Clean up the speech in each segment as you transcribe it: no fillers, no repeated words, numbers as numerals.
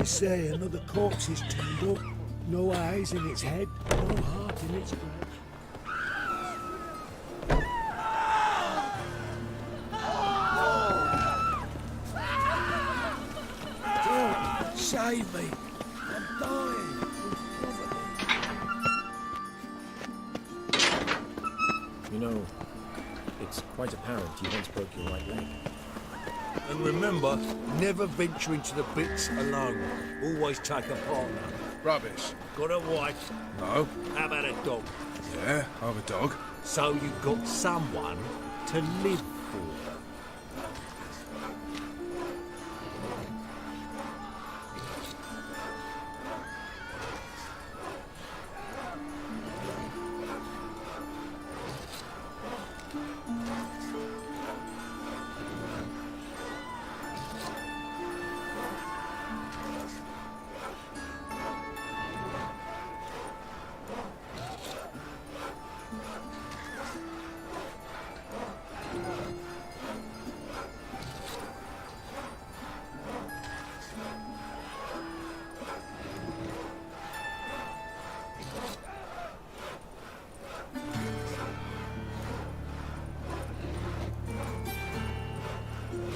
say another corpse is turned up. No eyes in its head, no heart in its brain. Don't save me. I'm dying. You know, it's quite apparent you once broke your right leg. And remember, never venture into the pits alone. Always take a partner. Rubbish. Got a wife? No. How about a dog? Yeah, I have a dog. So you've got someone to live for.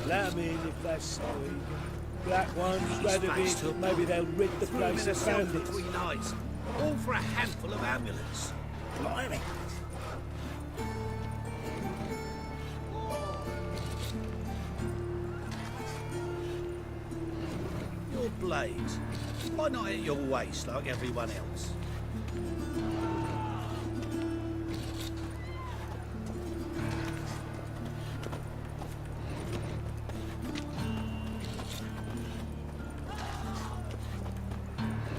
Let 'em in if they're sorry. Black ones, red of it, maybe they'll rid the place of bandits. 3 nights, all for a handful of amulets. Blimey. Your blades, why not at your waist like everyone else?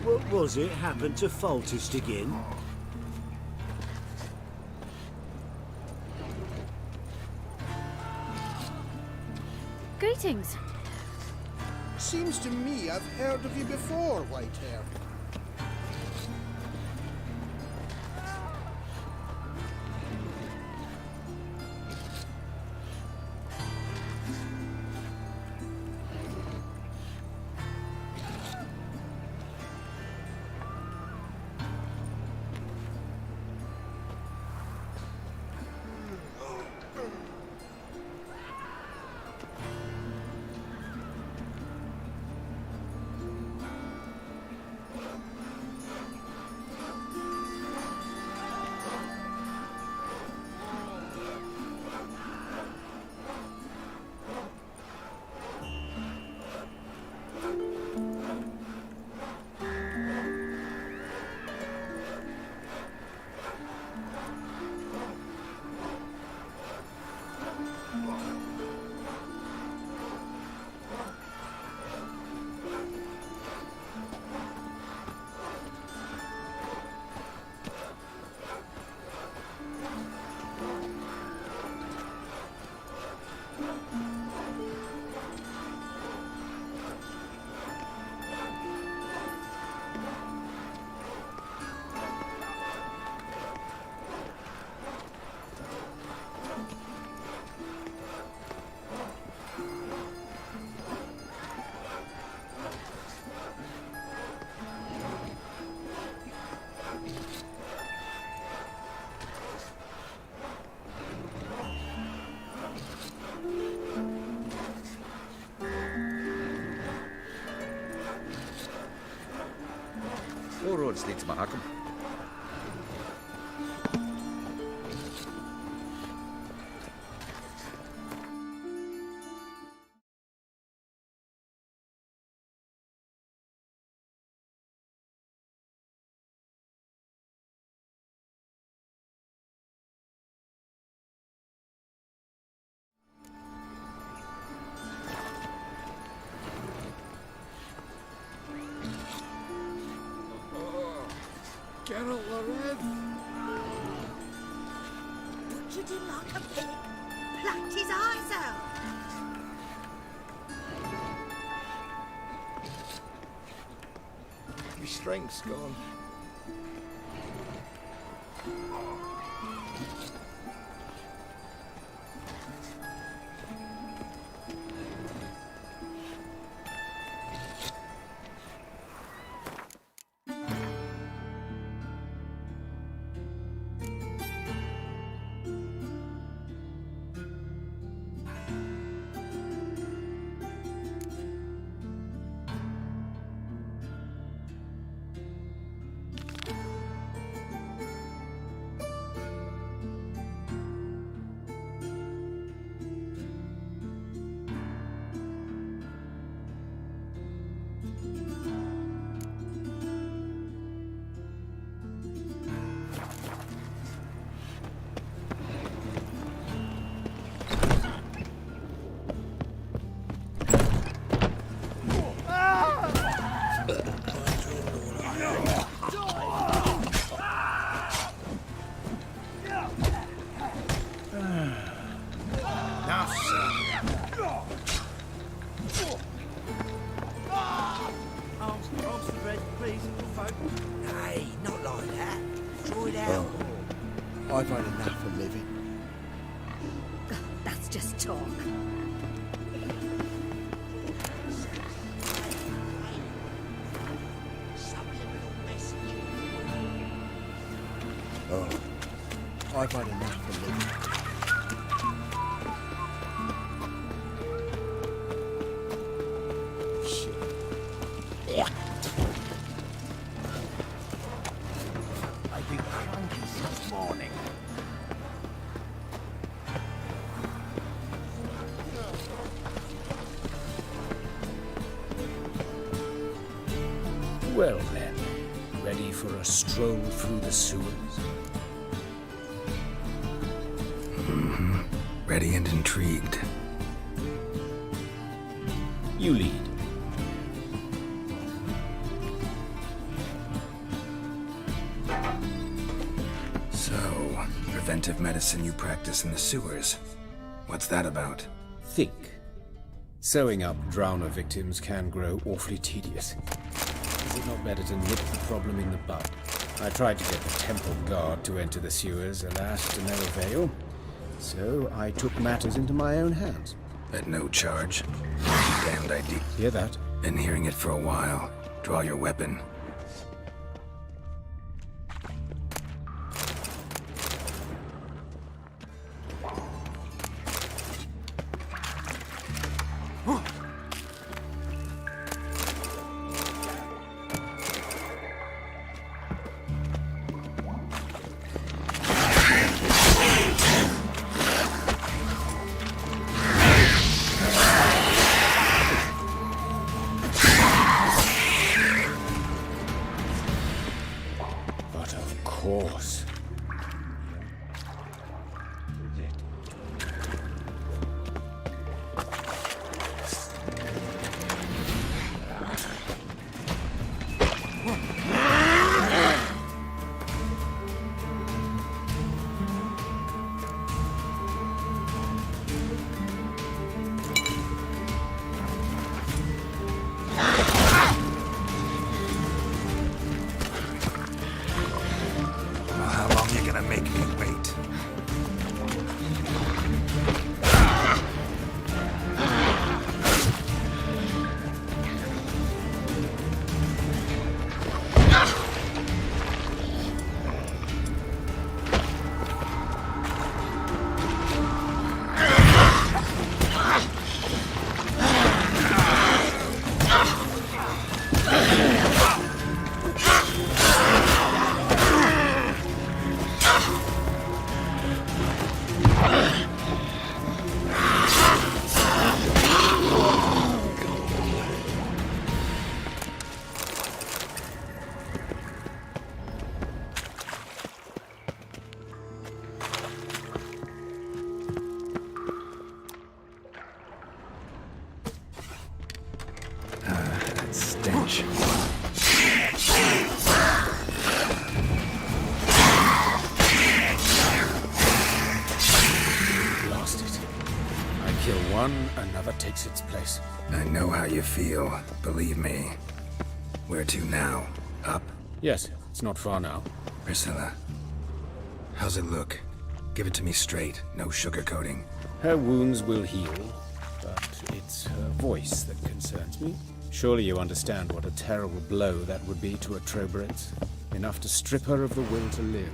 What was it happened to Faltist again? Greetings. Seems to me I've heard of you before, Whitehair. All roads lead to Mahakam. Geralt the Red. Butchered him like a pig, plucked his eyes out. My strength's gone. living. That's just talk. Oh, I've had enough of living. Shit. I've been cranky since morning. Well then, ready for a stroll through the sewers? Ready and intrigued. You lead. So, preventive medicine you practice in the sewers. What's that about? Think. Sewing up drowner victims can grow awfully tedious. Is it not better to nip the problem in the bud? I tried to get the temple guard to enter the sewers, alas, to no avail. So I took matters into my own hands. At no charge. Damned idea. Hear that? Been hearing it for a while. Draw your weapon. But of course. How long you gonna make me wait? That stench. Lost it. I kill one, another takes its place. I know how you feel. Believe me. Where to now? Up? Yes, it's not far now. Priscilla. How's it look? Give it to me straight. No sugarcoating. Her wounds will heal, but it's her voice that concerns me. Surely you understand what a terrible blow that would be to a Trobritz. Enough to strip her of the will to live.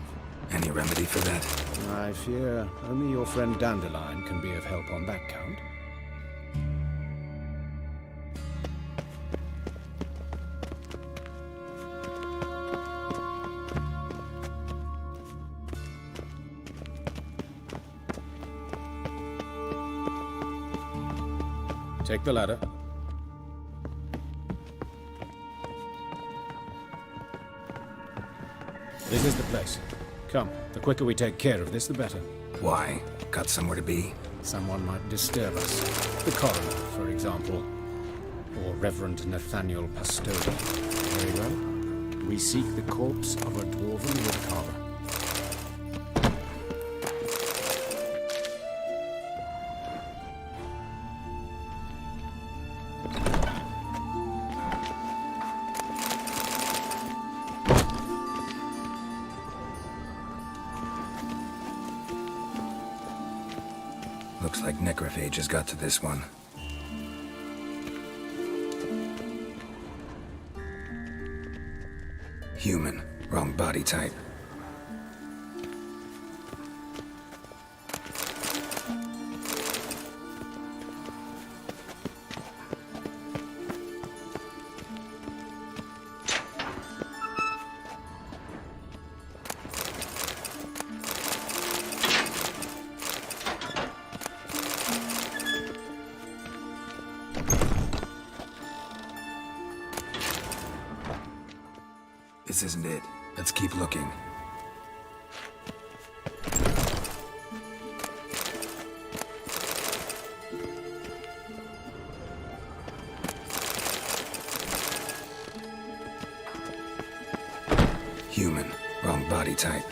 Any remedy for that? I fear only your friend Dandelion can be of help on that count. Take the ladder. This is the place. Come, the quicker we take care of this, the better. Why? Got somewhere to be? Someone might disturb us. The coroner, for example. Or Reverend Nathaniel Pastodi. Very well. We seek the corpse of a dwarven woodcarver. Looks like necrophages got to this one. Human, wrong body type. This isn't it. Let's keep looking. Human, wrong body type.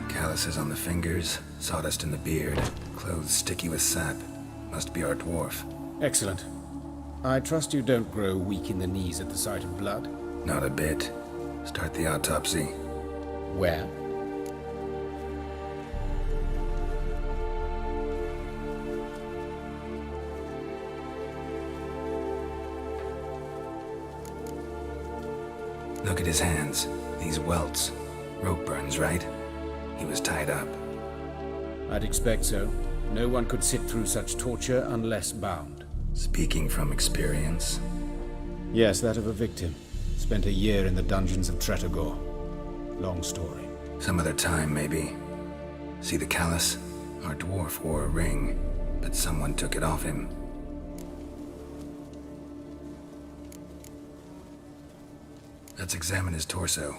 Calluses on the fingers, sawdust in the beard, clothes sticky with sap. Must be our dwarf. Excellent. I trust you don't grow weak in the knees at the sight of blood. Not a bit. Start the autopsy. Where? Look at his hands. These welts. Rope burns, right? He was tied up. I'd expect so. No one could sit through such torture unless bound. Speaking from experience. Yes, that of a victim. Spent a year in the dungeons of Tretogor. Long story. Some other time, maybe. See the callus? Our dwarf wore a ring, but someone took it off him. Let's examine his torso.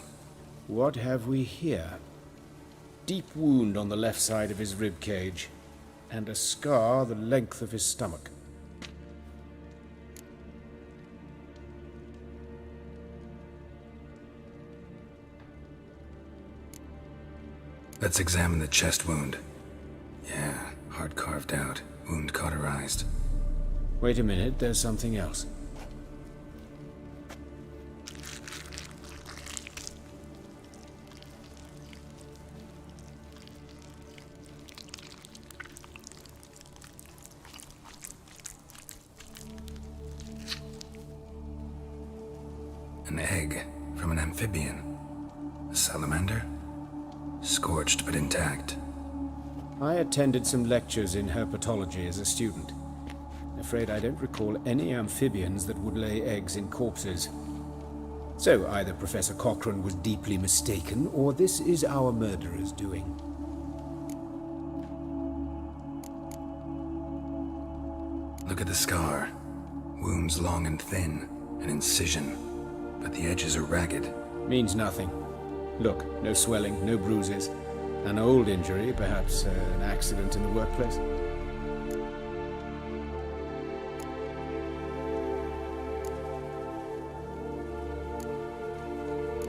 What have we here? Deep wound on the left side of his rib cage, and a scar the length of his stomach. Let's examine the chest wound. Yeah, heart carved out, wound cauterized. Wait a minute, there's something else. An egg from an amphibian. A salamander? Scorched but intact. I attended some lectures in herpetology as a student. Afraid I don't recall any amphibians that would lay eggs in corpses. So either Professor Cochrane was deeply mistaken, or this is our murderer's doing. Look at the scar. Wounds long and thin, an incision, but the edges are ragged. Means nothing. Look, no swelling, no bruises. An old injury, perhaps an accident in the workplace.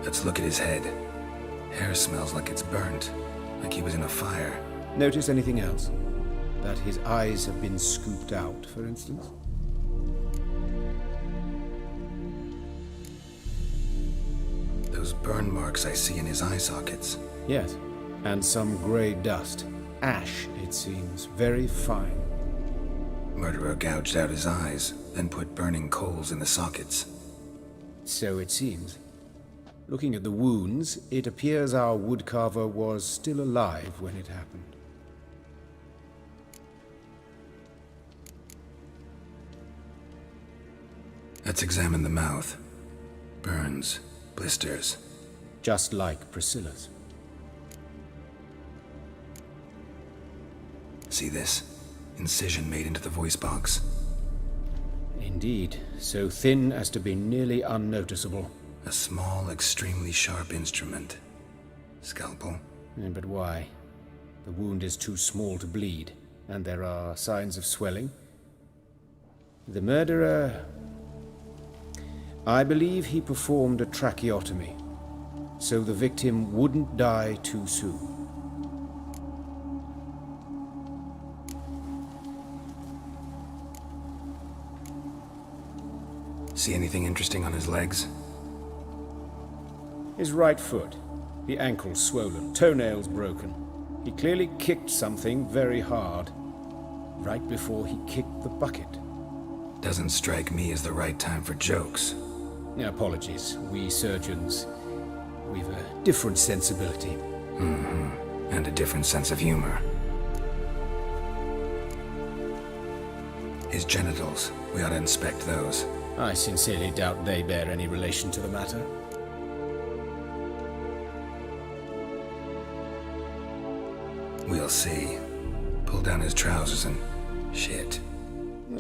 Let's look at his head. Hair smells like it's burnt, like he was in a fire. Notice anything else? That his eyes have been scooped out, for instance? Those burn marks I see in his eye sockets. Yes, and some grey dust. Ash, it seems, very fine. Murderer gouged out his eyes, then put burning coals in the sockets. So it seems. Looking at the wounds, it appears our woodcarver was still alive when it happened. Let's examine the mouth. Burns, blisters. Just like Priscilla's. See this? Incision made into the voice box. Indeed, so thin as to be nearly unnoticeable. A small, extremely sharp instrument. Scalpel. But why? The wound is too small to bleed, and there are signs of swelling. The murderer I believe he performed a tracheotomy, so the victim wouldn't die too soon. See anything interesting on his legs? His right foot, the ankle swollen, toenails broken. He clearly kicked something very hard, right before he kicked the bucket. Doesn't strike me as the right time for jokes. Apologies, we surgeons, we've a different sensibility. And a different sense of humor. His genitals, we ought to inspect those. I sincerely doubt they bear any relation to the matter. We'll see. Pull down his trousers and... shit.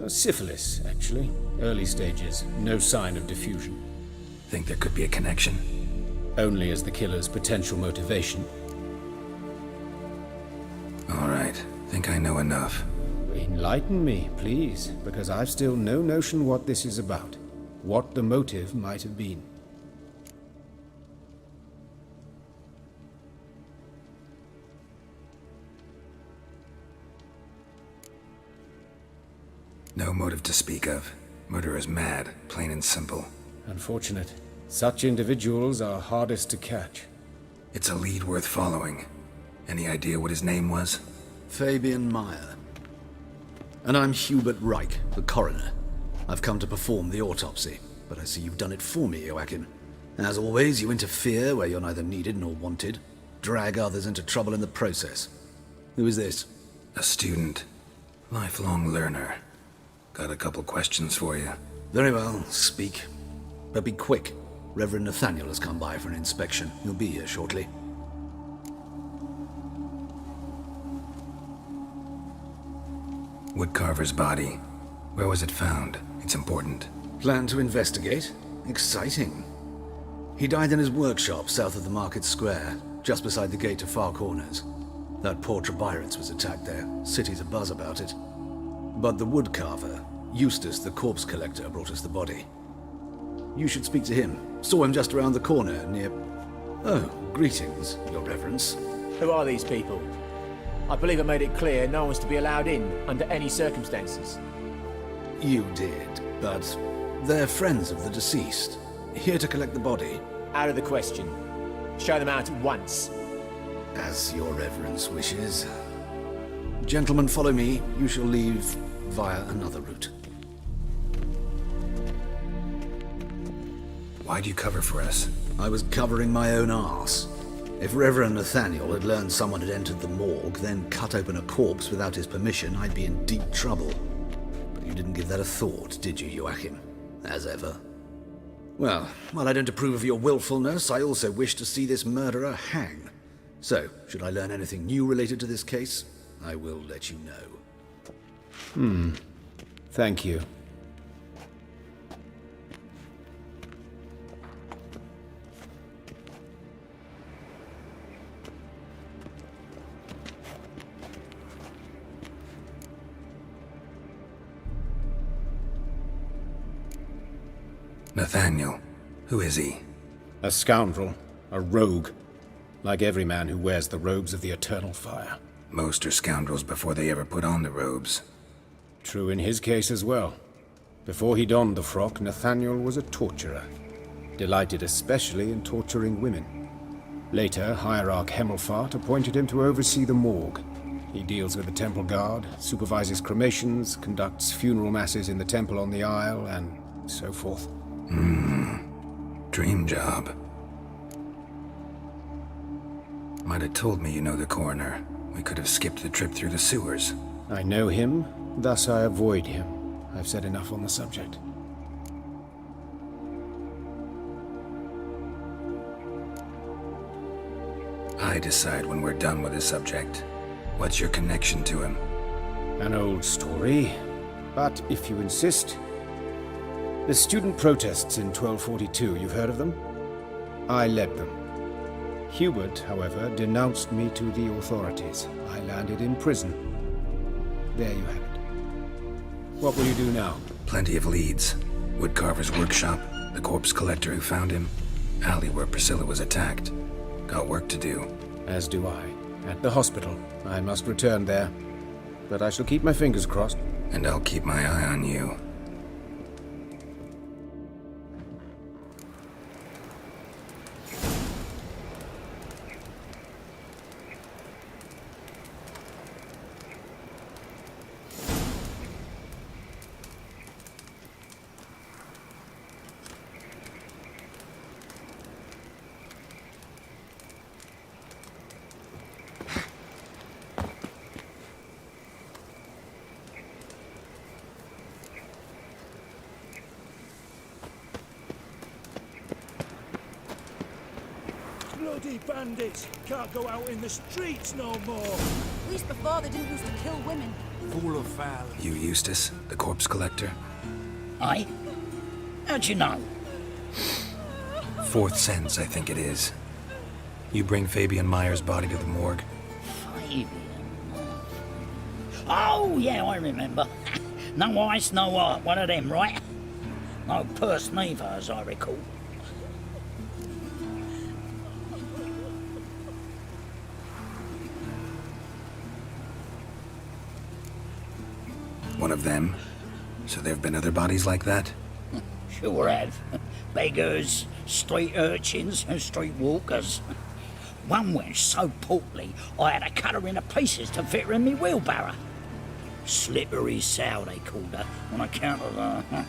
Syphilis, actually. Early stages. No sign of diffusion. Think there could be a connection? Only as the killer's potential motivation. All right. Think I know enough. Enlighten me, please, because I've still no notion what this is about. What the motive might have been. No motive to speak of. Murderer's mad, plain and simple. Unfortunate. Such individuals are hardest to catch. It's a lead worth following. Any idea what his name was? Fabian Meyer. And I'm Hubert Reich, the coroner. I've come to perform the autopsy, but I see you've done it for me, Joachim. As always, you interfere where you're neither needed nor wanted. Drag others into trouble in the process. Who is this? A student. Lifelong learner. Got a couple questions for you. Very well, speak. But be quick. Reverend Nathaniel has come by for an inspection. He'll be here shortly. Woodcarver's body. Where was it found? It's important. Plan to investigate? Exciting. He died in his workshop south of the market square, just beside the gate to Far Corners. That poor Trebirance was attacked there. City's abuzz about it. But the woodcarver, Eustace the corpse collector, brought us the body. You should speak to him. Saw him just around the corner near... Oh, greetings, Your Reverence. Who are these people? I believe I made it clear no one's to be allowed in under any circumstances. You did, but they're friends of the deceased. Here to collect the body. Out of the question. Show them out at once. As Your Reverence wishes. Gentlemen, follow me. You shall leave via another route. Why'd you cover for us? I was covering my own arse. If Reverend Nathaniel had learned someone had entered the morgue, then cut open a corpse without his permission, I'd be in deep trouble. But you didn't give that a thought, did you, Joachim? As ever. Well, while I don't approve of your willfulness, I also wish to see this murderer hang. So, should I learn anything new related to this case, I will let you know. Thank you. Nathaniel. Who is he? A scoundrel. A rogue. Like every man who wears the robes of the eternal fire. Most are scoundrels before they ever put on the robes. True in his case as well. Before he donned the frock, Nathaniel was a torturer. Delighted especially in torturing women. Later, Hierarch Hemmelfart appointed him to oversee the morgue. He deals with the temple guard, supervises cremations, conducts funeral masses in the temple on the Isle, and so forth. Dream job. Might have told me you know the coroner. We could have skipped the trip through the sewers. I know him, thus I avoid him. I've said enough on the subject. I decide when we're done with the subject. What's your connection to him? An old story, but if you insist... The student protests in 1242, you've heard of them? I led them. Hubert, however, denounced me to the authorities. I landed in prison. There you have it. What will you do now? Plenty of leads. Woodcarver's workshop, The corpse collector who found him. Alley where Priscilla was attacked. Got work to do. As do I. At the hospital. I must return there. But I shall keep my fingers crossed. And I'll keep my eye on you. Bloody bandits! Can't go out in the streets no more! At least before they didn't used to kill women. Full of foul. You Eustace, the corpse collector? Aye? How'd you know? Fourth sense, I think it is. You bring Fabian Meyer's body to the morgue? Fabian. Oh, yeah, I remember. No ice, no art, one of them, right? No purse neither, as I recall. One of them? So there have been other bodies like that? Sure have. Beggars, street urchins, and street walkers. One went so portly, I had to cut her into pieces to fit her in me wheelbarrow. Slippery sow, they called her, on account of her.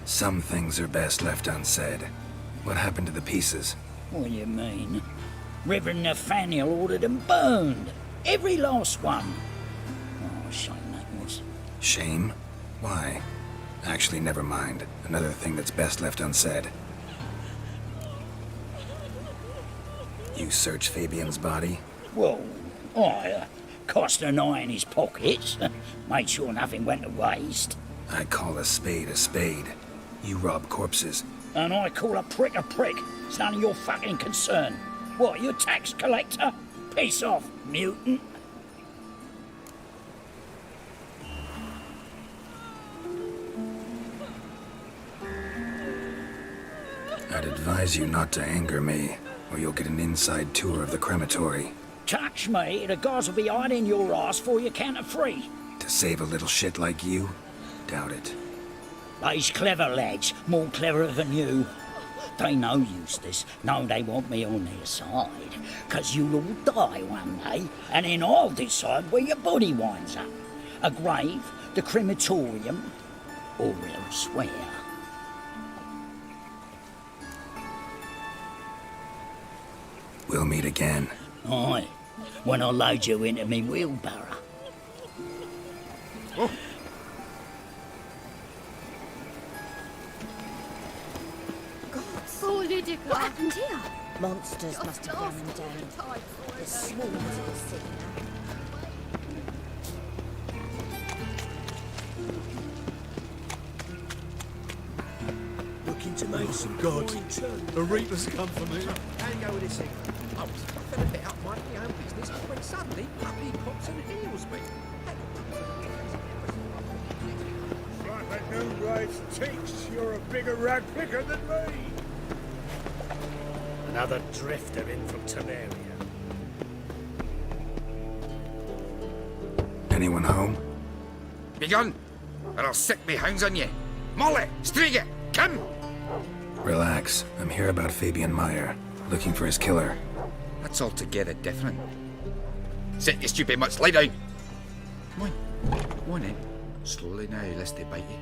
Some things are best left unsaid. What happened to the pieces? What do you mean? Reverend Nathaniel ordered them burned. Every last one. Oh, shame that was. Shame? Why? Actually, never mind. Another thing that's best left unsaid. You searched Fabian's body? Well, I cast an eye in his pockets. Made sure nothing went to waste. I call a spade a spade. You rob corpses. And I call a prick a prick. It's none of your fucking concern. What, you tax collector? Piss off, mutant. I'd advise you not to anger me, or you'll get an inside tour of the crematory. Touch me, the guys will be hiding your ass for you count of three. To save a little shit like you? Doubt it. They's clever lads, more clever than you. They know Eustace, know they want me on their side, 'cause you'll all die one day, and then I'll decide where your body winds up. A grave, the crematorium, or elsewhere. We'll meet again. Aye, when I load you into me wheelbarrow. Oh. What happened here? Monsters must have run them down. The swarms of the city now. Looking to make some God. The Reapers come for me. How you go with this thing? I was puffing a bit up my own business when suddenly puppy pops and heals me. Like that new race teaks, you're a bigger rag picker than me. Another drifter in from Temeria. Anyone home? Begone, or I'll sick me hounds on you. Molly, Striga, come! Relax. I'm here about Fabian Meyer, looking for his killer. That's altogether different. Sit, you stupid mutts, lie down. Come on in. Slowly now, lest they bite you.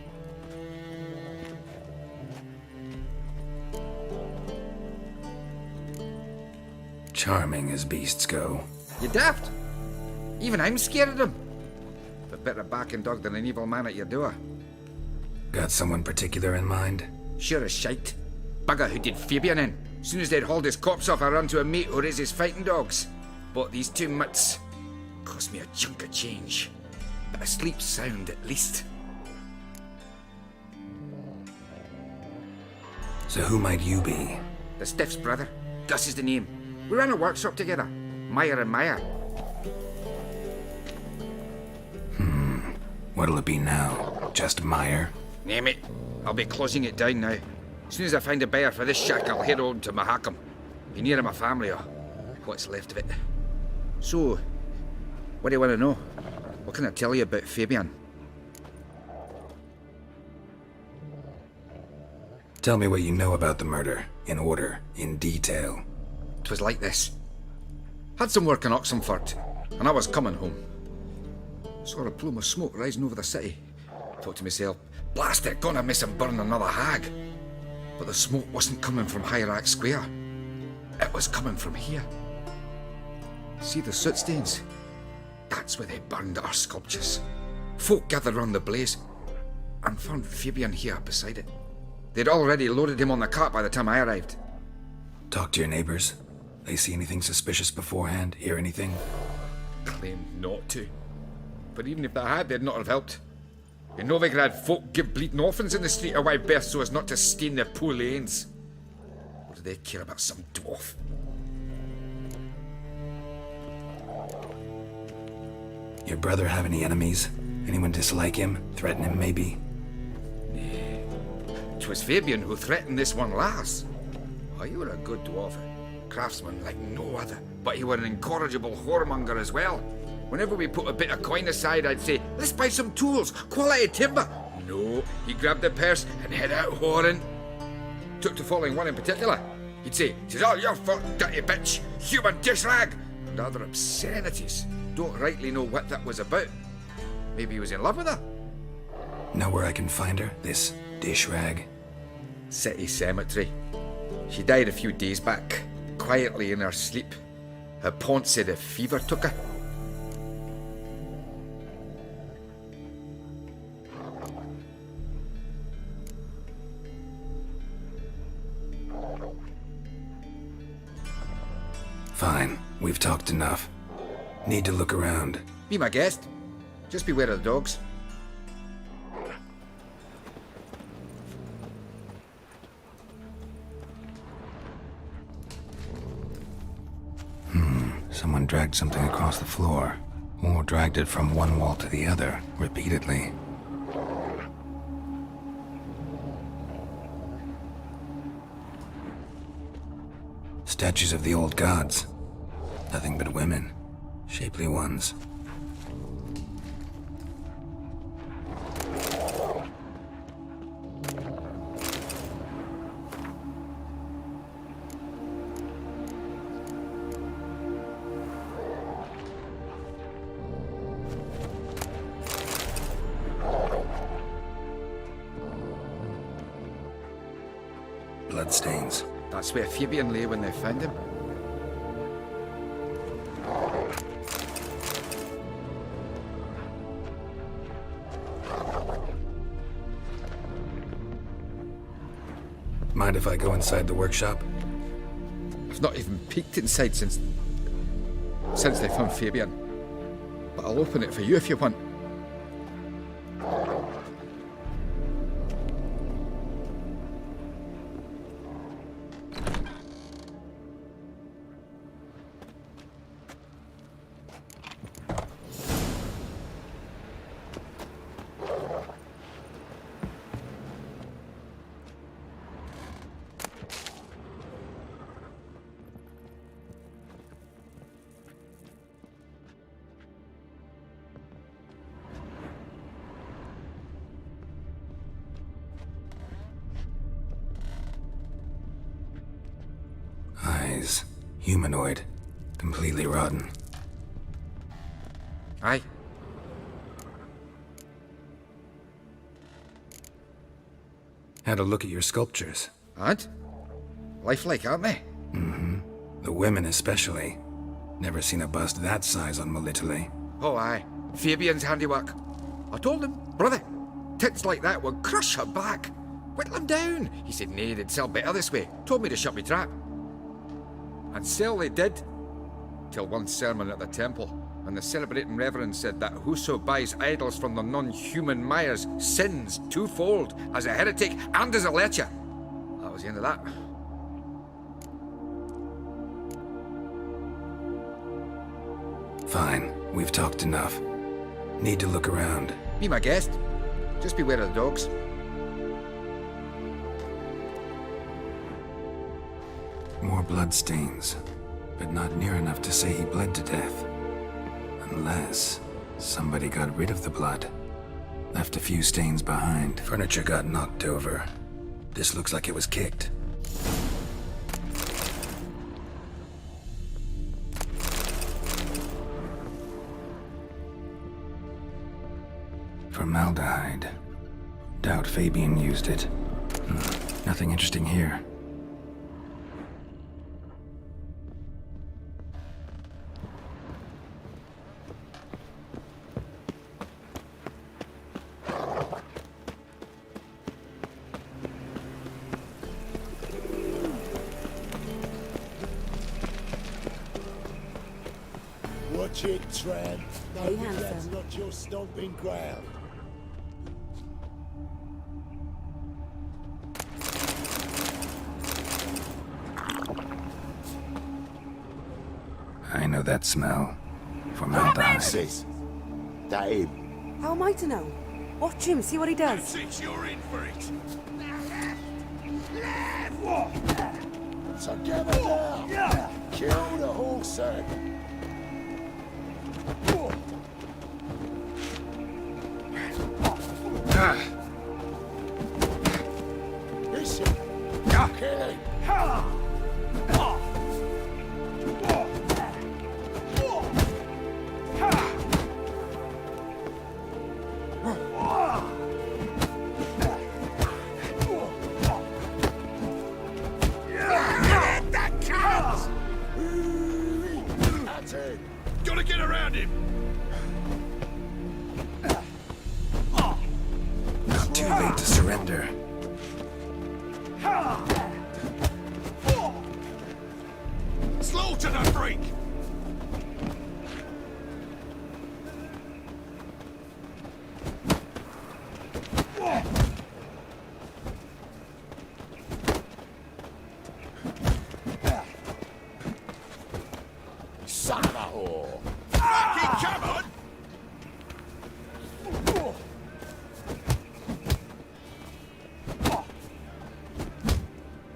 Charming as beasts go. You daft? Even I'm scared of them. But better barking dog than an evil man at your door. Got someone particular in mind? Sure as shite. Bugger who did Fabian in. Soon as they'd hauled his corpse off, I run to a mate who raised his fighting dogs. Bought these two mutts. Cost me a chunk of change. But I sleep sound at least. So who might you be? The Stiff's brother. Gus is the name. We ran a workshop together. Meyer and Meyer. What'll it be now? Just Meyer? Name it. I'll be closing it down now. As soon as I find a buyer for this shack, I'll head on to Mahakam. Be near my family, or what's left of it. So, what do you want to know? What can I tell you about Fabian? Tell me what you know about the murder, in order, in detail. 'Twas like this. Had some work in Oxenford, and I was coming home. Saw a plume of smoke rising over the city. Thought to myself, blast it, gonna miss and burn another hag. But the smoke wasn't coming from Hierarch Square. It was coming from here. See the soot stains? That's where they burned our sculptures. Folk gathered round the blaze, and found Fabian here beside it. They'd already loaded him on the cart by the time I arrived. Talk to your neighbors. They see anything suspicious beforehand? Hear anything? Claimed not to. But even if they had, they'd not have helped. In Novigrad, folk give bleeding orphans in the street a wide berth so as not to stain their poor lanes. What do they care about some dwarf? Your brother have any enemies? Anyone dislike him? Threaten him, maybe? 'Twas Fabian who threatened this one last. Oh, you were a good dwarf. Craftsman like no other. But he were an incorrigible whoremonger as well. Whenever we put a bit of coin aside, I'd say, let's buy some tools, quality timber. No, he grabbed the purse and head out whoring. Took to following one in particular. He'd say, "'Tis all your fault, dirty bitch, human dish rag," and other obscenities. Don't rightly know what that was about. Maybe he was in love with her. Know where I can find her, this dish rag? City cemetery. She died a few days back, quietly in her sleep. Her pont said a fever took her. Fine, we've talked enough. Need to look around. Be my guest. Just beware of the dogs. Someone dragged something across the floor, or dragged it from one wall to the other, repeatedly. Statues of the old gods. Nothing but women. Shapely ones. Bloodstains. That's where Fabian lay when they found him. Mind if I go inside the workshop? I've not even peeked inside since they found Fabian. But I'll open it for you if you want. Eyes. Humanoid. Completely rotten. Aye. Had a look at your sculptures. And? Lifelike, aren't they? Mm-hmm. The women especially. Never seen a bust that size on Melitele. Oh, aye. Fabian's handiwork. I told him, brother, tits like that would crush her back. Whittle them down. He said, nay, they'd sell better this way. Told me to shut me trap. And sell they did. Till one sermon at the temple, and the celebrating reverend said that whoso buys idols from the non-human mires sins twofold, as a heretic and as a lecher. That was the end of that. Fine, we've talked enough. Need to look around. Be my guest. Just beware of the dogs. more bloodstains, but not near enough to say he bled to death. Unless somebody got rid of the blood. Left a few stains behind. Furniture got knocked over. This looks like it was kicked. Formaldehyde. Doubt Fabian used it. Nothing interesting here. Watch it, tramp. Very That's handsome. not your stomping ground. I know that smell. Formaldehyde. That him. How am I to know? Watch him, see what he does. Since you're in for it. Together now. Kill the horse, sir. Listen. Kill him. Gotta get around him. Not too late to surrender. Slaughter the freak. Son of a whore. Fucking come on.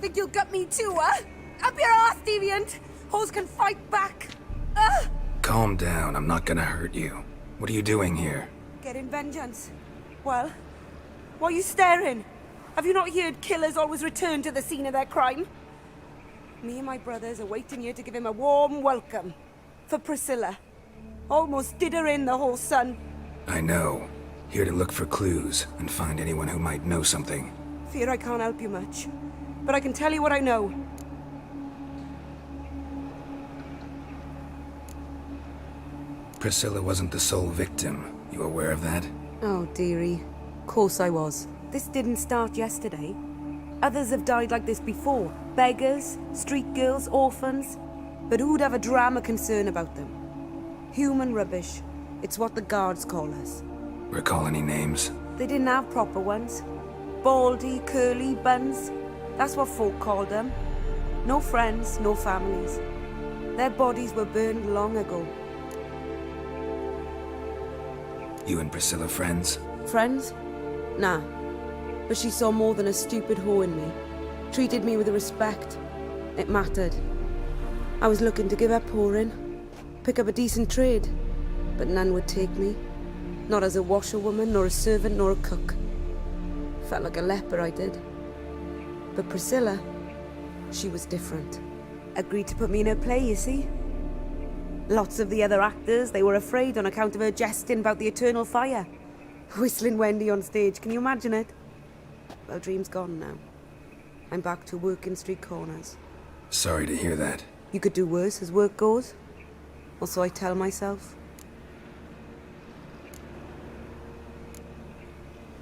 Think you'll gut me too, huh? Up your ass, deviant! Hoes can fight back! Calm down, I'm not gonna hurt you. What are you doing here? Getting vengeance. Well, why are you staring? Have you not heard killers always return to the scene of their crime? Me and my brothers are waiting here to give him a warm welcome. For Priscilla. Almost did her in, the whole son. I know. Here to look for clues and find anyone who might know something. Fear I can't help you much. But I can tell you what I know. Priscilla wasn't the sole victim. You aware of that? Oh, dearie. Course I was. This didn't start yesterday. Others have died like this before. Beggars, street girls, orphans. But who'd have a drama concern about them? Human rubbish. It's what the guards call us. Recall any names? They didn't have proper ones. Baldy, curly, buns. That's what folk called them. No friends, no families. Their bodies were burned long ago. You and Priscilla friends? Friends? Nah. But she saw more than a stupid whore in me. Treated me with respect. It mattered. I was looking to give up whoring. Pick up a decent trade. But none would take me. Not as a washerwoman, nor a servant, nor a cook. Felt like a leper, I did. But Priscilla, she was different. Agreed to put me in her play, you see. Lots of the other actors, they were afraid on account of her jesting about the eternal fire. Whistling Wendy on stage, can you imagine it? Well, dream's gone now. I'm back to working street corners. Sorry to hear that. You could do worse as work goes. Or so I tell myself.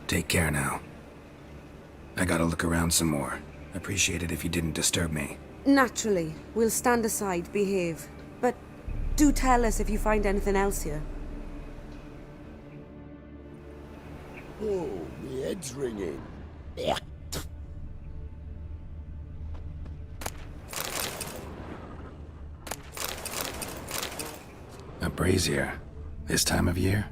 Take care now. I gotta look around some more. Appreciate it if you didn't disturb me. Naturally, we'll stand aside, behave. But do tell us if you find anything else here. Oh, my head's ringing. A brazier. This time of year?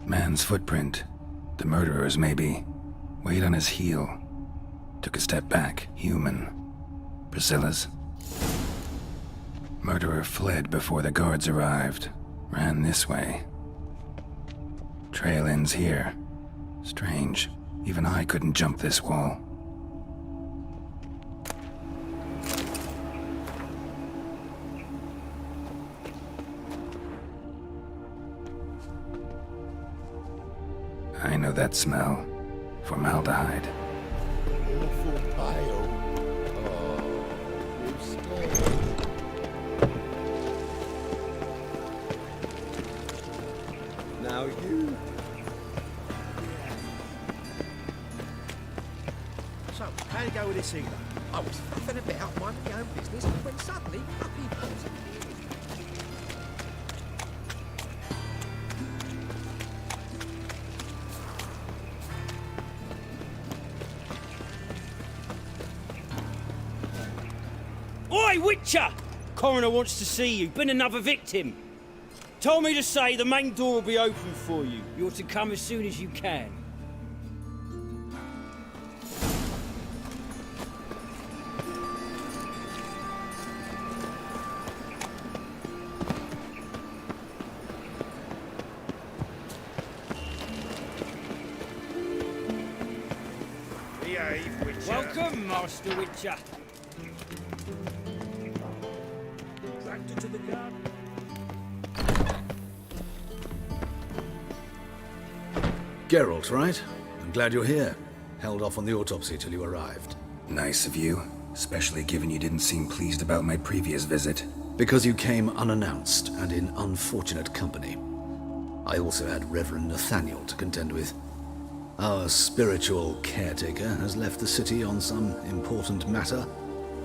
Man's footprint. The murderer's, maybe. Weight on his heel. Took a step back. Human. Priscilla's. Murderer fled before the guards arrived. Ran this way. Trail ends here. Strange. Even I couldn't jump this wall. I know that smell. Formaldehyde. Awful pale. Oh, you stay. Now you. So, how'd it go with this evening? I was faffing about minding my own business when suddenly up he pops. Oi, Witcher! Coroner wants to see you. Been another victim. Told me to say the main door will be open for you. You're to come as soon as you can. Behave, Witcher. Welcome, Master Witcher. Dragged her to the garden. Geralt, right? I'm glad you're here. Held off on the autopsy till you arrived. Nice of you, especially given you didn't seem pleased about my previous visit. Because you came unannounced and in unfortunate company. I also had Reverend Nathaniel to contend with. Our spiritual caretaker has left the city on some important matter,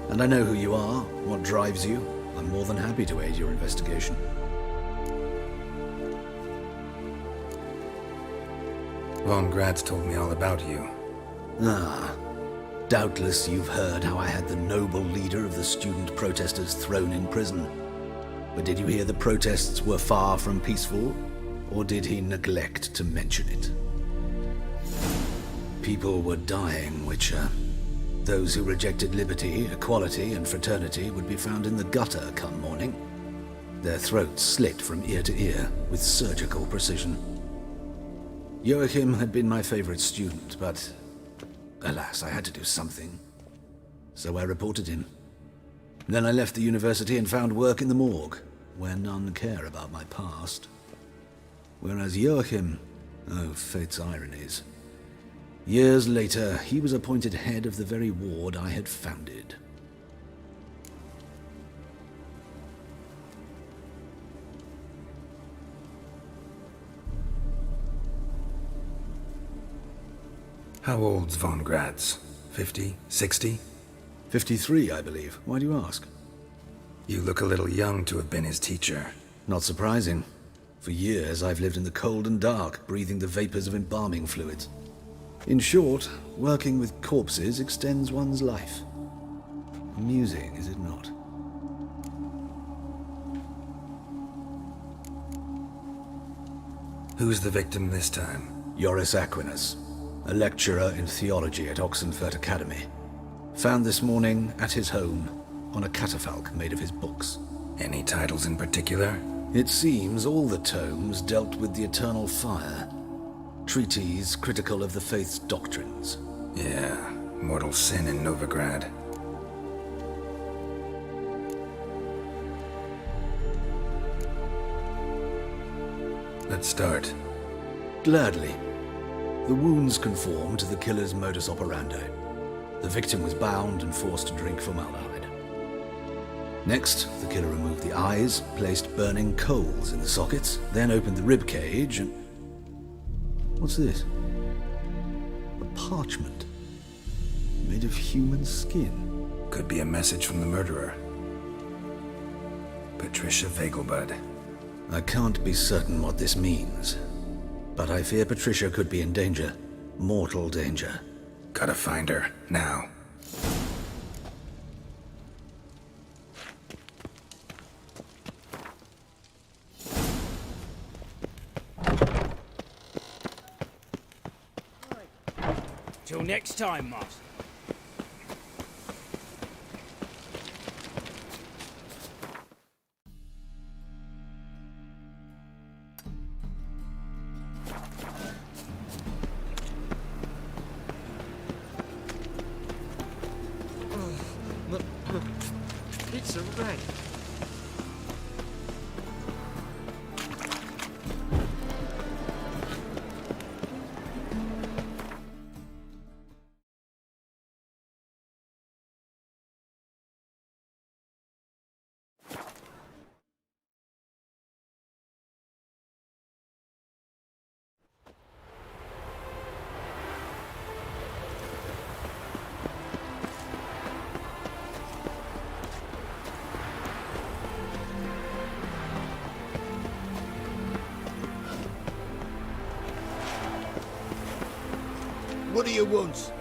and I know who you are, what drives you. I'm more than happy to aid your investigation. Von Grad's told me all about you. Ah, doubtless you've heard how I had the noble leader of the student protesters thrown in prison. But did you hear the protests were far from peaceful, or did he neglect to mention it? People were dying, Witcher. Those who rejected liberty, equality, and fraternity would be found in the gutter come morning. Their throats slit from ear to ear with surgical precision. Joachim had been my favorite student, but alas, I had to do something. So I reported him. Then I left the university and found work in the morgue, where none care about my past. Whereas Joachim, oh, fate's ironies. Years later, he was appointed head of the very ward I had founded. How old's Von Grad's? 50? 60? 53, I believe. Why do you ask? You look a little young to have been his teacher. Not surprising. For years, I've lived in the cold and dark, breathing the vapors of embalming fluids. In short, working with corpses extends one's life. Amusing, is it not? Who's the victim this time? Joris Aquinas, a lecturer in theology at Oxenfurt Academy. Found this morning at his home on a catafalque made of his books. Any titles in particular? It seems all the tomes dealt with the eternal fire. Treatises critical of the faith's doctrines. Yeah, mortal sin in Novigrad. Let's start. Gladly. The wounds conform to the killer's modus operandi. The victim was bound and forced to drink formaldehyde. Next, the killer removed the eyes, placed burning coals in the sockets, then opened the rib cage and... What's this? A parchment. Made of human skin. Could be a message from the murderer. Patricia Vegelbud. I can't be certain what this means, but I fear Patricia could be in danger. Mortal danger. Gotta find her, now. Till next time, Master. a rag. What do you want?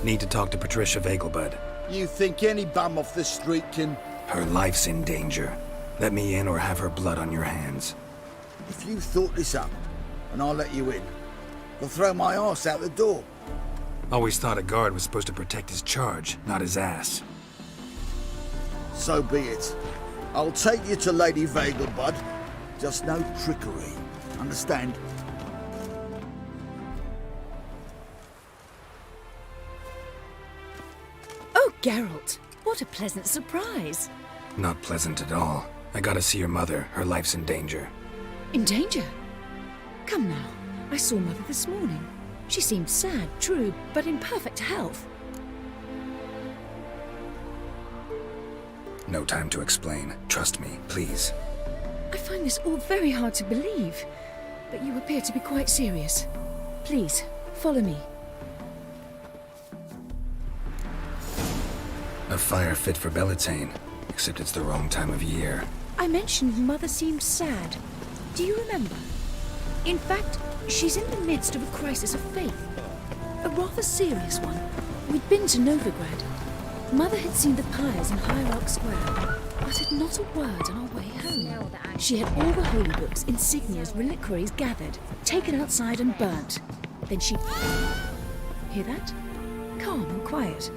Need to talk to Patricia Vegelbud. You think any bum off the street can... Her life's in danger. Let me in or have her blood on your hands. If you thought this up, and I'll let you in, I'll throw my arse out the door. Always thought a guard was supposed to protect his charge, not his ass. So be it. I'll take you to Lady Vegelbud. Just no trickery. Understand? Oh, Geralt, what a pleasant surprise. Not pleasant at all. I gotta see your mother. Her life's in danger. In danger? Come now, I saw Mother this morning. She seemed sad, true, but in perfect health. No time to explain. Trust me, please. I find this all very hard to believe, but you appear to be quite serious. Please, follow me. A fire fit for Bellatane, except it's the wrong time of year. I mentioned Mother seemed sad. Do you remember? In fact, she's in the midst of a crisis of faith. A rather serious one. We'd been to Novigrad. Mother had seen the pyres in High Rock Square, uttered not a word on our way home. She had all the holy books, insignias, reliquaries gathered, taken outside and burnt. Then she... Hear that? Calm and quiet.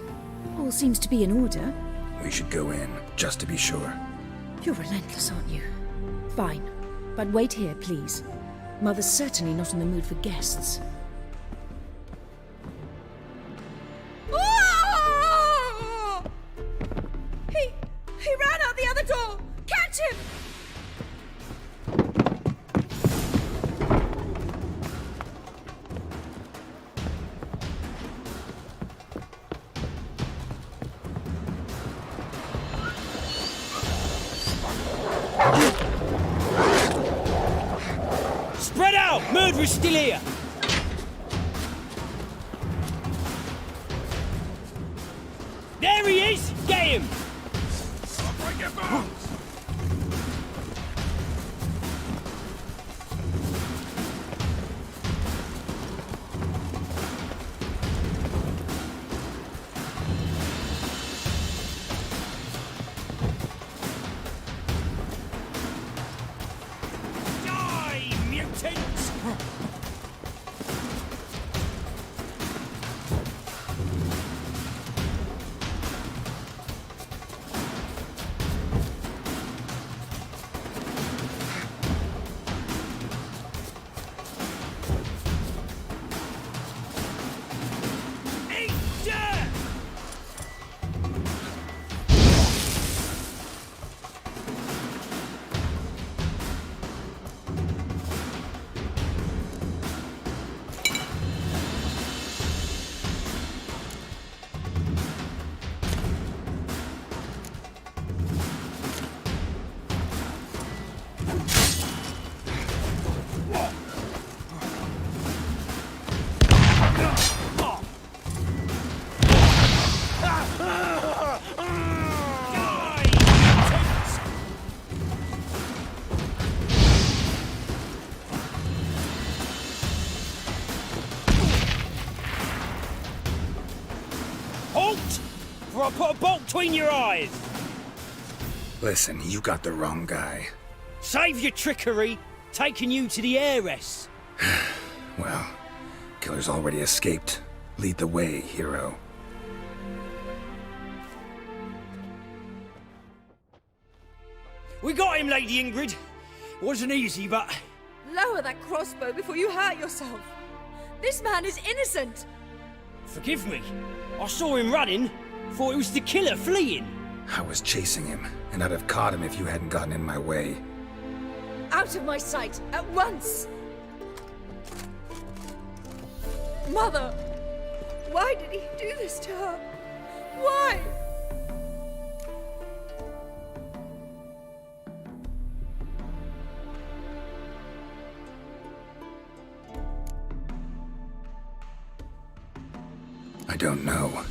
All seems to be in order. We should go in, just to be sure. You're relentless, aren't you? Fine. But wait here, please. Mother's certainly not in the mood for guests. He ran out the other door! Catch him! Spread out! Murderer's still here! There he is! Get him! Die, mutants! Or I'll put a bolt between your eyes! Listen, you got the wrong guy. Save your trickery, taking you to the heiress. Well, killer's already escaped. Lead the way, hero. We got him, Lady Ingrid. Wasn't easy, but... Lower that crossbow before you hurt yourself. This man is innocent. Forgive me. I saw him running. Thought it was the killer fleeing. I was chasing him, and I'd have caught him if you hadn't gotten in my way. Out of my sight, at once! Mother! Why did he do this to her? Why? I don't know.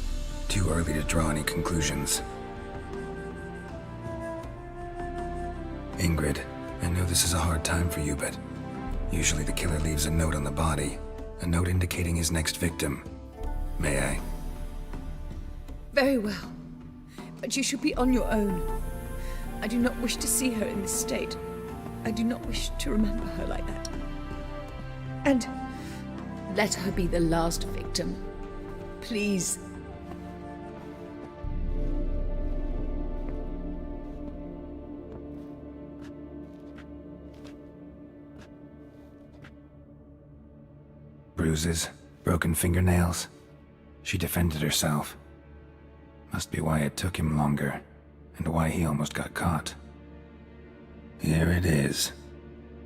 Too early to draw any conclusions. Ingrid, I know this is a hard time for you, but usually the killer leaves a note on the body. A note indicating his next victim. May I? Very well. But you should be on your own. I do not wish to see her in this state. I do not wish to remember her like that. And let her be the last victim. Please. Bruises, broken fingernails. She defended herself. Must be why it took him longer, and why he almost got caught. Here it is.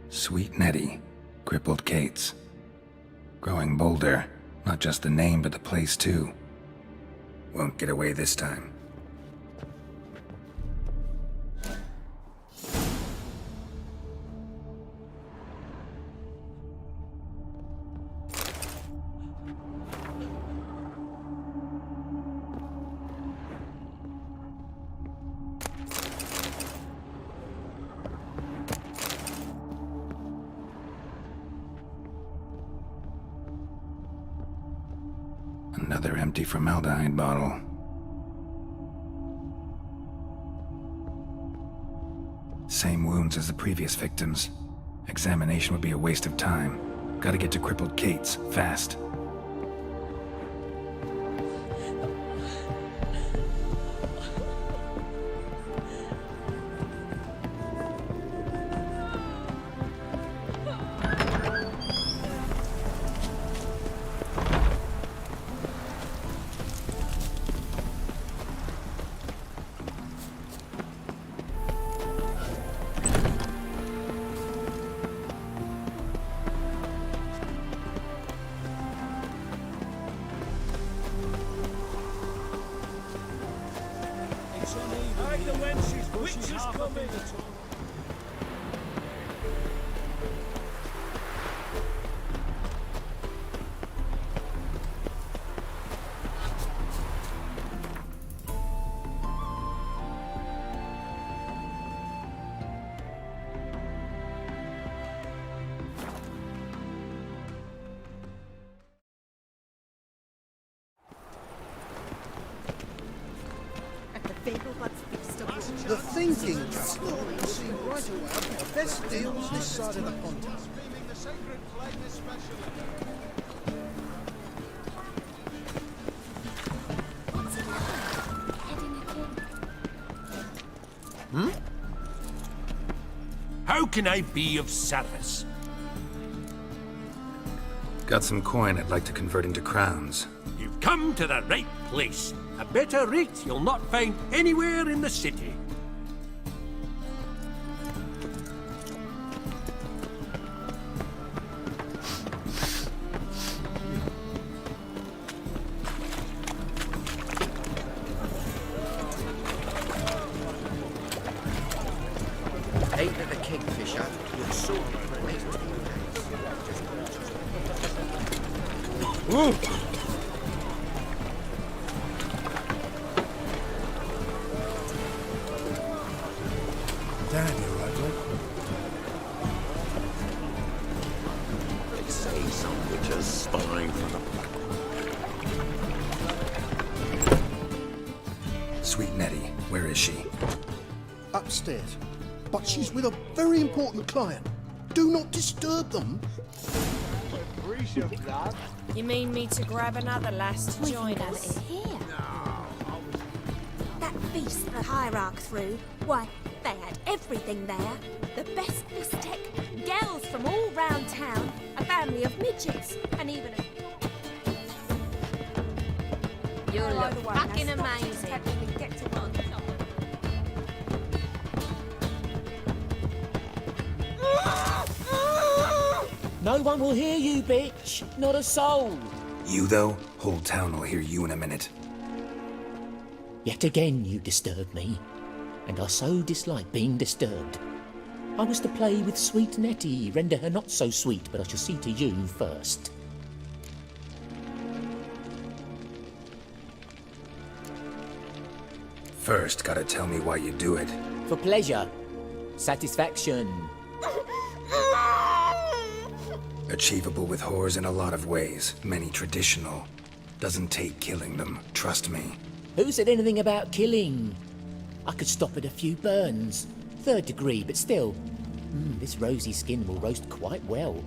Sweet Nettie, crippled Kate's. Growing bolder, not just the name but the place too. Won't get away this time. Another empty formaldehyde bottle. Same wounds as the previous victims. Examination would be a waste of time. Gotta get to crippled Kate's, fast. The thinking couple will see right away the best deals this side of the pond. How can I be of service? Got some coin I'd like to convert into crowns. You've come to the right place. A better rate you'll not find anywhere in the city. Eight of the kingfisher with salt Damn, you're ugly. They say some witches spying from the... Sweet Nettie, where is she? Upstairs. But she's with a very important client. Do not disturb them. You mean me to grab another lass to join us? Here. That feast the hierarch threw, why, they had everything there. The best fistek, girls from all round town, a family of midgets, and even a... way. Fucking Now stop amazing. just having me get to one. No one will hear you, bitch. Not a soul. You, though? Whole town will hear you in a minute. Yet again you disturb me, and I so dislike being disturbed. I was to play with sweet Nettie, render her not so sweet, but I shall see to you first. First, gotta tell me why you do it. For pleasure. Satisfaction. Achievable with whores in a lot of ways, many traditional. Doesn't take killing them, trust me. Who said anything about killing? I could stop at a few burns. 3rd degree, but still. This rosy skin will roast quite well.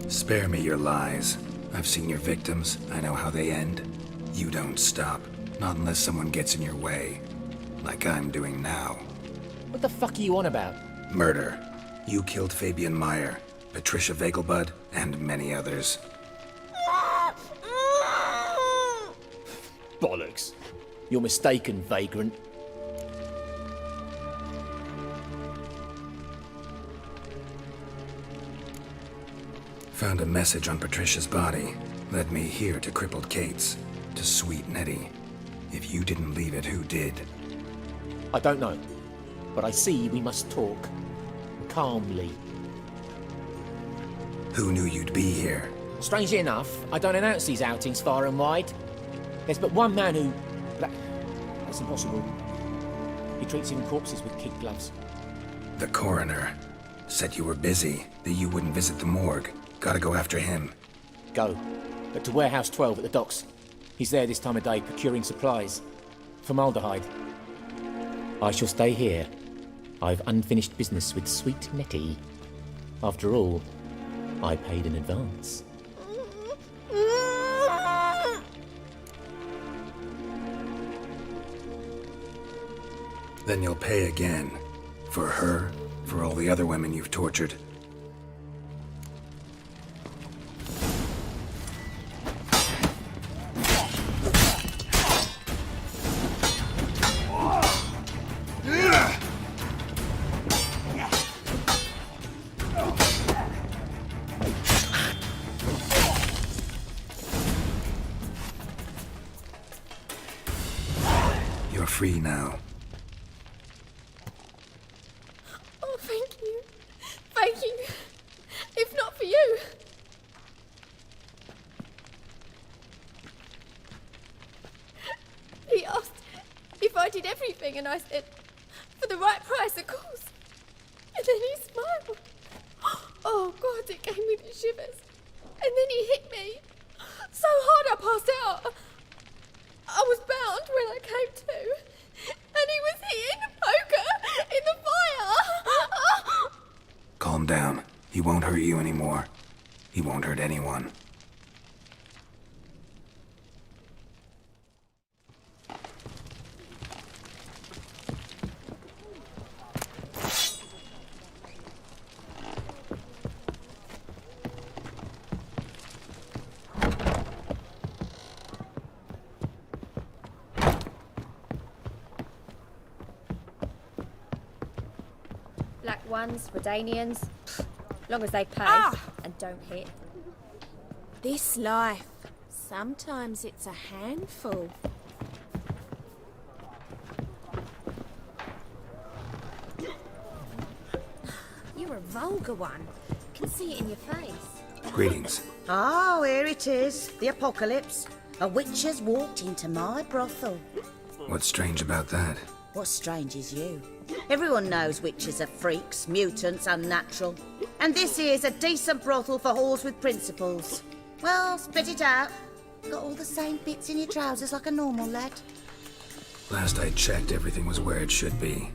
Spare me your lies. I've seen your victims. I know how they end. You don't stop. Not unless someone gets in your way. Like I'm doing now. What the fuck are you on about? Murder. You killed Fabian Meyer, Patricia Vegelbud, and many others. Bollocks. You're mistaken, vagrant. Found a message on Patricia's body. Led me here to crippled Kate's. To sweet Nettie. If you didn't leave it, who did? I don't know. But I see we must talk. Calmly. Who knew you'd be here? Strangely enough, I don't announce these outings far and wide. There's but one man who... That's impossible. He treats even corpses with kid gloves. The coroner. Said you were busy, that you wouldn't visit the morgue. Gotta go after him. Go. But to Warehouse 12 at the docks. He's there this time of day procuring supplies. Formaldehyde. I shall stay here. I've unfinished business with sweet Nettie. After all, I paid in advance. Then you'll pay again. For her, for all the other women you've tortured. You're free now. Oh, thank you. Thank you. If not for you. He asked if I did everything, and I said, for the right price, of course. And then he smiled. Oh, God, it gave me the shivers. And then he hit me. So hard I passed out. I was bound when I came to. And he was hitting the poker in the fire. Calm down. He won't hurt you anymore. He won't hurt anyone. Black ones, Redanians. Long as they pay and don't hit. This life, sometimes it's a handful. You're a vulgar one. Can see it in your face. Greetings. Oh, here it is. The apocalypse. A witch has walked into my brothel. What's strange about that? What's strange is you. Everyone knows witches are freaks, mutants, unnatural. And this here's a decent brothel for whores with principles. Well, spit it out. Got all the same bits in your trousers like a normal lad. Last I checked, everything was where it should be.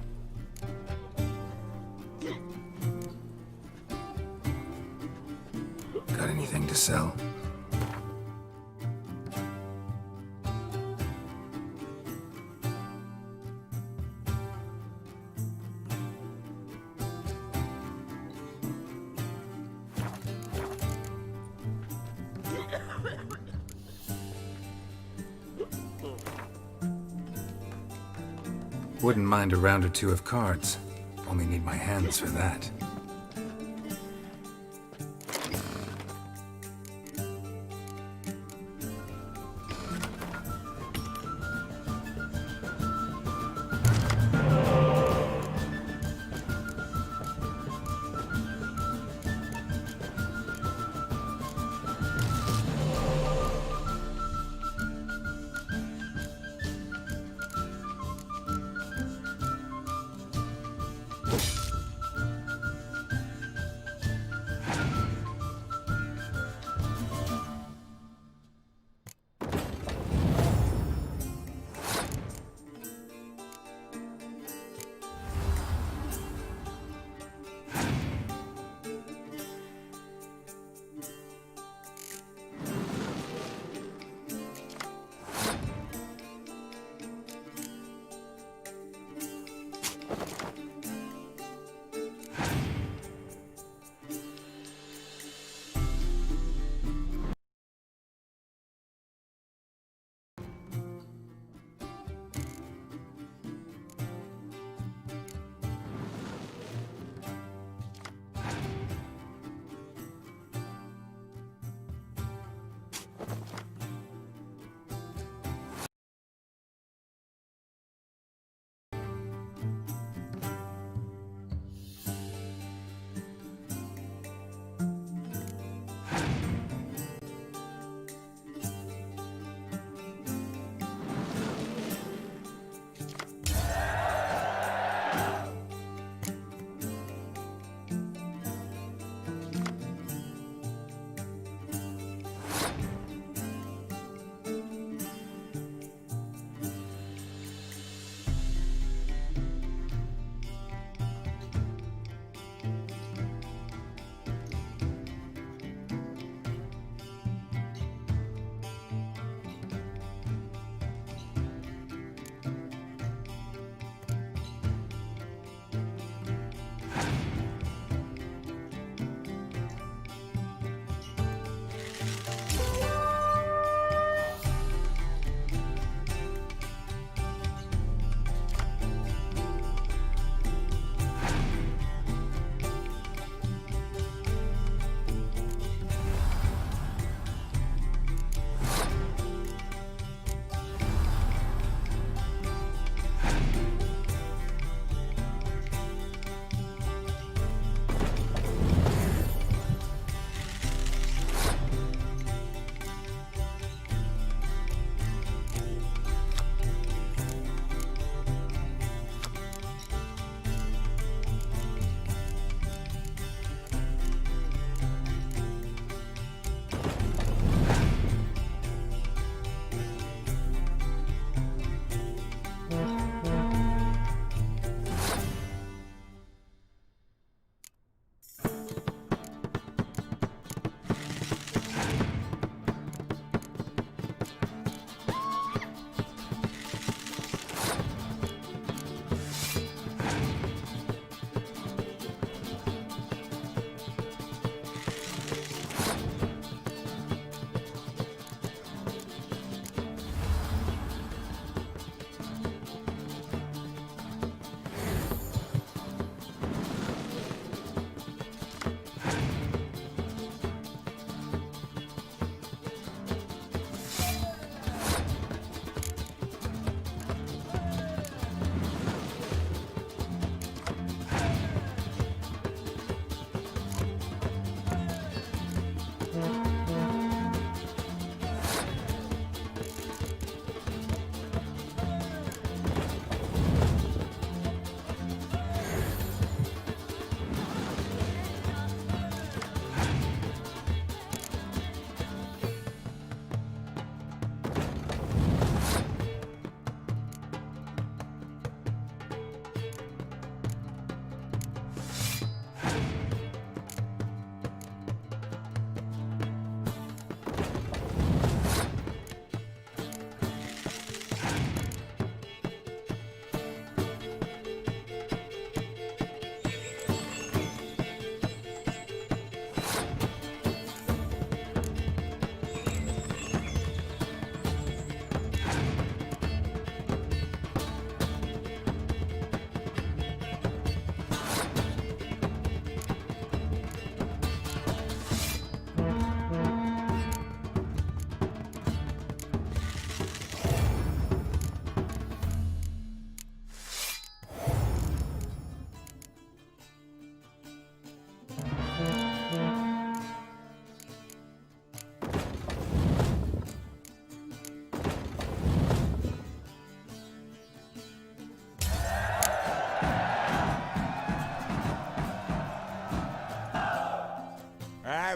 Got anything to sell? Wouldn't mind a round or two of cards. Only need my hands for that.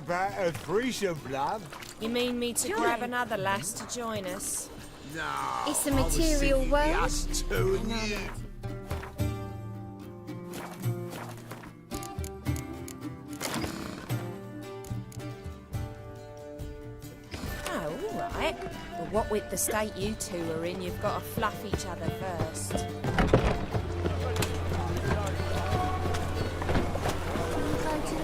about a threesome, love? You mean me to Johnny. grab another lass to join us? No. It's a material world. Us two and you. Oh, all right. But what with the state you two are in, you've got to fluff each other first. Go to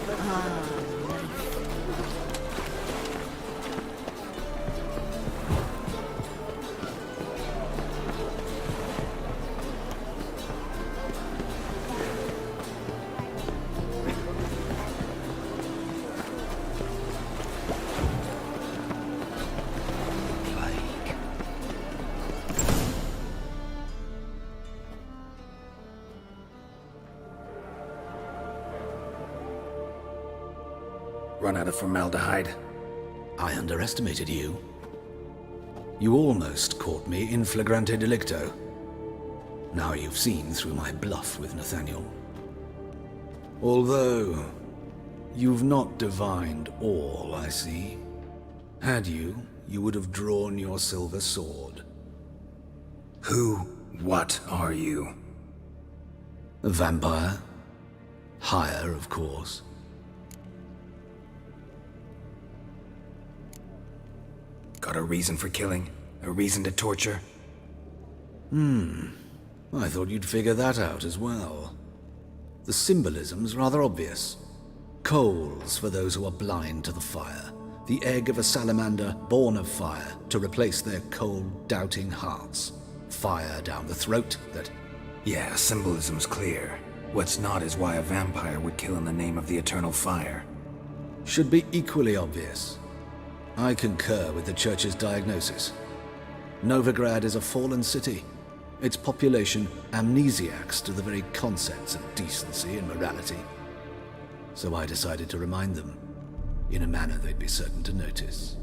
the bar. Run out of formaldehyde. I underestimated you. You almost caught me in flagrante delicto. Now you've seen through my bluff with Nathaniel. Although, you've not divined all, I see. Had you, you would have drawn your silver sword. What are you? A vampire. Higher, of course. Got a reason for killing? A reason to torture? I thought you'd figure that out as well. The symbolism's rather obvious. Coals for those who are blind to the fire. The egg of a salamander born of fire to replace their cold, doubting hearts. Fire down the throat that... Yeah, symbolism's clear. What's not is why a vampire would kill in the name of the eternal fire. Should be equally obvious. I concur with the Church's diagnosis. Novigrad is a fallen city. Its population amnesiacs to the very concepts of decency and morality. So I decided to remind them, in a manner they'd be certain to notice.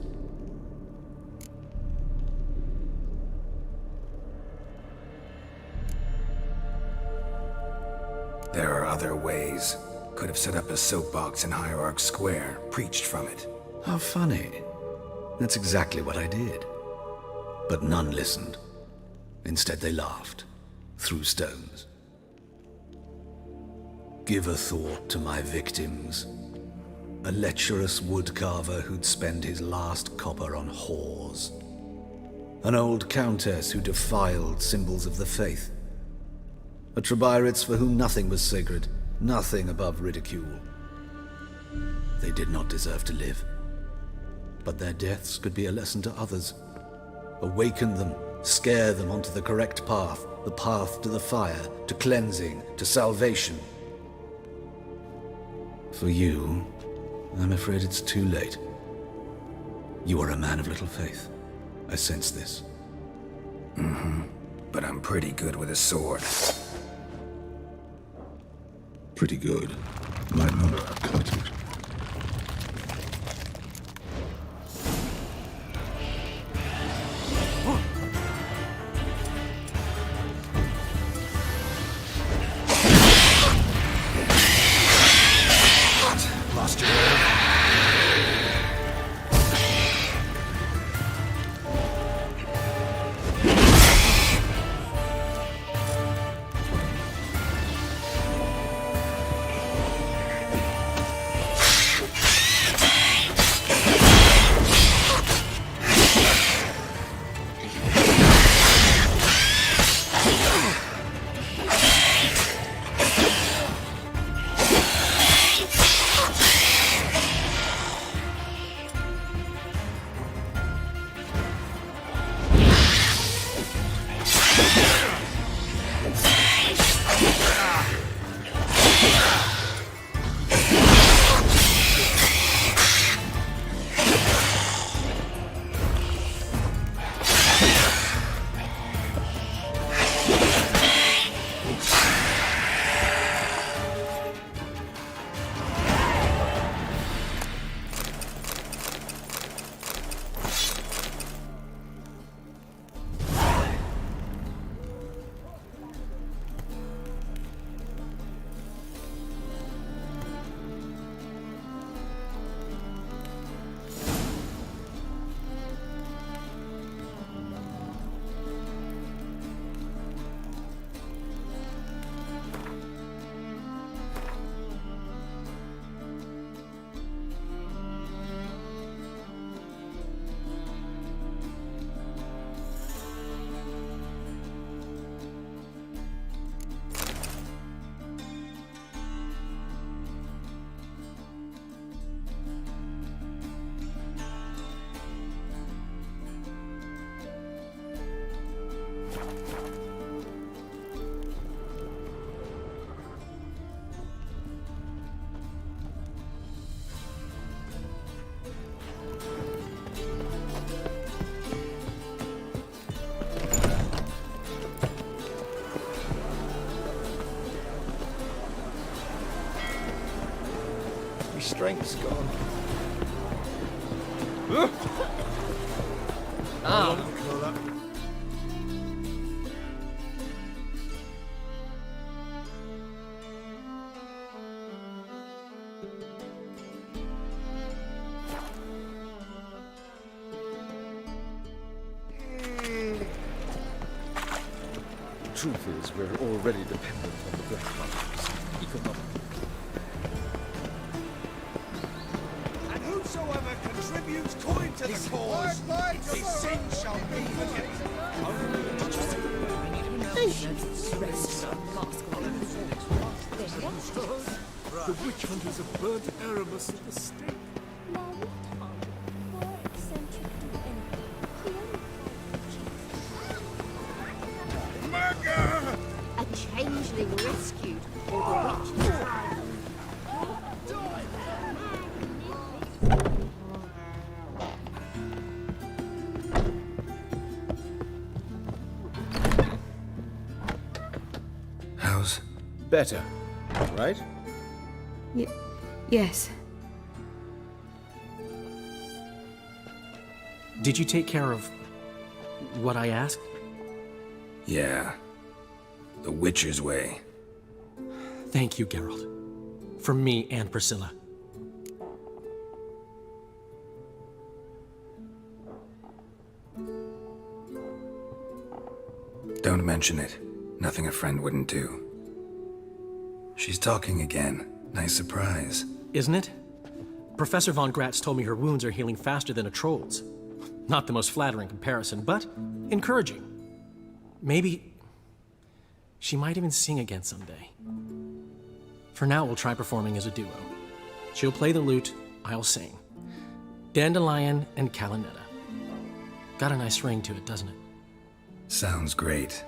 There are other ways. Could have set up a soapbox in Hierarch Square, preached from it. How funny. That's exactly what I did. But none listened. Instead they laughed, threw stones. Give a thought to my victims. A lecherous woodcarver who'd spend his last copper on whores. An old countess who defiled symbols of the faith. A Trebirates for whom nothing was sacred, nothing above ridicule. They did not deserve to live. But their deaths could be a lesson to others. Awaken them, scare them onto the correct path, the path to the fire, to cleansing, to salvation. For you, I'm afraid it's too late. You are a man of little faith. I sense this. But I'm pretty good with a sword. Pretty good. Might not cut it. Lost your nerve. strength's gone. Truth is, we're already dependent on the Black Hunters. Economic. And whosoever contributes coin to the cause, his sin shall be forgiven. The witch hunters have burnt Erebus at the stake. A changeling rescued, or the witch's trial. How's? Better, right? Yes. Did you take care of what I asked? Yeah. The Witcher's way. Thank you, Geralt. From me and Priscilla. Don't mention it. Nothing a friend wouldn't do. She's talking again. Nice surprise. Isn't it? Professor von Gratz told me her wounds are healing faster than a troll's. Not the most flattering comparison, but encouraging. Maybe she might even sing again someday. For now, we'll try performing as a duo. She'll play the lute, I'll sing. Dandelion and Calinetta. Got a nice ring to it, doesn't it? Sounds great.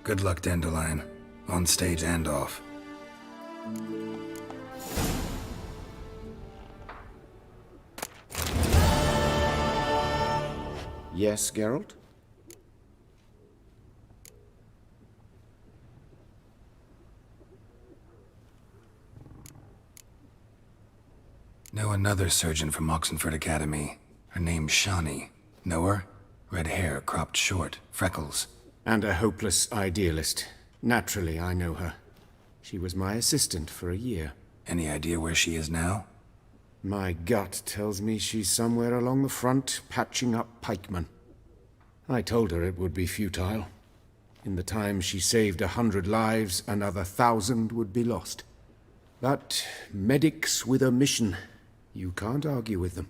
Good luck, Dandelion. On stage and off. Yes, Geralt? Know another surgeon from Oxenford Academy. Her name's Shawnee. Know her? Red hair, cropped short, freckles. And a hopeless idealist. Naturally, I know her. She was my assistant for a year. Any idea where she is now? My gut tells me she's somewhere along the front, patching up pikemen. I told her it would be futile. In the time she saved 100 lives, another 1,000 would be lost. But medics with a mission, you can't argue with them.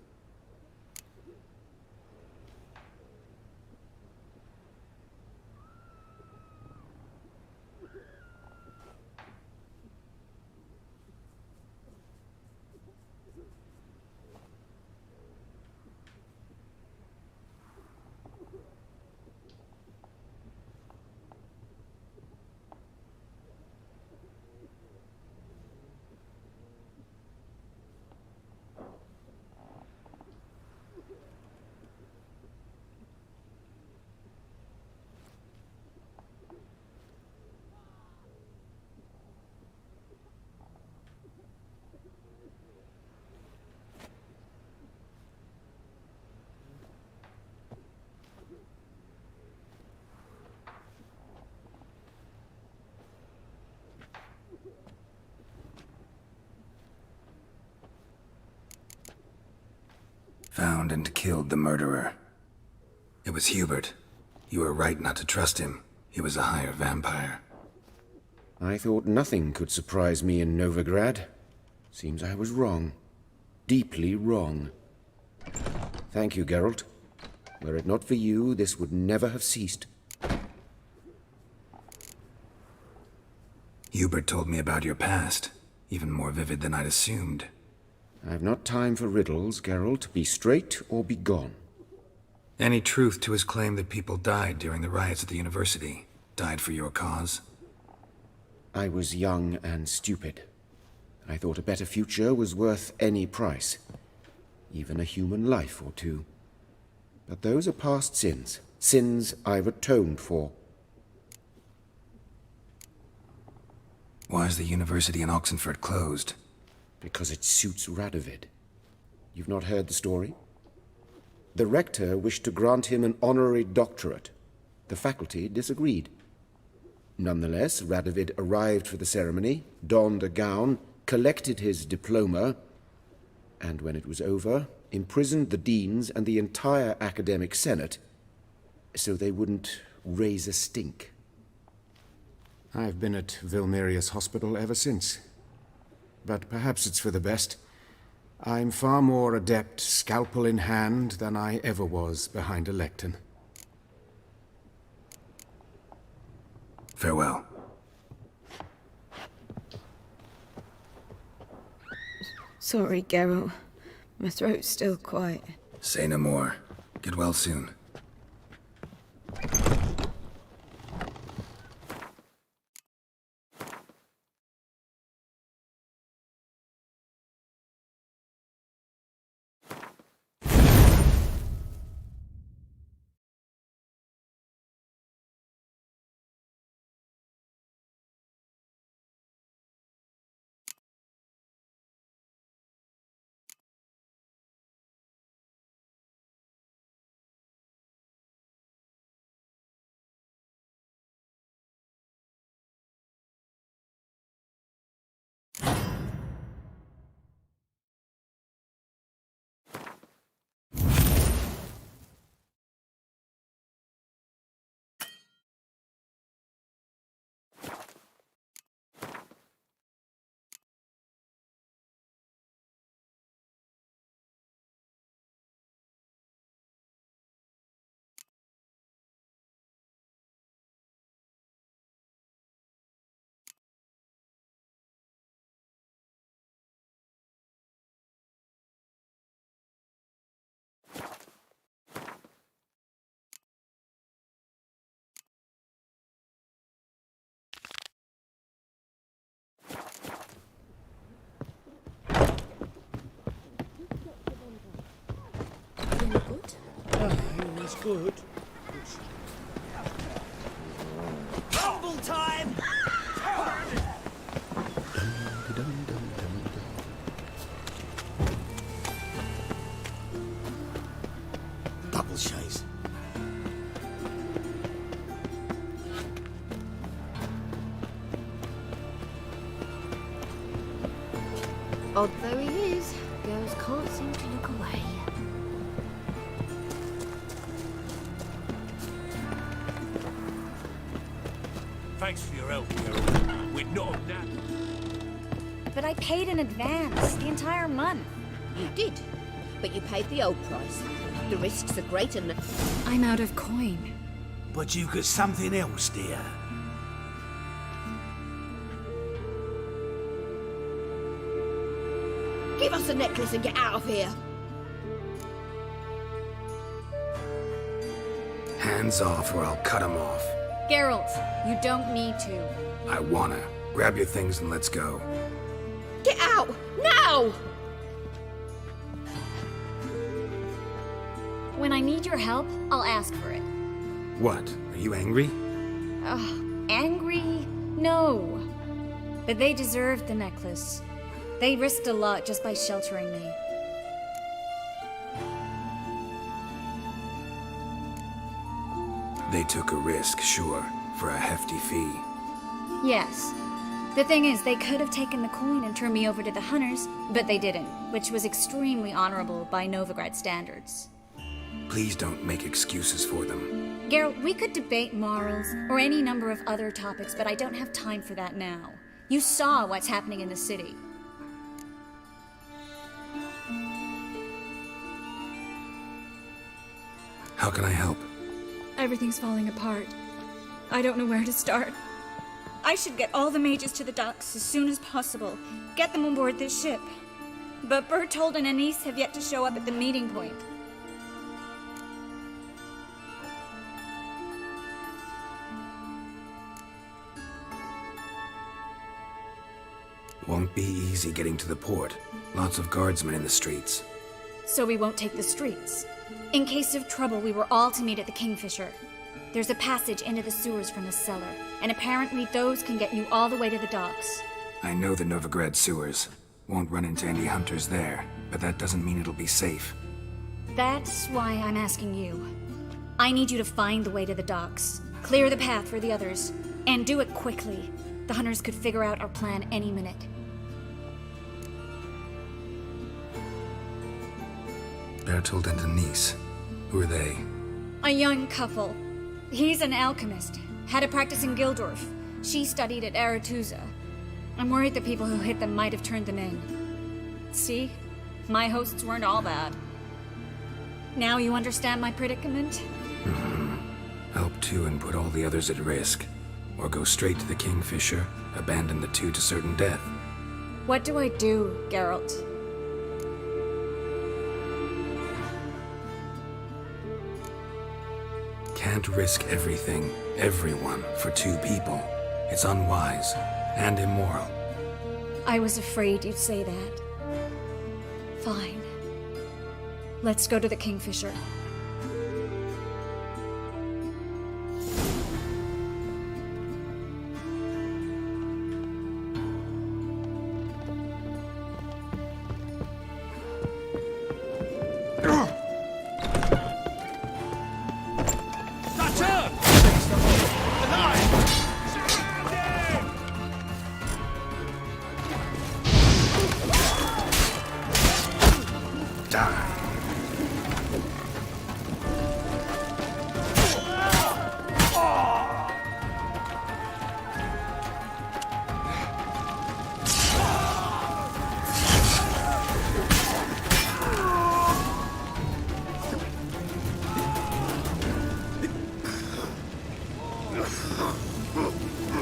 Found and killed the murderer. It was Hubert. You were right not to trust him. He was a higher vampire. I thought nothing could surprise me in Novigrad. Seems I was wrong. Deeply wrong. Thank you, Geralt. Were it not for you, this would never have ceased. Hubert told me about your past. Even more vivid than I'd assumed. I've not time for riddles, Geralt. Be straight or be gone. Any truth to his claim that people died during the riots at the university? Died for your cause? I was young and stupid. I thought a better future was worth any price. Even a human life or two. But those are past sins. Sins I've atoned for. Why is the university in Oxenford closed? Because it suits Radovid. You've not heard the story? The rector wished to grant him an honorary doctorate. The faculty disagreed. Nonetheless, Radovid arrived for the ceremony, donned a gown, collected his diploma, and when it was over, imprisoned the deans and the entire academic senate so they wouldn't raise a stink. I've been at Vilmerius Hospital ever since. But perhaps it's for the best. I'm far more adept, scalpel in hand, than I ever was behind a lectern. Farewell. Sorry, Geralt. My throat's still quiet. Say no more. Get well soon. It's good. Rumble time! Double chase. Odd though he is, girls can't seem to look away. Thanks for your help, Geralt. We'd not have done. But I paid in advance, the entire month. You did, but you paid the old price. The risks are great and... I'm out of coin. But you've got something else, dear. Give us the necklace and get out of here. Hands off or I'll cut them off. Geralt, you don't need to. I wanna. Grab your things and let's go. Get out! Now! When I need your help, I'll ask for it. What? Are you angry? Angry? No. But they deserved the necklace. They risked a lot just by sheltering me. They took a risk, sure, for a hefty fee. Yes. The thing is, they could have taken the coin and turned me over to the hunters, but they didn't, which was extremely honorable by Novigrad standards. Please don't make excuses for them. Geralt, we could debate morals or any number of other topics, but I don't have time for that now. You saw what's happening in the city. How can I help? Everything's falling apart. I don't know where to start. I should get all the mages to the docks as soon as possible. Get them on board this ship. But Bertold and Anise have yet to show up at the meeting point. Won't be easy getting to the port. Lots of guardsmen in the streets. So we won't take the streets. In case of trouble, we were all to meet at the Kingfisher. There's a passage into the sewers from the cellar, and apparently those can get you all the way to the docks. I know the Novigrad sewers. Won't run into any hunters there, but that doesn't mean it'll be safe. That's why I'm asking you. I need you to find the way to the docks, clear the path for the others, and do it quickly. The hunters could figure out our plan any minute. Bertold and Denise. Who are they? A young couple. He's an alchemist. Had a practice in Gildorf. She studied at Aretusa. I'm worried the people who hit them might have turned them in. See? My hosts weren't all bad. Now you understand my predicament? Help two and put all the others at risk. Or go straight to the Kingfisher, abandon the two to certain death. What do I do, Geralt? Can't risk everything, everyone, for two people. It's unwise and immoral. I was afraid you'd say that. Fine. Let's go to the Kingfisher.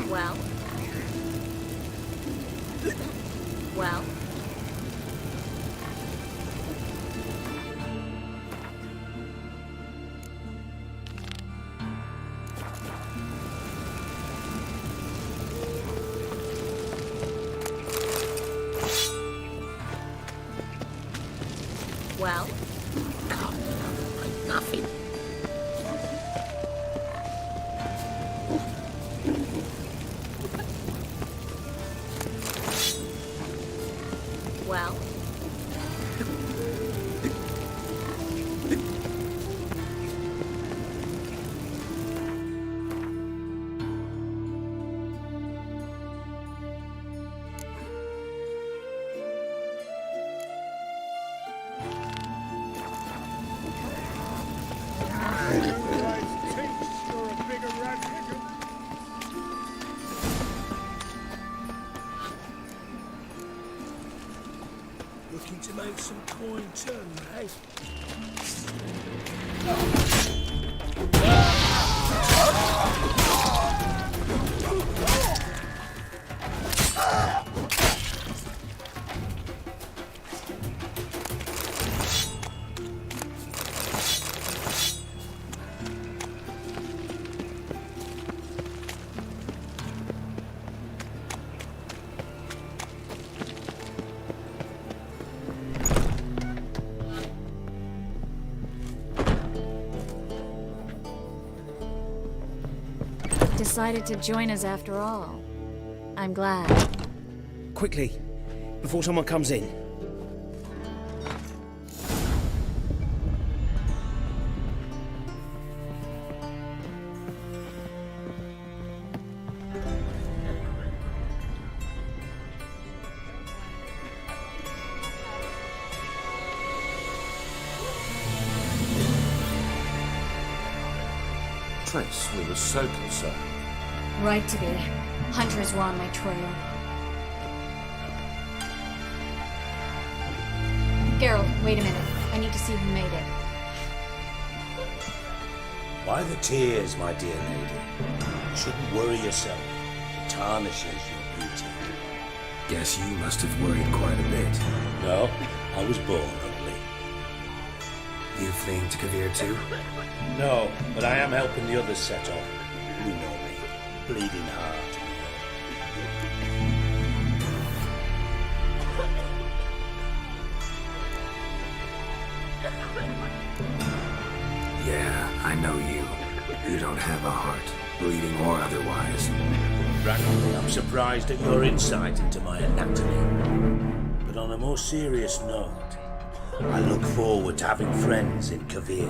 Well? Well? Nothing. Well? Looking to make some coin turn, eh? Decided to join us after all. I'm glad. Quickly, before someone comes in. Triss, we were so concerned. Right to be. Hunters were on my trail. Geralt, wait a minute. I need to see who made it. Why the tears, my dear lady? You shouldn't worry yourself. It tarnishes your beauty. Guess you must have worried quite a bit. No, I was born ugly. You fleeing to Kavir too? No, but I am helping the others set off. You know me. Bleeding heart. Yeah, I know you. You don't have a heart, bleeding or otherwise. Frankly, I'm surprised at your insight into my anatomy. But on a more serious note, I look forward to having friends in Kavir,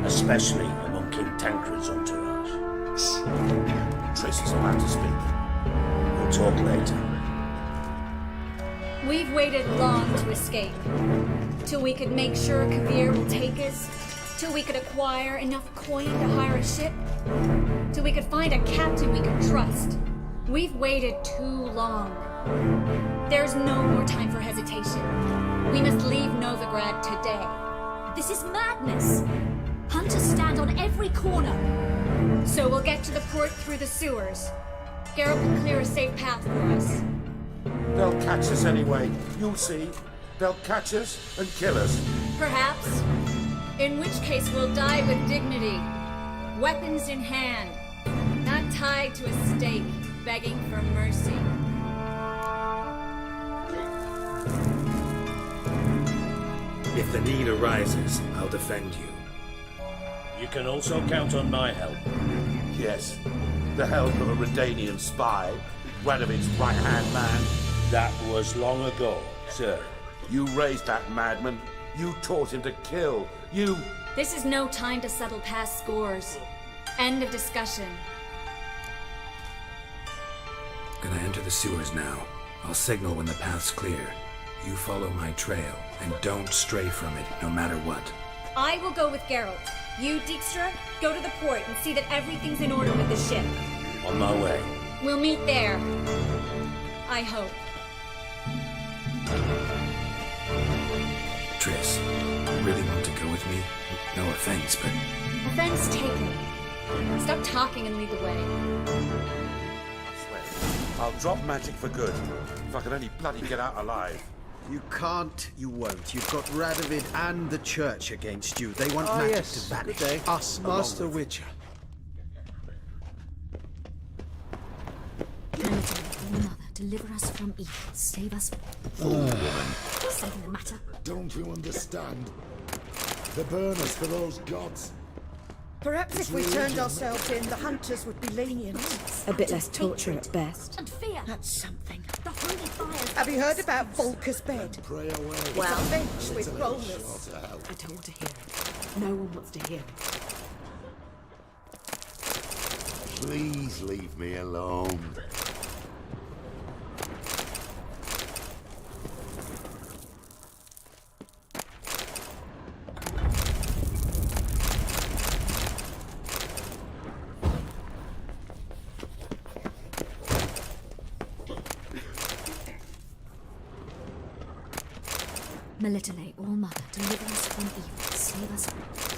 especially among King Tancred's entourage. Triss is about to speak. We'll talk later. We've waited long to escape. Till we could make sure Kavir will take us. Till we could acquire enough coin to hire a ship. Till we could find a captain we could trust. We've waited too long. There's no more time for hesitation. We must leave Novigrad today. This is madness. Hunters stand on every corner. So we'll get to the port through the sewers. Geralt will clear a safe path for us. They'll catch us anyway. You'll see. They'll catch us and kill us. Perhaps. In which case we'll die with dignity. Weapons in hand. Not tied to a stake, begging for mercy. If the need arises, I'll defend you. You can also count on my help. Yes. The help of a Redanian spy. Radovic's right-hand man. That was long ago, sir. You raised that madman. You taught him to kill. You... This is no time to settle past scores. End of discussion. Gonna enter the sewers now. I'll signal when the path's clear. You follow my trail, and don't stray from it, no matter what. I will go with Geralt. You, Dijkstra, go to the port and see that everything's in order with the ship. On my way. We'll meet there. I hope. Triss, you really want to go with me? No offense, but... Offense taken. Stop talking and lead the way. I swear, I'll drop magic for good. If I can only bloody get out alive. You can't, you won't. You've got Radovid and the church against you. They want magic to vanish. Good day. Us, Master Witcher. Mother, deliver us from evil. Save us. Fool woman. Something the matter? Don't you understand? They burn us for those gods. Perhaps if we turned ourselves in, the hunters would be lenient. A bit less torture at best. And fear. That's something. The holy fires. Have you heard about Volker's bed? Pray away. Well, it's a bench with rollers. I don't want to hear it. No one wants to hear it. Please leave me alone. Melitele, All Mother, deliver us from evil. Save us.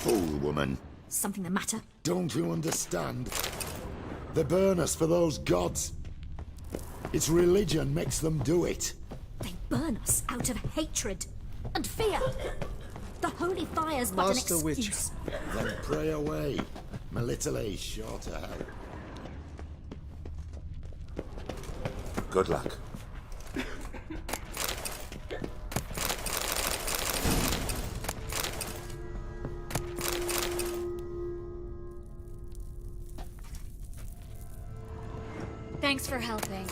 Fool woman. Something the matter? Don't you understand? They burn us for those gods. It's religion makes them do it. They burn us out of hatred and fear. The holy fire's but Master an excuse. Witcher. Then pray away. Melitele's sure to help. Good luck. Thanks for helping.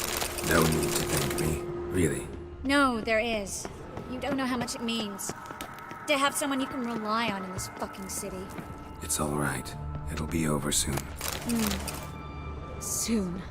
No need to thank me, really. No, there is. You don't know how much it means. To have someone you can rely on in this fucking city. It's all right. It'll be over soon. Soon.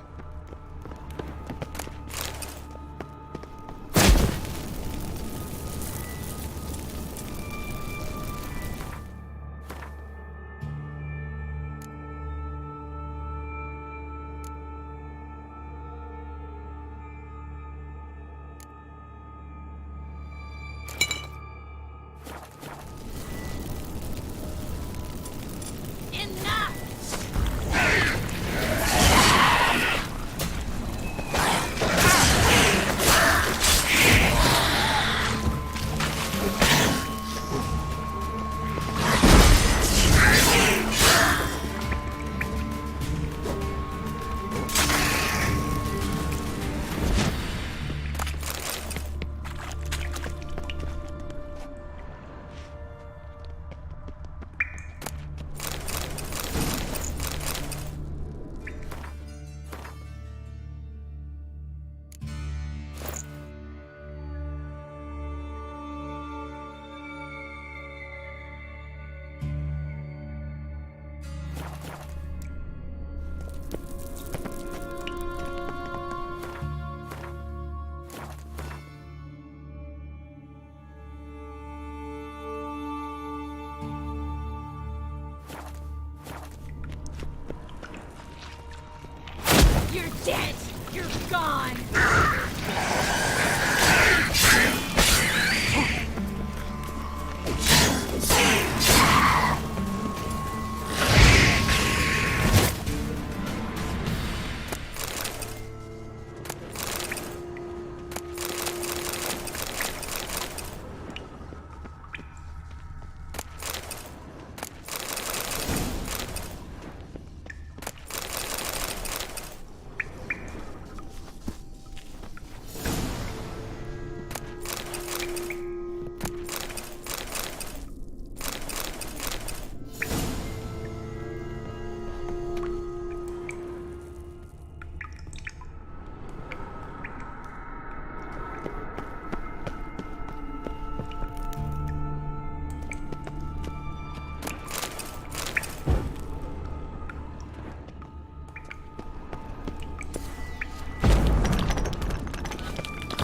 You're dead! You're gone!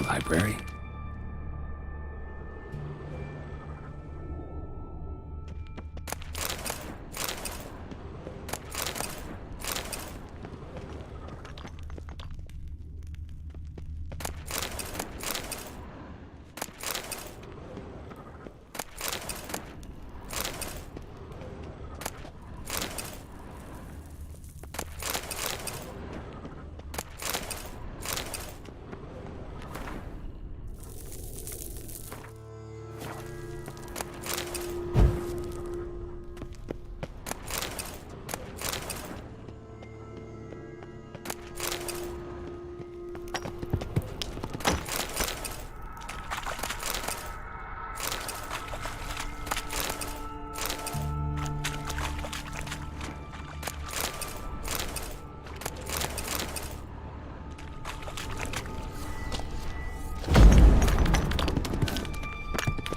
Library?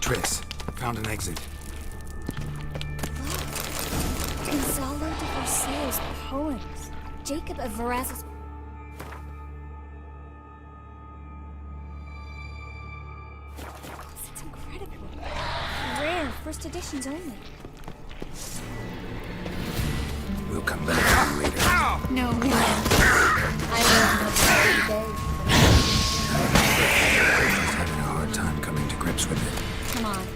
Triss, found an exit. Gonzalo de Versailles' poems. Jacob of Verraz's. That's incredible. Rare, first editions only. We'll come back to you later. No, we won't. I will not Just having a hard time coming to grips with it. Come on.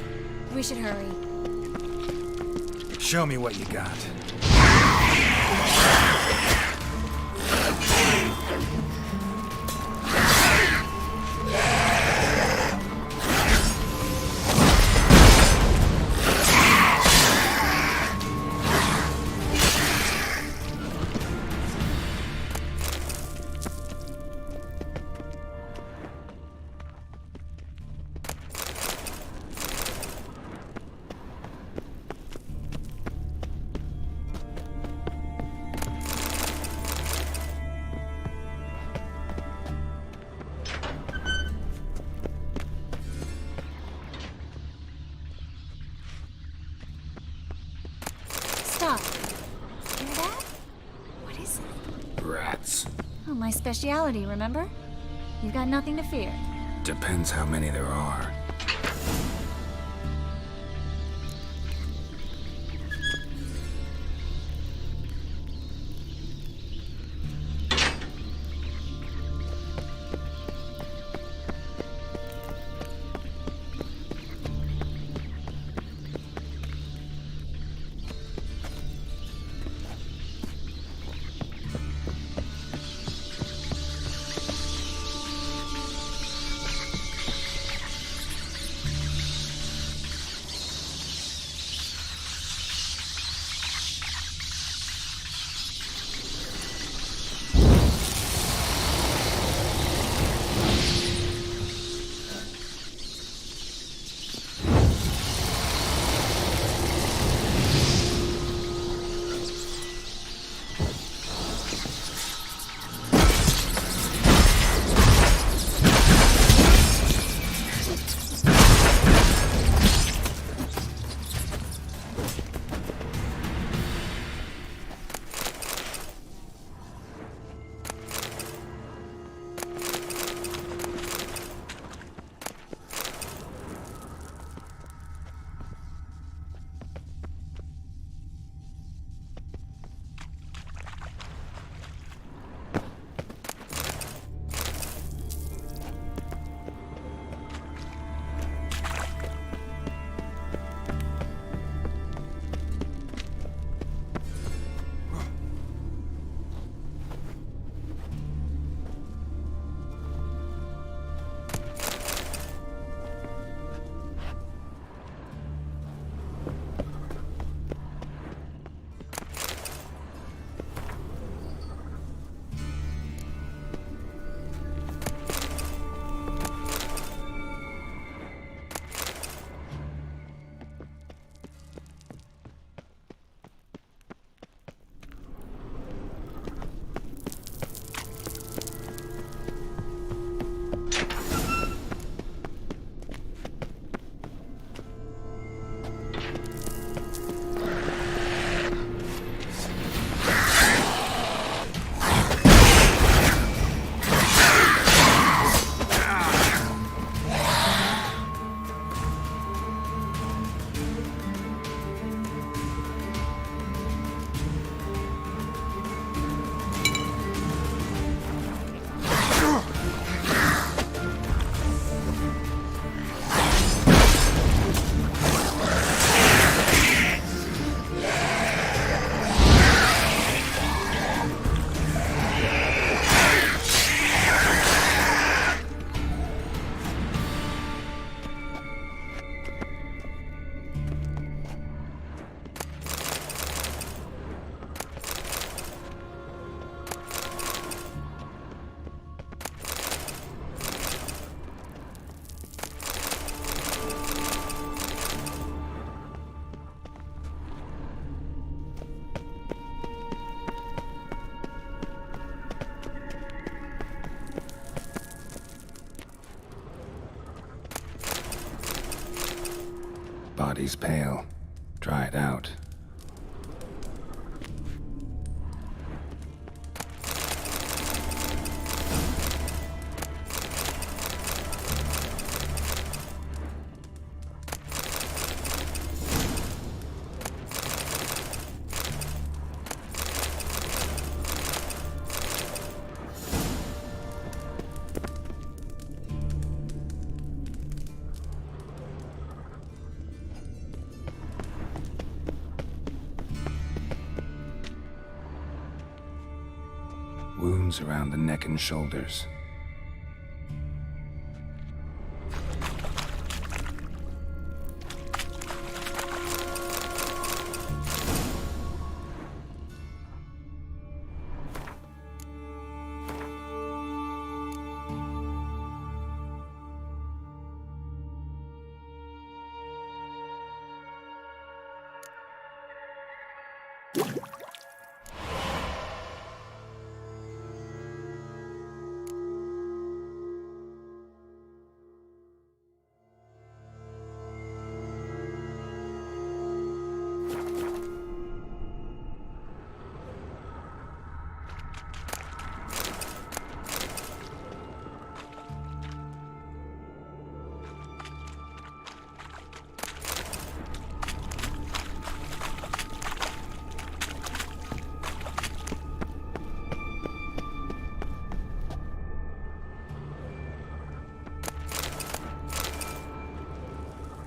We should hurry. Show me what you got. Stop. Hear that? What is it? Rats. Oh, my speciality, remember? You've got nothing to fear. Depends how many there are. Body's pale. Dried out. Wounds around the neck and shoulders.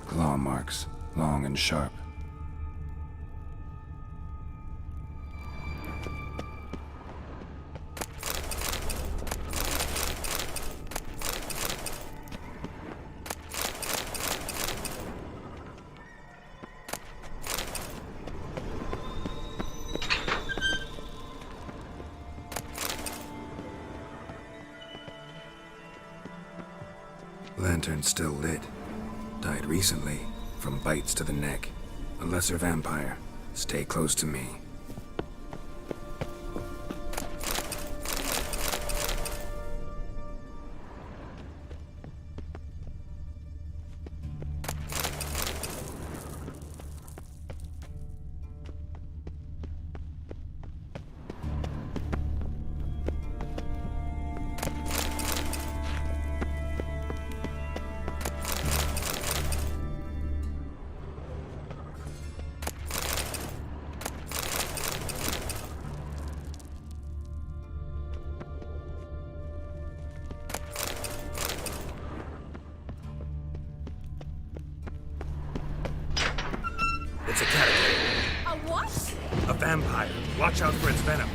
Claw marks, long and sharp. Lantern still lit. Died recently, from bites to the neck. A lesser vampire. Stay close to me. It's a caterpillar. A what? A vampire. Watch out for its venom.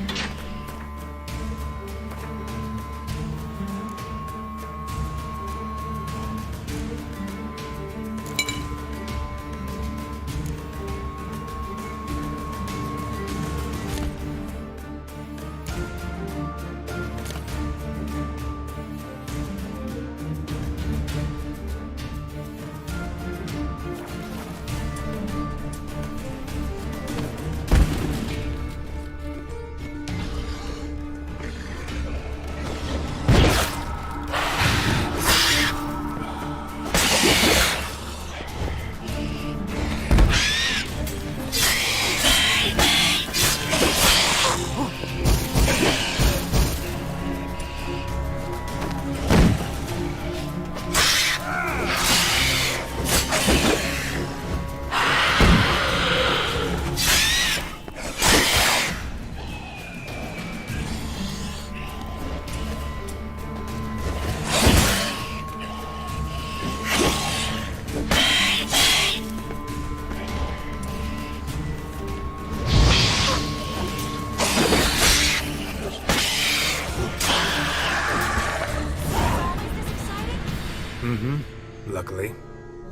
Luckily.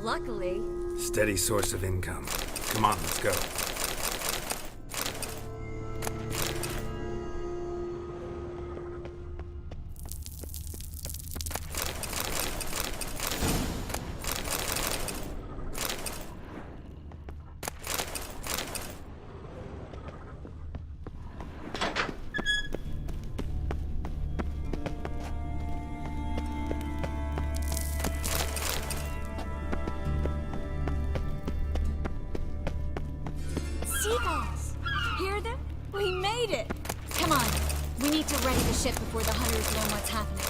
Luckily. Steady source of income. Come on, let's go. Seagulls! Hear them? We made it! Come on, we need to ready the ship before the hunters learn what's happening.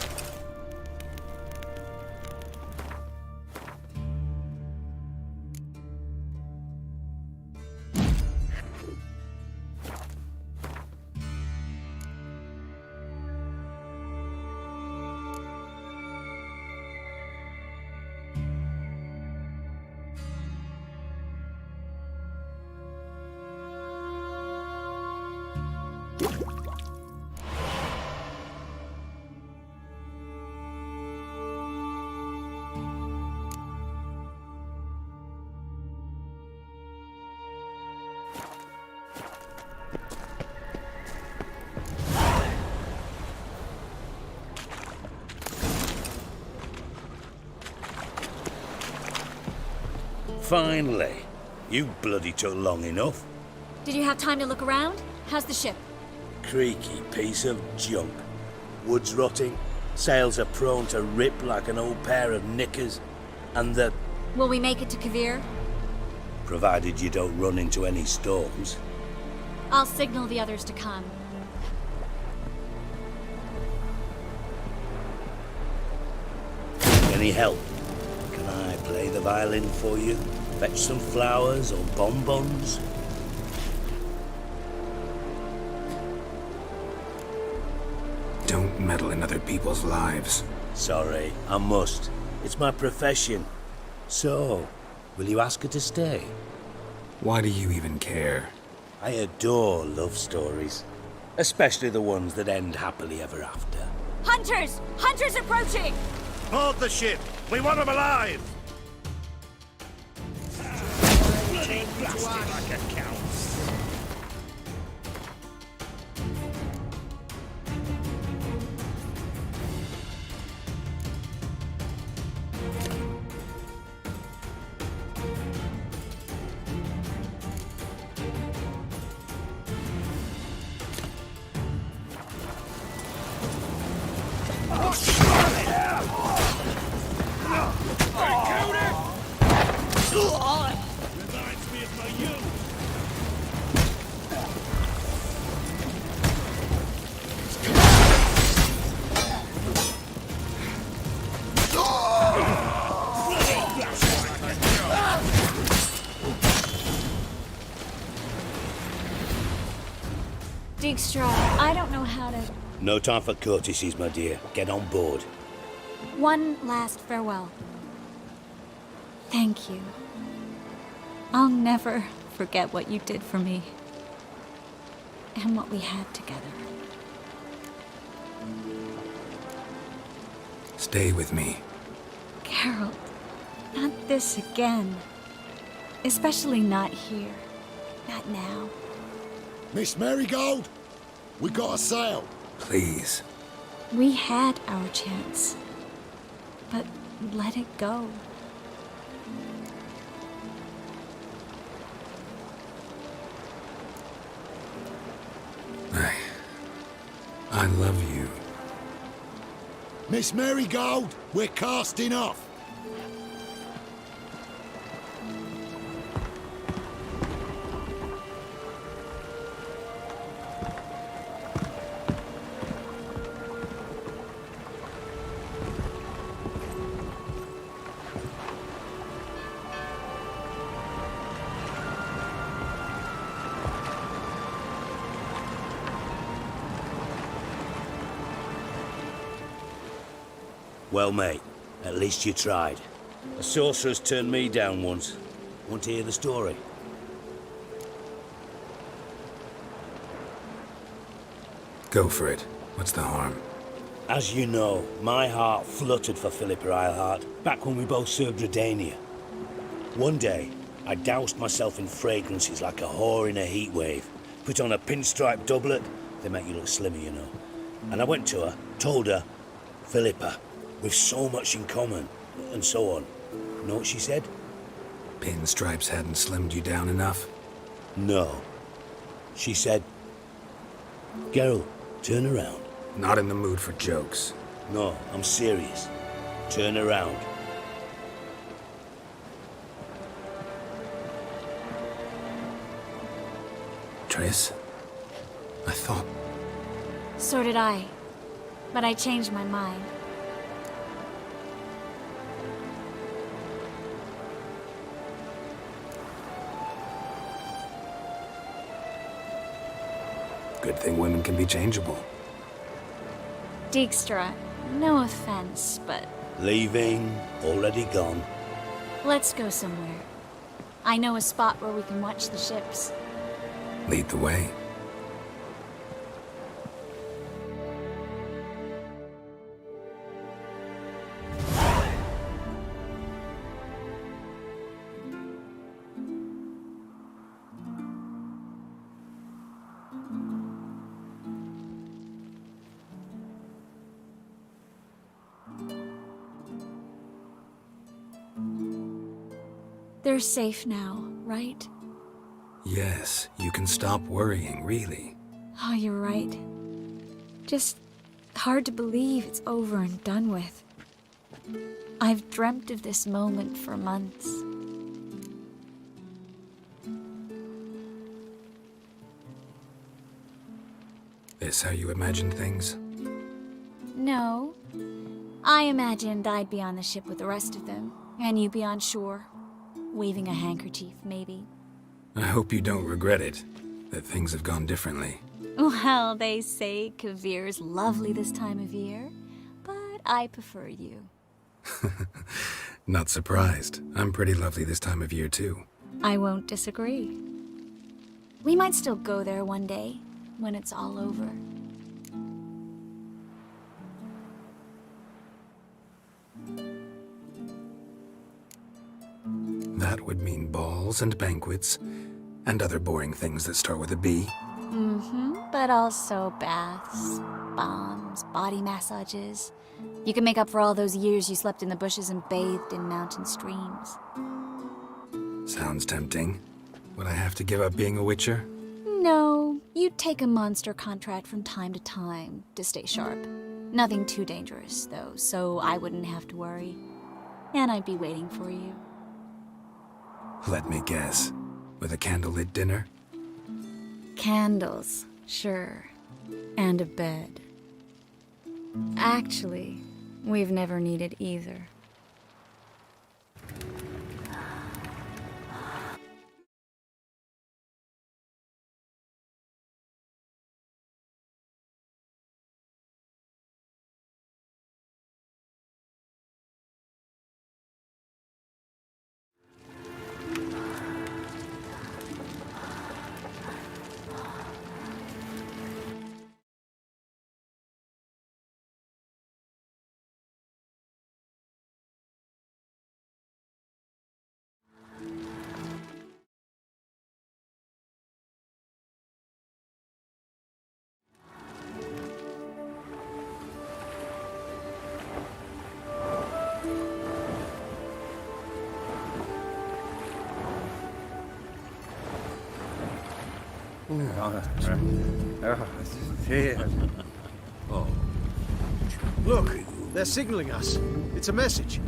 Finally. You bloody took long enough. Did you have time to look around? How's the ship? Creaky piece of junk. Wood's rotting, sails are prone to rip like an old pair of knickers, and the... Will we make it to Kavir? Provided you don't run into any storms. I'll signal the others to come. Any help? Can I play the violin for you? Fetch some flowers or bonbons? Don't meddle in other people's lives. Sorry, I must. It's my profession. So, will you ask her to stay? Why do you even care? I adore love stories. Especially the ones that end happily ever after. Hunters! Hunters approaching! Board the ship! We want them alive! Bloody blasted like a cow. Reminds me of my youth. Dijkstra, I don't know how to... No time for courtesies, my dear. Get on board. One last farewell. Thank you. I'll never forget what you did for me. And what we had together. Stay with me. Geralt, not this again. Especially not here. Not now. Miss Marigold, we got a sail. Please. We had our chance. But let it go. I love you. Miss Marigold, we're casting off. Well, mate, at least you tried. A sorceress turned me down once. Want to hear the story? Go for it. What's the harm? As you know, my heart fluttered for Philippa Eilhart back when we both served Redania. One day, I doused myself in fragrances like a whore in a heat wave. Put on a pinstripe doublet. They make you look slimmer, you know. And I went to her, told her, Philippa, we've so much in common, and so on. Know what she said? Pinstripes hadn't slimmed you down enough? No. She said, Geralt, turn around. Not in the mood for jokes. No, I'm serious. Turn around. Triss. I thought... So did I. But I changed my mind. Good thing women can be changeable. Dijkstra, no offense, but Leaving, already gone. let's go somewhere. I know a spot where we can watch the ships. Lead the way. They're safe now, right? Yes, you can stop worrying, really. Oh, you're right. Just hard to believe it's over and done with. I've dreamt of this moment for months. This how you imagined things? No. I imagined I'd be on the ship with the rest of them, and you'd be on shore. Waving a handkerchief, maybe. I hope you don't regret it, that things have gone differently. Well, they say Kavir's lovely this time of year, but I prefer you. Not surprised. I'm pretty lovely this time of year, too. I won't disagree. We might still go there one day, when it's all over. That would mean balls and banquets, and other boring things that start with a B. But also baths, bombs, body massages. You can make up for all those years you slept in the bushes and bathed in mountain streams. Sounds tempting. Would I have to give up being a witcher? No, you'd take a monster contract from time to time to stay sharp. Nothing too dangerous, though, so I wouldn't have to worry. And I'd be waiting for you. Let me guess. With a candlelit dinner? Candles, sure. And a bed. Actually, we've never needed either. Oh. Look, they're signaling us. It's a message.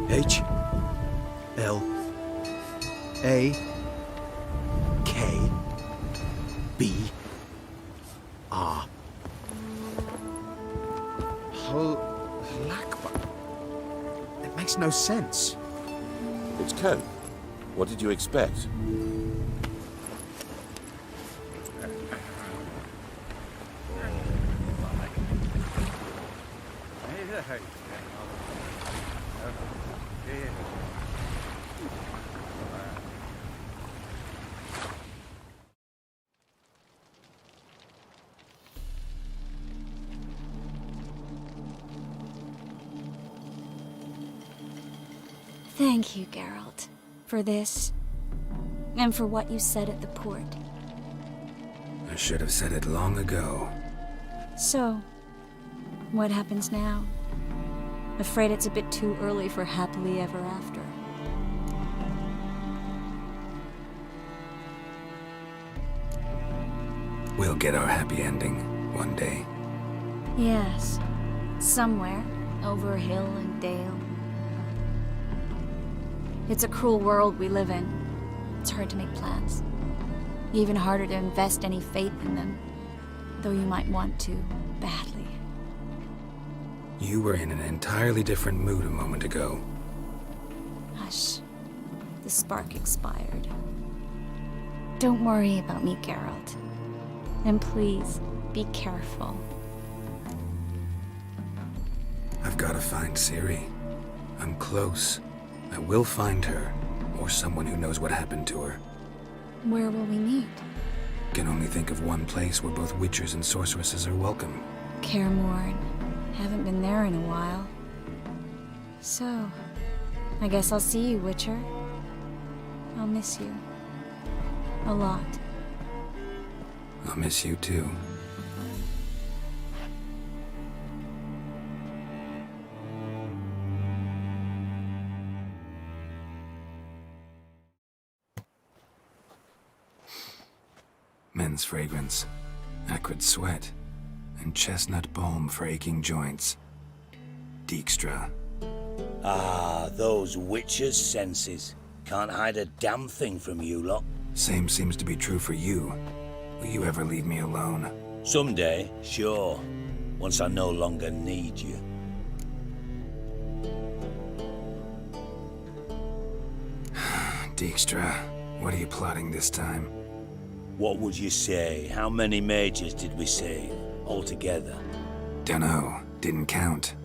H L A K B R. It makes no sense. It's code. What did you expect? Thank you, Geralt, for this, and for what you said at the port. I should have said it long ago. So, what happens now? Afraid it's a bit too early for happily ever after. We'll get our happy ending one day. Yes, somewhere over hill and dale. It's a cruel world we live in. It's hard to make plans. Even harder to invest any faith in them, though you might want to, badly. You were in an entirely different mood a moment ago. Hush. The spark expired. Don't worry about me, Geralt. And please, be careful. I've got to find Ciri. I'm close. I will find her, or someone who knows what happened to her. Where will we meet? Can only think of one place where both witchers and sorceresses are welcome. Kaer Morhen. Haven't been there in a while. So, I guess I'll see you, Witcher. I'll miss you. A lot. I'll miss you too. Men's fragrance, acrid sweat, and chestnut balm for aching joints. Dijkstra. Ah, those witches' senses. Can't hide a damn thing from you lot. Same seems to be true for you. Will you ever leave me alone? Someday, sure. Once I no longer need you. Dijkstra, what are you plotting this time? What would you say? How many mages did we save, altogether? Dunno, didn't count.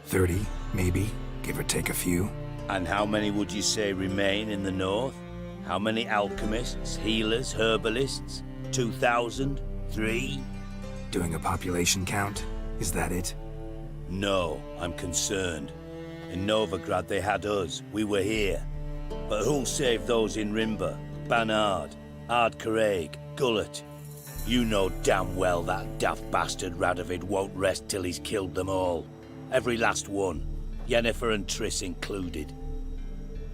30, maybe, give or take a few. And how many would you say remain in the north? How many alchemists, healers, herbalists? 2,000? 3? Doing a population count? Is that it? No, I'm concerned. In Novigrad they had us, we were here. But who'll save those in Rimba? Banard, Ardcaraig, Gullet? You know damn well that daft bastard Radovid won't rest till he's killed them all. Every last one. Yennefer and Triss included.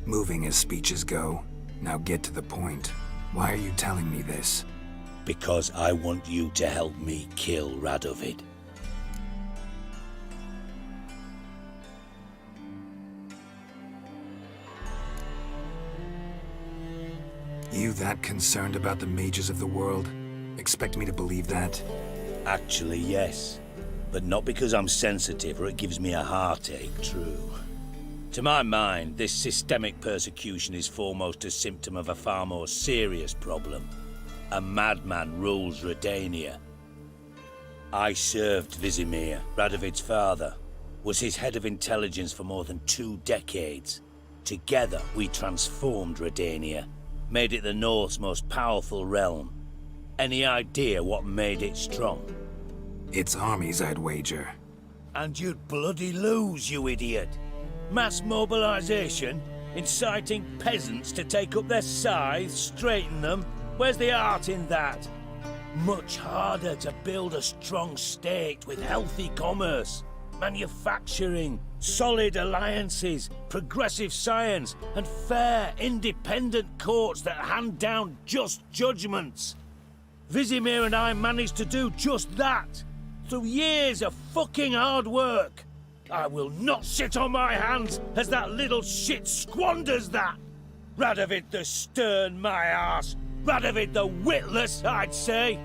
Moving as speeches go. Now get to the point. Why are you telling me this? Because I want you to help me kill Radovid. You that concerned about the mages of the world? Expect me to believe that? Actually, yes. But not because I'm sensitive or it gives me a heartache, true. To my mind, this systemic persecution is foremost a symptom of a far more serious problem. A madman rules Redania. I served Vizimir, Radovid's father, was his head of intelligence for more than 2 decades. Together, we transformed Redania, made it the North's most powerful realm. Any idea what made it strong? Its armies, I'd wager. And you'd bloody lose, you idiot. Mass mobilization, inciting peasants to take up their scythes, straighten them. Where's the art in that? Much harder to build a strong state with healthy commerce, manufacturing, solid alliances, progressive science, and fair, independent courts that hand down just judgments. Vizimir and I managed to do just that, through years of fucking hard work. I will not sit on my hands as that little shit squanders that. Radovid the stern, my arse. Radovid the witless, I'd say.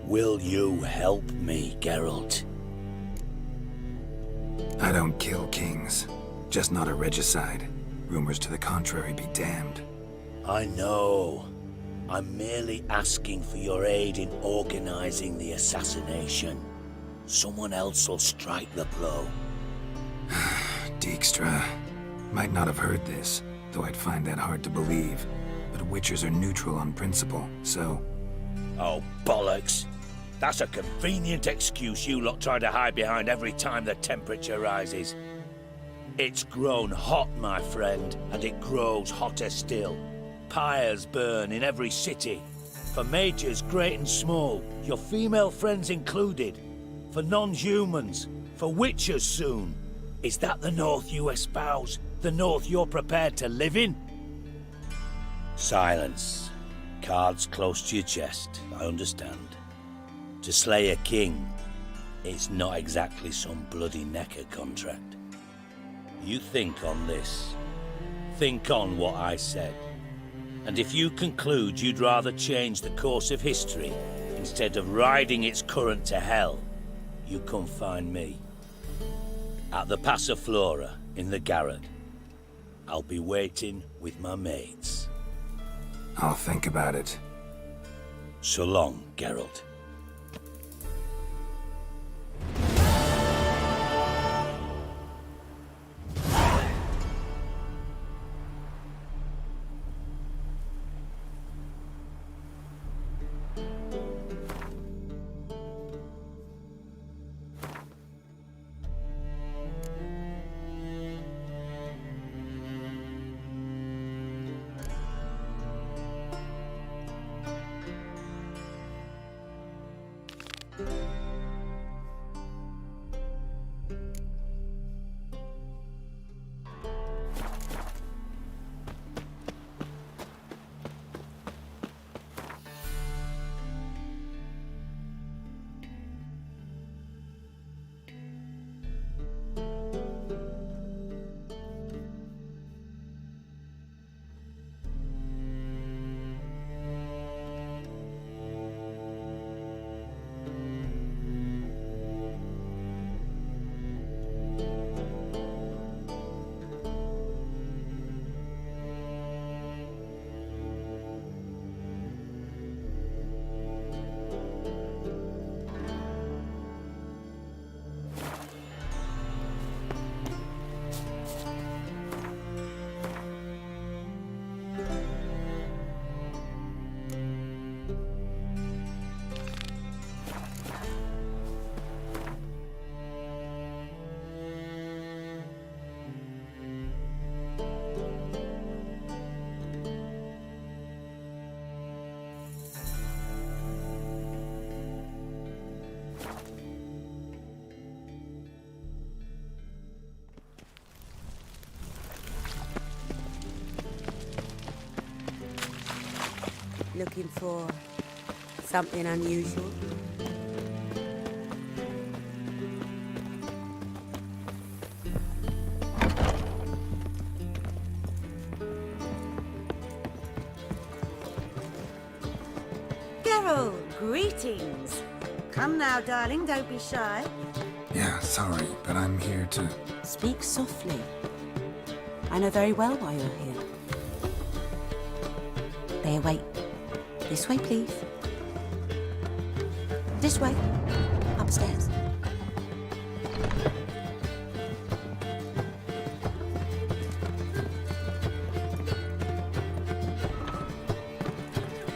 Will you help me, Geralt? I don't kill kings. Just not a regicide. Rumors to the contrary be damned. I know. I'm merely asking for your aid in organizing the assassination. Someone else will strike the blow. Dijkstra. Might not have heard this, though I'd find that hard to believe. But witchers are neutral on principle, so... Oh, bollocks. That's a convenient excuse you lot try to hide behind every time the temperature rises. It's grown hot, my friend, and it grows hotter still. Pyres burn in every city. For mages great and small, your female friends included. For non-humans, for witchers soon. Is that the North you espouse? The North you're prepared to live in? Silence. Cards close to your chest, I understand. To slay a king, It's not exactly some bloody necker contract. You think on this. Think on what I said. And if you conclude you'd rather change the course of history instead of riding its current to hell, you come find me. At the Passiflora in the garret. I'll be waiting with my mates. I'll think about it. So long, Geralt. Looking for something unusual? Geralt, greetings. Come now, darling, don't be shy. Yeah, sorry, but I'm here to... Speak softly. I know very well why you're here. There, wait. This way, please. This way. Upstairs.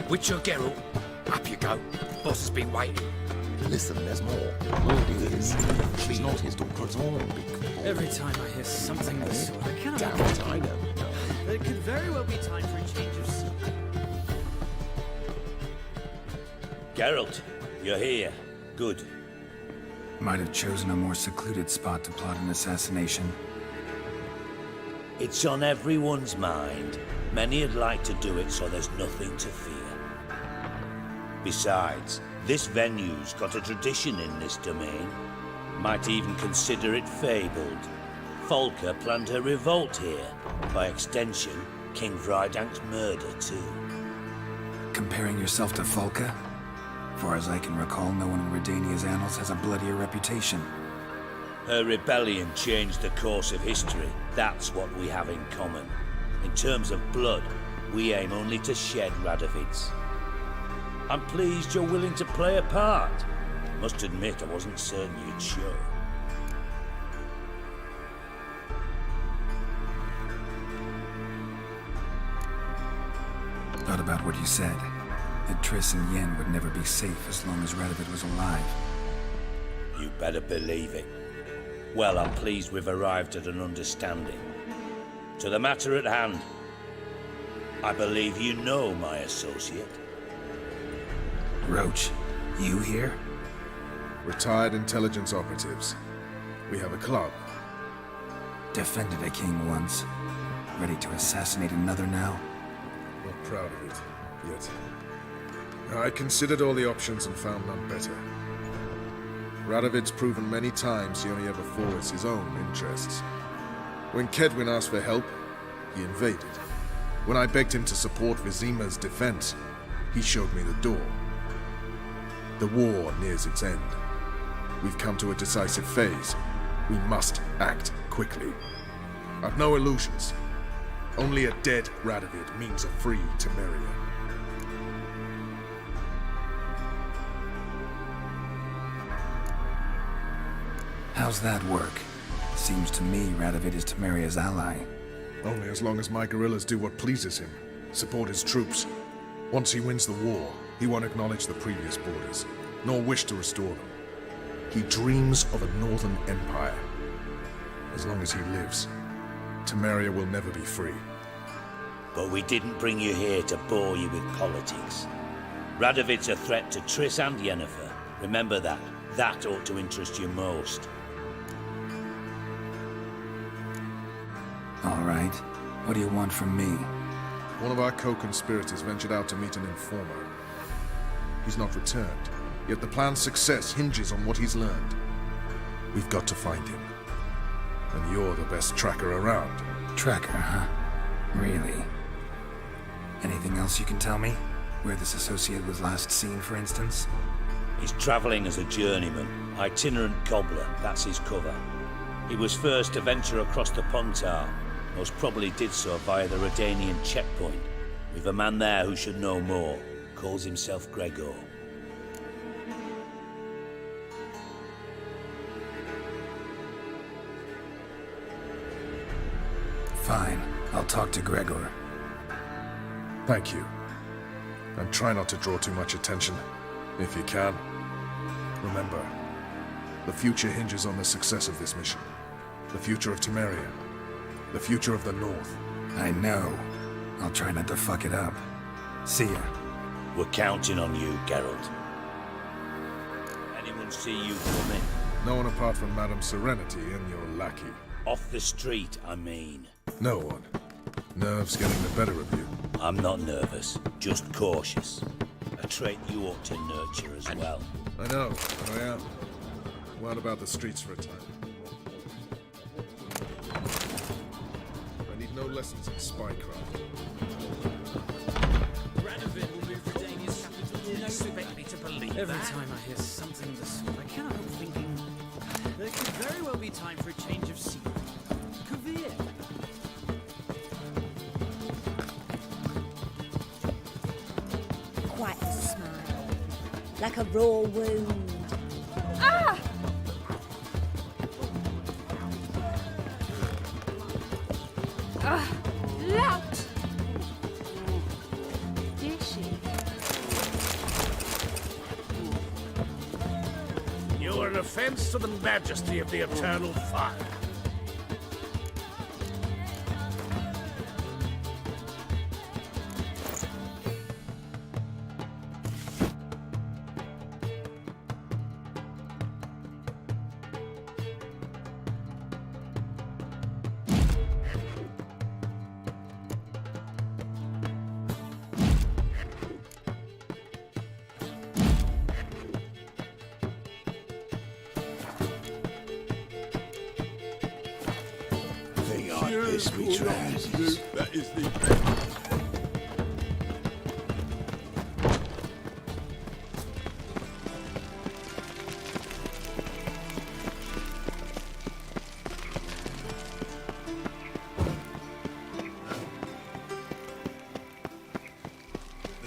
Witcher Geralt, up you go. Boss has been waiting. Listen, there's more. Word is, she's not his daughter at all. Every time I hear something of the sort, I cannot... Damn it, I don't know. There could very well be time for a change of scene. Geralt, you're here. Good. Might have chosen a more secluded spot to plot an assassination. It's on everyone's mind. Many would like to do it, so there's nothing to fear. Besides, this venue's got a tradition in this domain. Might even consider it fabled. Folka planned her revolt here. By extension, King Vrydank's murder, too. Comparing yourself to Folka? Far as I can recall, no one in Redania's annals has a bloodier reputation. Her rebellion changed the course of history. That's what we have in common. In terms of blood, we aim only to shed Radovid's. I'm pleased you're willing to play a part. Must admit, I wasn't certain you'd show. Thought about what you said. That Triss and Yen would never be safe as long as Radovid was alive. You better believe it. Well, I'm pleased we've arrived at an understanding. To the matter at hand. I believe you know my associate. Roach, you here? Retired intelligence operatives. We have a club. Defended a king once. Ready to assassinate another now? Not proud of it, yet. I considered all the options and found none better. Radovid's proven many times he only ever forwards his own interests. When Kedwin asked for help, he invaded. When I begged him to support Vizima's defense, he showed me the door. The war nears its end. We've come to a decisive phase. We must act quickly. I've no illusions. Only a dead Radovid means a free Temeria. How's that work? Seems to me Radovid is Temeria's ally. Only as long as my guerrillas do what pleases him, support his troops. Once he wins the war, he won't acknowledge the previous borders, nor wish to restore them. He dreams of a northern empire. As long as he lives, Temeria will never be free. But we didn't bring you here to bore you with politics. Radovid's a threat to Triss and Yennefer. Remember that. That ought to interest you most. All right. What do you want from me? One of our co-conspirators ventured out to meet an informer. He's not returned, yet the plan's success hinges on what he's learned. We've got to find him. And you're the best tracker around. Tracker, huh? Really? Anything else you can tell me? Where this associate was last seen, for instance? He's travelling as a journeyman, itinerant cobbler, that's his cover. He was first to venture across the Pontar, most probably did so via the Redanian checkpoint. We've a man there who should know more, calls himself Gregor. Fine, I'll talk to Gregor. Thank you. And try not to draw too much attention, if you can. Remember, the future hinges on the success of this mission. The future of Temeria. The future of the North. I know. I'll try not to fuck it up. See ya. We're counting on you, Geralt. Anyone see you coming? No one apart from Madame Serenity and your lackey. Off the street, I mean. No one. Nerves getting the better of you. I'm not nervous, just cautious. A trait you ought to nurture as well. I know, and I am. Wild about the streets for a time. I need no lessons in spycraft. Radovid will move Redania's capital to Novigrad. Expect me to believe Every time I hear something of the sort, I cannot help thinking there could very well be time for a change of scene. Kavir. Quite a smile. Like a raw wound. Ah! Locked! Did she? You are an offense to the majesty of the eternal fire. That is the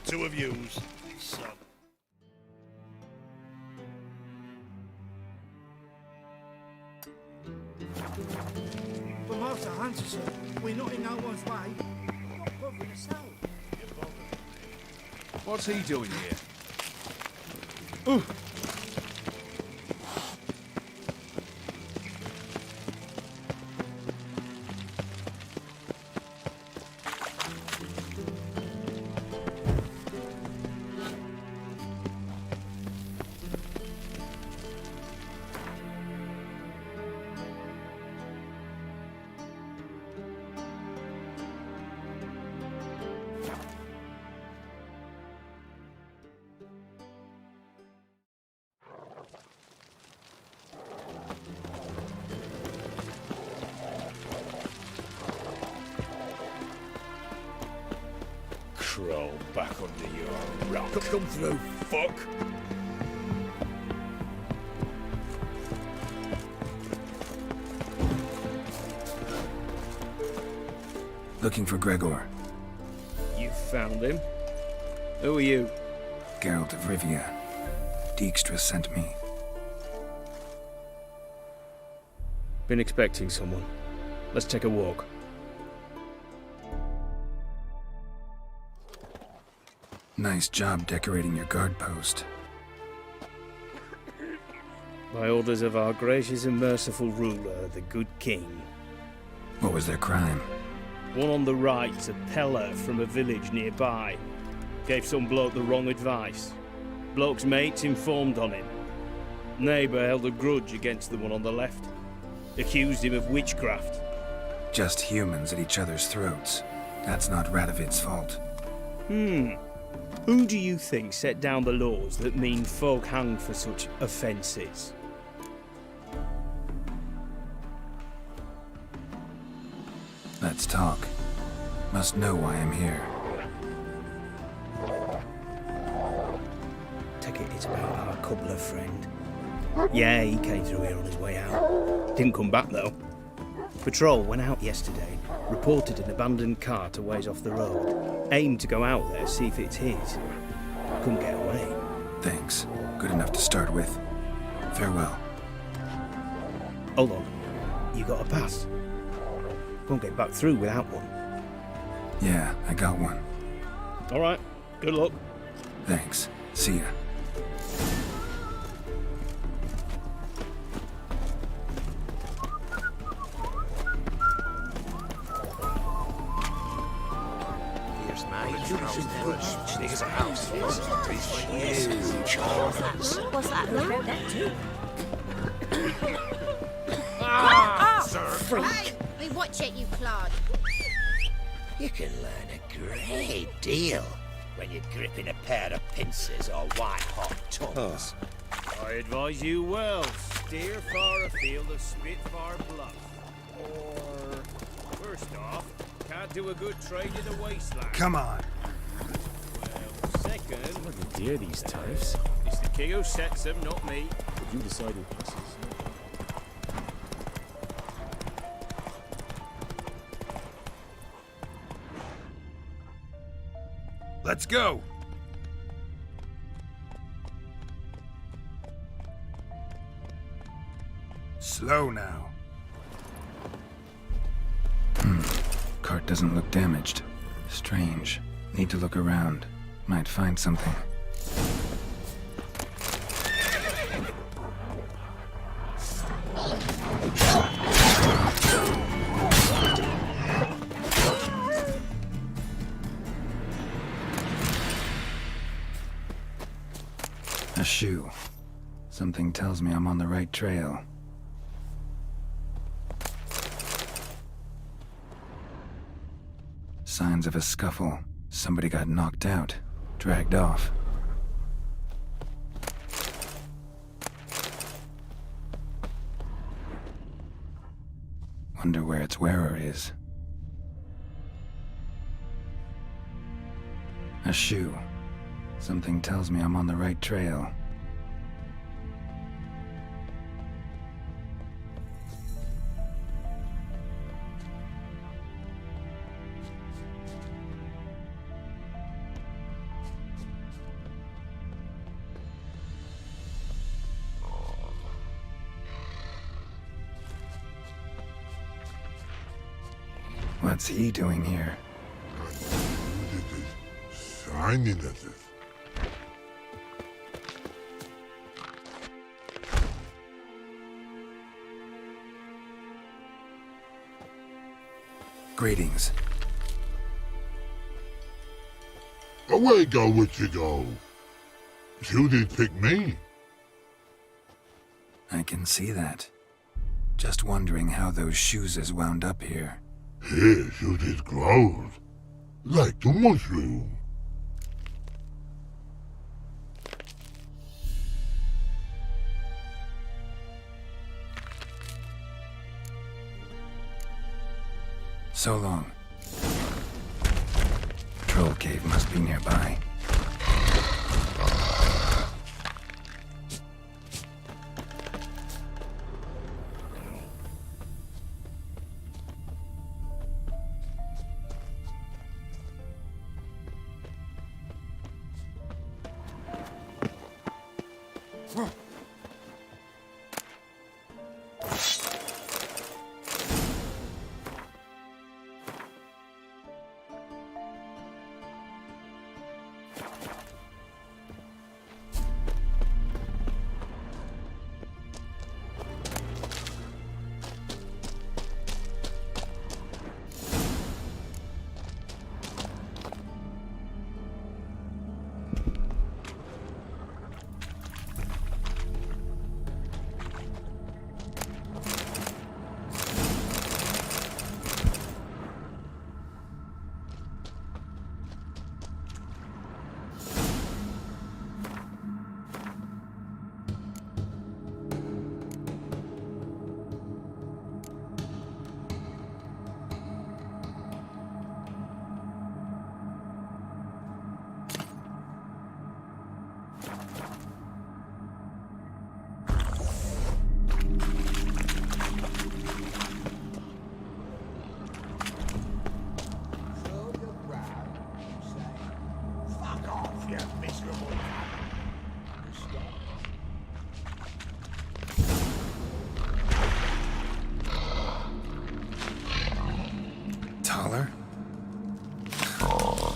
two of yous, son. But Master Hunter, sir, we're not in no one's way. We're not bothering us out. What's he doing here? Ooh. Crawl back under your rock. Come through, fuck! Looking for Gregor. You found him? Who are you? Geralt of Rivia. Dijkstra sent me. Been expecting someone. Let's take a walk. Nice job decorating your guard post. By orders of our gracious and merciful ruler, the good king. What was their crime? One on the right, a peller from a village nearby. Gave some bloke the wrong advice. Bloke's mates informed on him. Neighbour held a grudge against the one on the left. Accused him of witchcraft. Just humans at each other's throats. That's not Radovid's fault. Who do you think set down the laws that mean folk hang for such offences? Let's talk. Must know why I'm here. Take it it's about our cobbler friend. Yeah, he came through here on his way out. Didn't come back though. Patrol went out yesterday, reported an abandoned cart a ways off the road. Aimed to go out there, see if it's his. Couldn't get away. Thanks. Good enough to start with. Farewell. Hold on. You got a pass? Won't get back through without one. Yeah, I got one. All right. Good luck. Thanks. See ya. There's a house. Huge horns. What's that? Who wrote that too? Sir. Freak. Hey, watch it, you clod. You can learn a great deal when you're gripping a pair of pincers or white-hot tongues. I advise you well. Steer far afield of Spitfire Bluff. Or, first off, can't do a good trade in the wasteland. Come on. Well, second... What a dear, these tariffs. It's the king who sets them, not me. But you decide who passes. Let's go. Slow now. Cart doesn't look damaged. Strange. Need to look around. Might find something. A shoe. Something tells me I'm on the right trail. Signs of a scuffle. Somebody got knocked out, dragged off. Wonder where its wearer is. A shoe. Something tells me I'm on the right trail. What's he doing here? Signing at it. Greetings. Away go with you go. You did pick me. I can see that. Just wondering how those shoes has wound up here. Here you did growled. Like the mushroom. So long. troll cave must be nearby. Taller?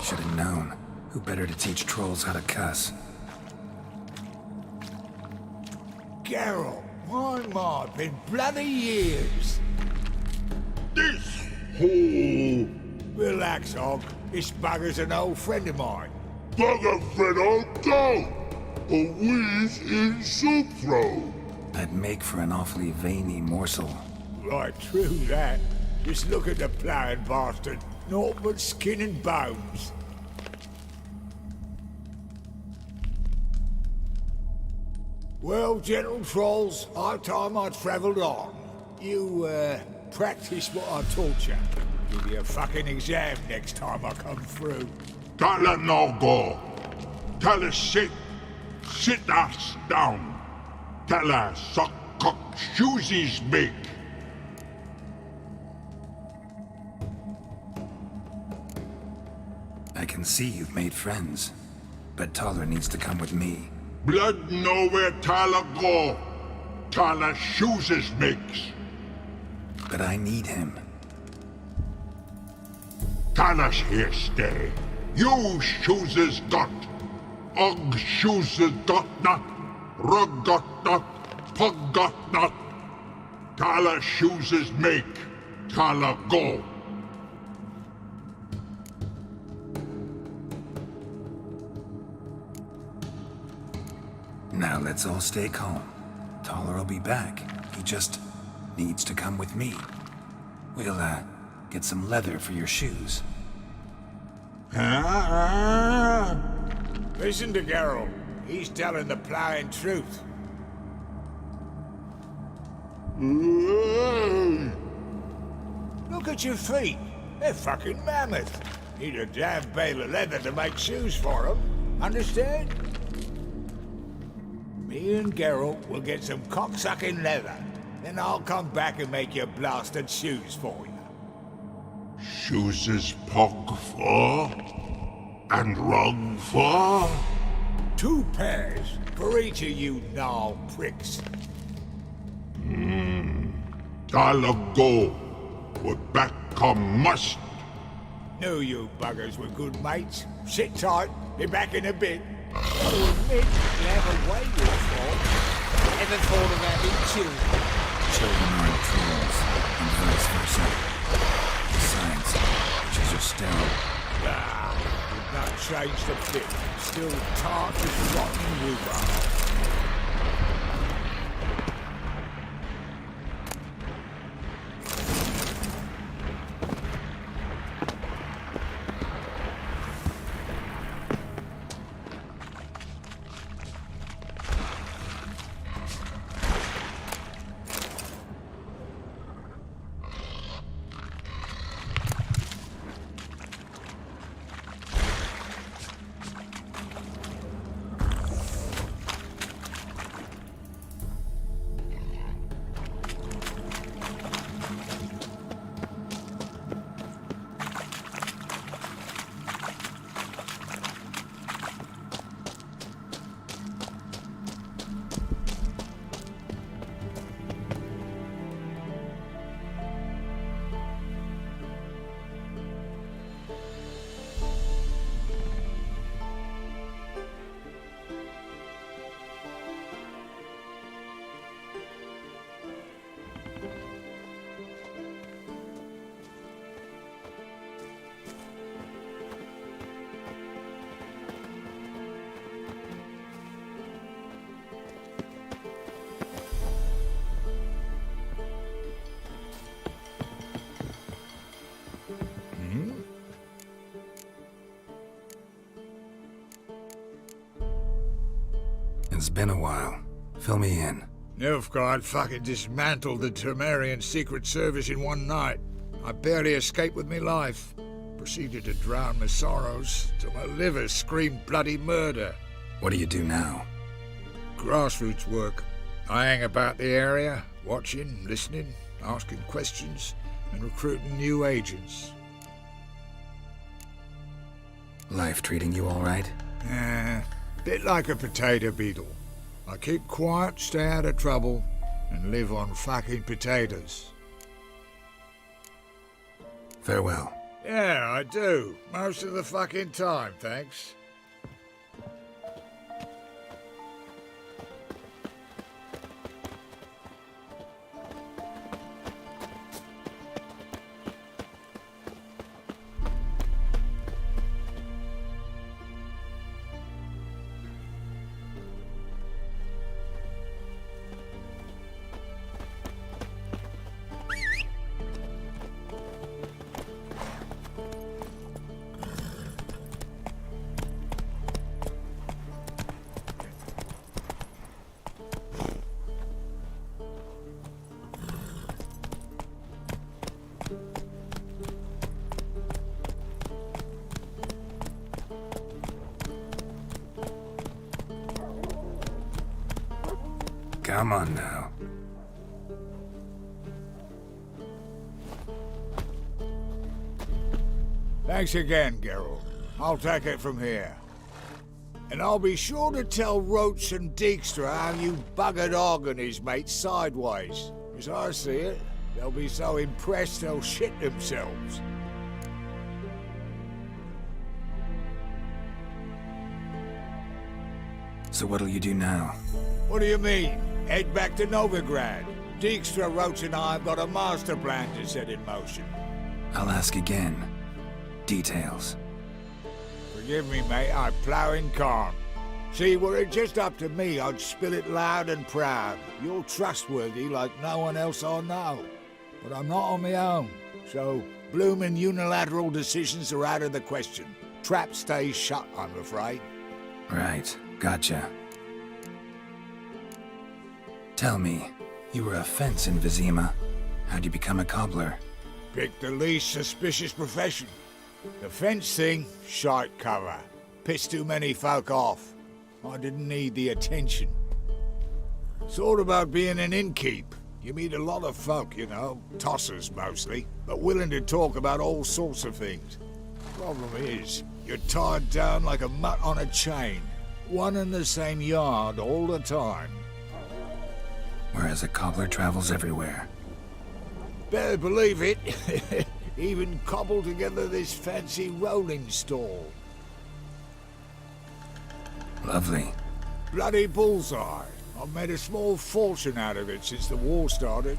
Should have known. Who better to teach trolls how to cuss? Geralt, my, been bloody years. This hole! Relax, Og. This bugger's an old friend of mine. Bugger friend old dog! A wheeze in soup throw! I'd make for an awfully veiny morsel. Right, true that. Just look at the ploughing bastard. Naught but skin and bones. Well, gentle trolls, high time I travelled on. You, practice what I taught you. Give you a fucking exam next time I come through. Tala no go. Tala sit. Sit us down. Tala suck cock shoesies big. I can see you've made friends, but Taller needs to come with me. Blood nowhere Tala go. Tala shoeses makes. But I need him. Tala's here stay. You shoeses got. Og shoeses got not. Rug got not. Pug got not. Tala shoeses make. Tala go. Now let's all stay calm. Taller will be back. He just needs to come with me. We'll, get some leather for your shoes. Listen to Geralt. He's telling the ploughing truth. Look at your feet. They're fucking mammoth. Need a damn bale of leather to make shoes for them. Understand? Me and Geralt will get some cocksucking leather. Then I'll come back and make your blasted shoes for you. Shoeses pug for? And rug for? 2 pairs for each of you gnarl pricks. Tala go. But back come must. Knew you buggers were good mates. Sit tight, be back in a bit. I'll admit you have a way with folk. Never thought of having children. Children aren't trolls, and vice versa. Besides, witches are sterile. Would not change the bit. Still tart as rotten rhubarb. It's been a while. Fill me in. Nilfgaard fucking dismantled the Temerian Secret Service in one night. I barely escaped with my life. Proceeded to drown my sorrows till my liver screamed bloody murder. What do you do now? Grassroots work. I hang about the area, watching, listening, asking questions, and recruiting new agents. Life treating you all right? Bit like a potato beetle. I keep quiet, stay out of trouble, and live on fucking potatoes. Farewell. Yeah, I do. Most of the fucking time, thanks. Come on now. Thanks again, Geralt. I'll take it from here. And I'll be sure to tell Roach and Dijkstra how you buggered Og and his mates sideways. As I see it, they'll be so impressed they'll shit themselves. So what'll you do now? What do you mean? Head back to Novigrad. Dijkstra, Roach and I have got a master plan to set in motion. I'll ask again. Details. Forgive me, mate, I plough in calm. See, were it just up to me, I'd spill it loud and proud. You're trustworthy like no one else I know. But I'm not on my own, so bloomin' unilateral decisions are out of the question. Trap stays shut, I'm afraid. Right, gotcha. Tell me, you were a fence in Vizima. How'd you become a cobbler? Pick the least suspicious profession. The fence thing, shite cover. Pissed too many folk off. I didn't need the attention. It's all about being an innkeep. You meet a lot of folk, you know, tossers mostly, but willing to talk about all sorts of things. Problem is, you're tied down like a mutt on a chain. One and the same yard all the time. Whereas a cobbler travels everywhere. Better believe it. Even cobbled together this fancy rolling stall. Lovely. Bloody bullseye. I've made a small fortune out of it since the war started.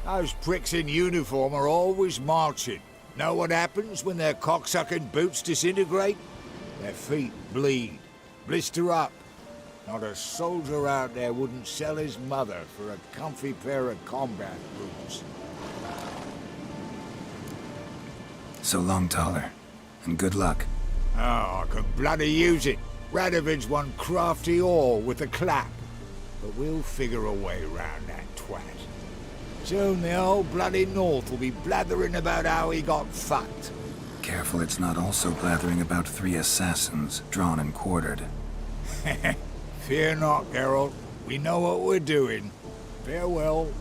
Those pricks in uniform are always marching. Know what happens when their cocksucking boots disintegrate? Their feet bleed, blister up. Not a soldier out there wouldn't sell his mother for a comfy pair of combat boots. So long, Taller. And good luck. Oh, I could bloody use it. Radovid's one crafty ore with a clap. But we'll figure a way round that twat. Soon the old bloody North will be blathering about how he got fucked. Careful it's not also blathering about 3 assassins, drawn and quartered. Fear not, Geralt. We know what we're doing. Farewell.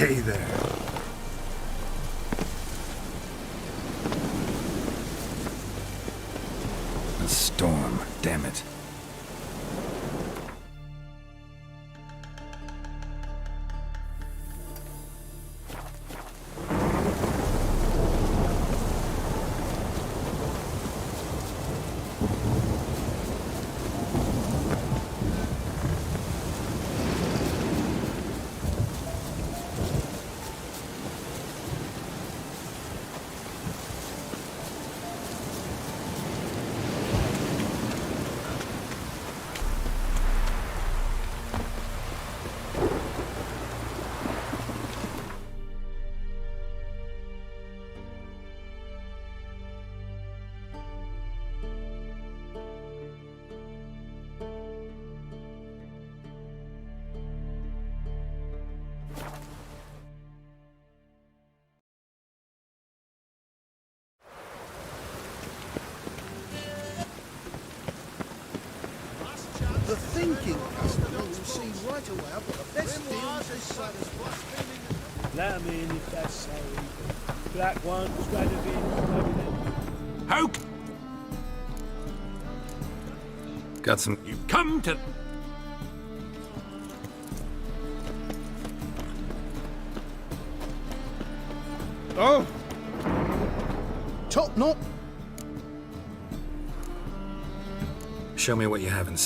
Hey there. A storm, damn it. The thinking customer will see right away I've got the best deals this side. Let 'em in if that's so easy. Black ones, red of it, maybe then. How? Got some. You come to. Oh! Top knot. Show me what you have in.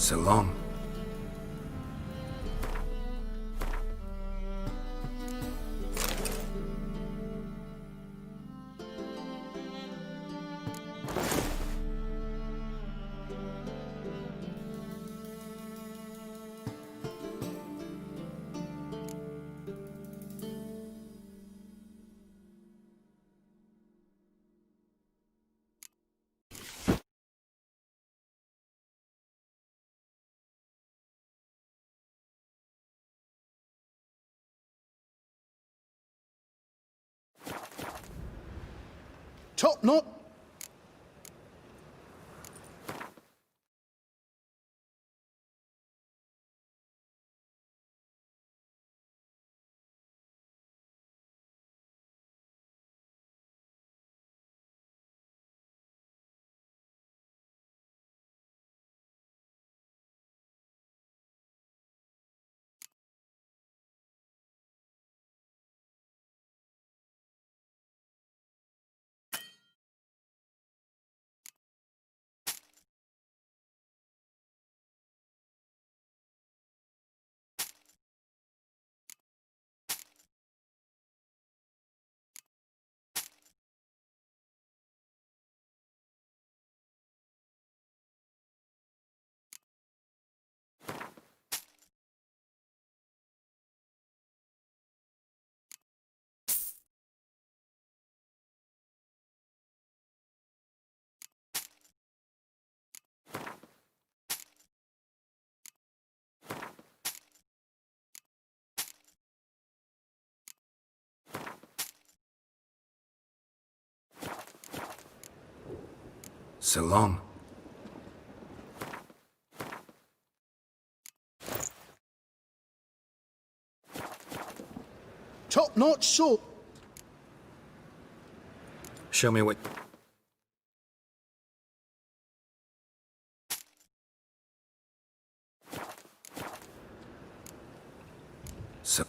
So long. Top knot. So long. Top notch short. Show me what... So...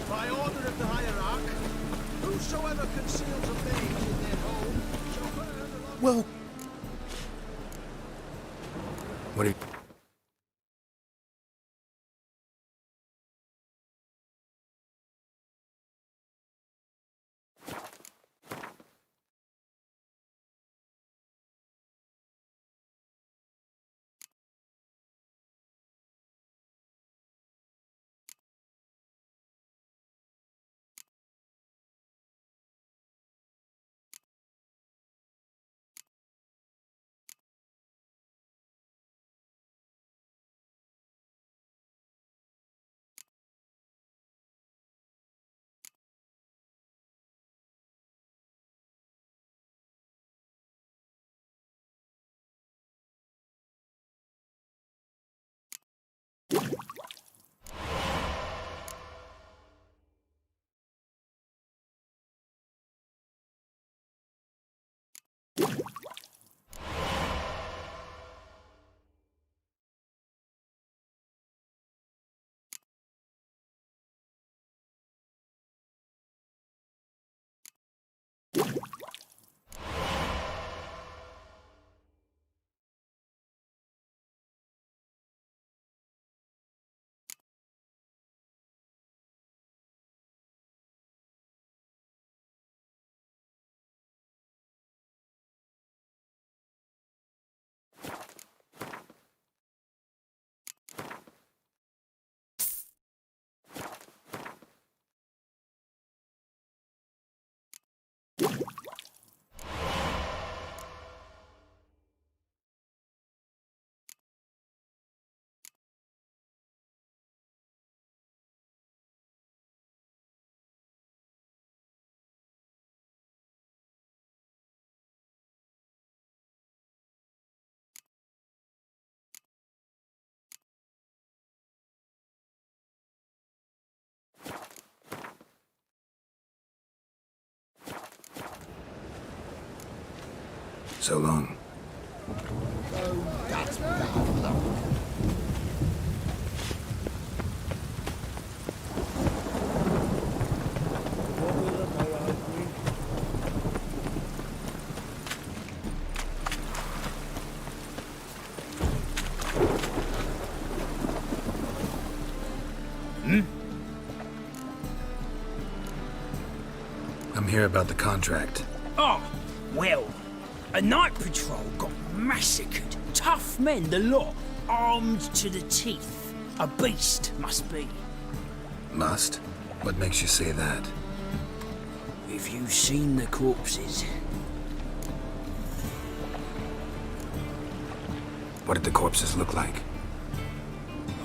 By order of the hierarch, whosoever conceals a mage in their home shall burn along... Well... What do you... So long. That's bad luck. I'm here about the contract. Oh, well, a night patrol got massacred. Tough men, the lot, armed to the teeth. A beast, must be. Must? What makes you say that? If you've seen the corpses. What did the corpses look like?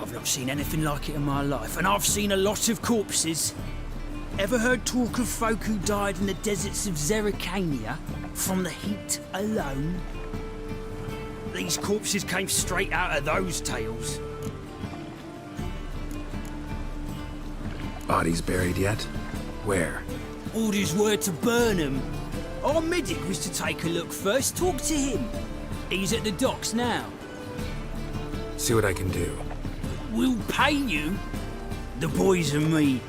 I've not seen anything like it in my life, and I've seen a lot of corpses. Ever heard talk of folk who died in the deserts of Zerrikania from the heat alone? These corpses came straight out of those tales. Bodies buried yet? Where? Orders were to burn them. Our medic was to take a look first, talk to him. He's at the docks now. See what I can do. We'll pay you. The boys and me,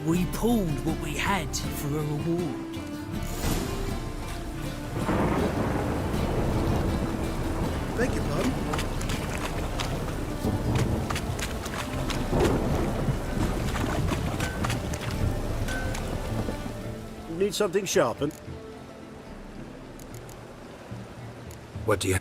we pulled what we had for a reward. Beg your pardon? Need something sharpened? What do you...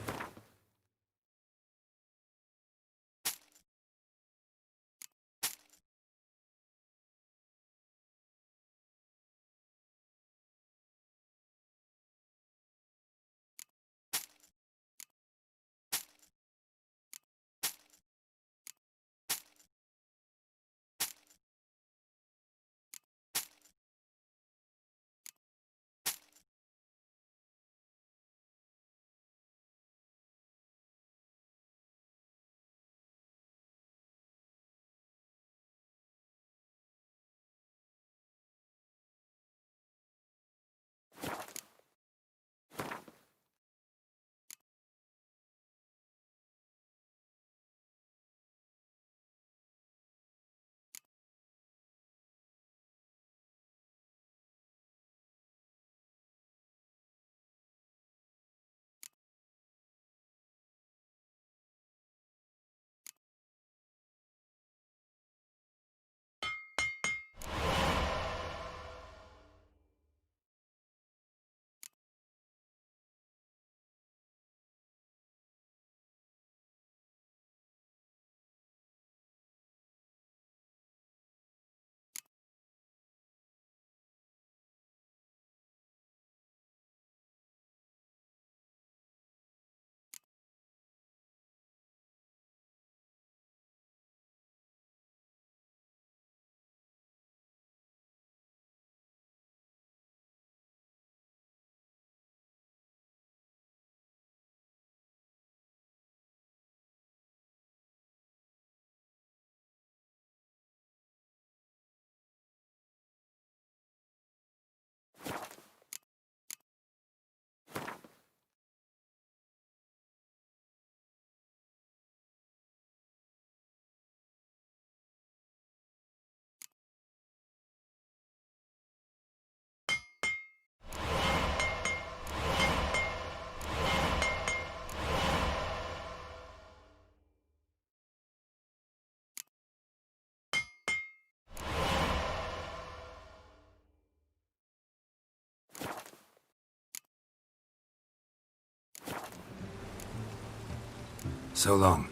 So long.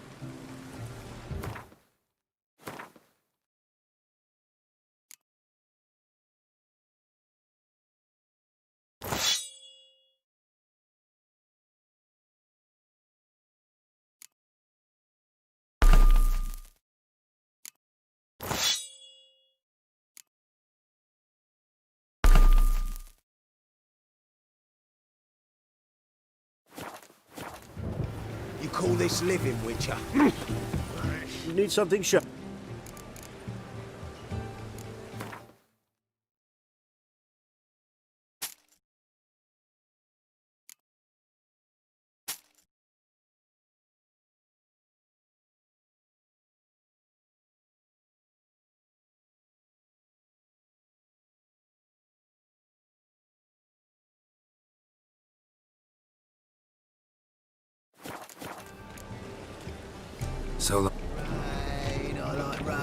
You call this living, Witcher? You need something sharp. So long. Rain, I like rain.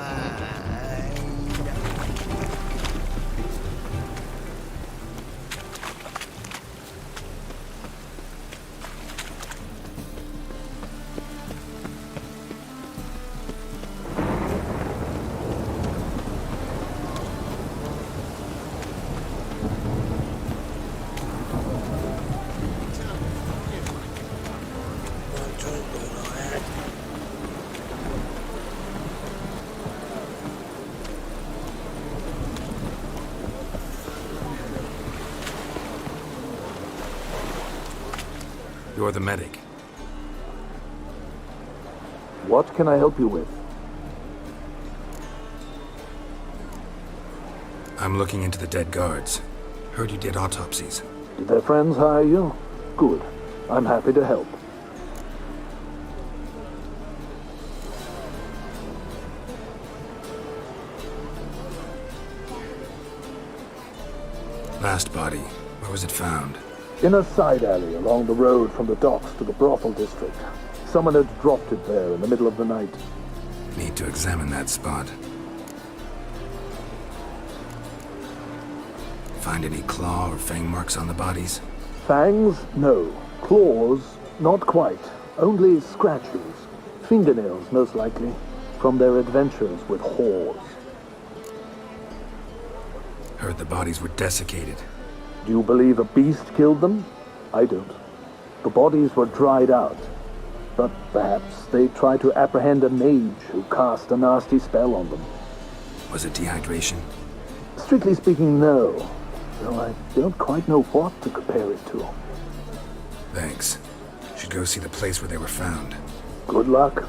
You're the medic. What can I help you with? I'm looking into the dead guards. Heard you did autopsies. Did their friends hire you? Good. I'm happy to help. Last body. Where was it found? In a side alley along the road from the docks to the brothel district. Someone had dropped it there in the middle of the night. Need to examine that spot. Find any claw or fang marks on the bodies? Fangs? No. Claws? Not quite. Only scratches. Fingernails, most likely. From their adventures with whores. Heard the bodies were desiccated. Do you believe a beast killed them? I don't. The bodies were dried out. But perhaps they tried to apprehend a mage who cast a nasty spell on them. Was it dehydration? Strictly speaking, no. Though I don't quite know what to compare it to. Thanks. Should go see the place where they were found. Good luck.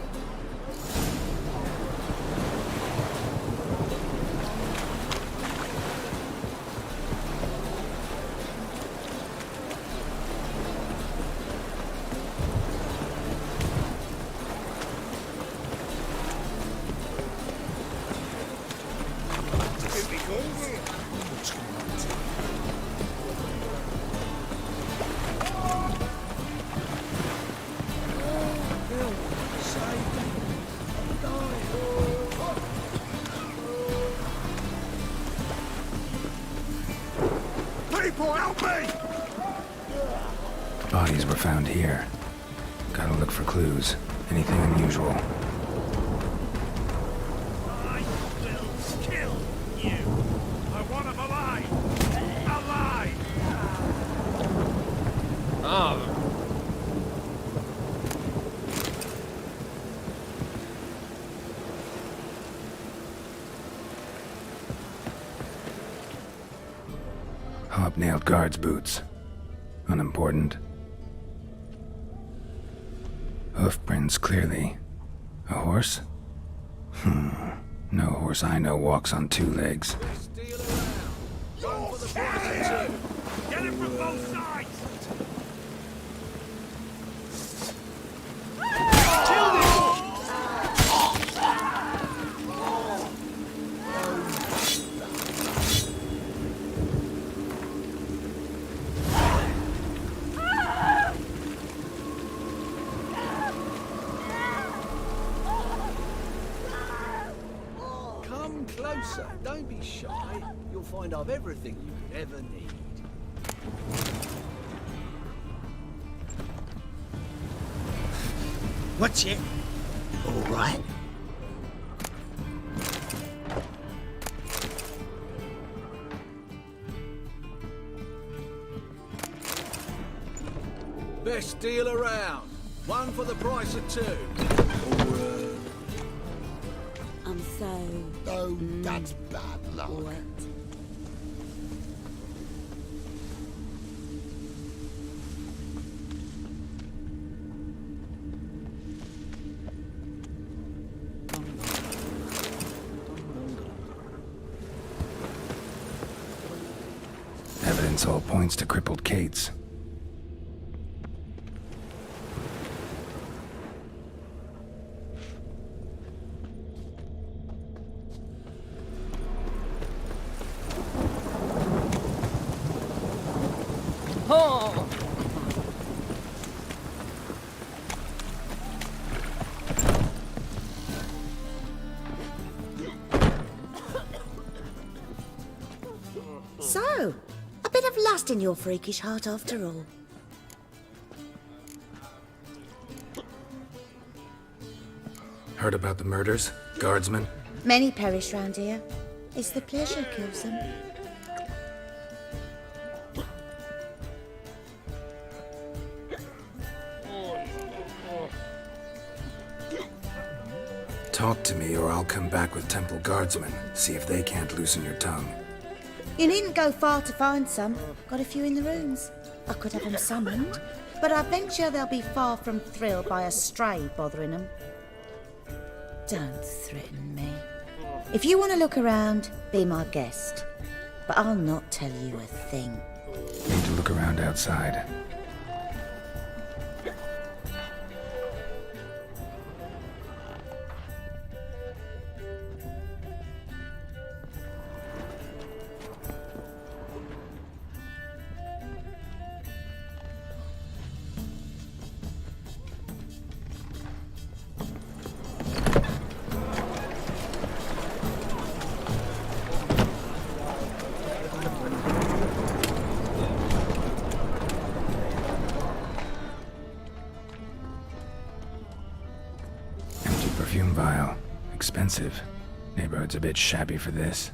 People, help me! Bodies were found here. Gotta look for clues. Anything unusual. I will kill you. I want him alive. Alive! Oh. Hobnailed guards' boots. Unimportant. Hoof prints, clearly. A horse? No horse I know walks on two legs. Get him from both sides! Come closer. Don't be shy. You'll find I've everything you could ever need. What's it? All right. Best deal around. One for the price of two. I'm so... Oh, that's bad luck. Wet. Evidence all points to crippled Kate's. Oh! So, a bit of lust in your freakish heart after all. Heard about the murders? Guardsmen? Many perish round here. It's the pleasure kills them. Talk to me or I'll come back with temple guardsmen. See if they can't loosen your tongue. You needn't go far to find some. Got a few in the ruins. I could have them summoned, but I venture they'll be far from thrilled by a stray bothering them. Don't threaten me. If you want to look around, be my guest. But I'll not tell you a thing. Need to look around outside. Perfume vial. Expensive. Neighborhood's a bit shabby for this.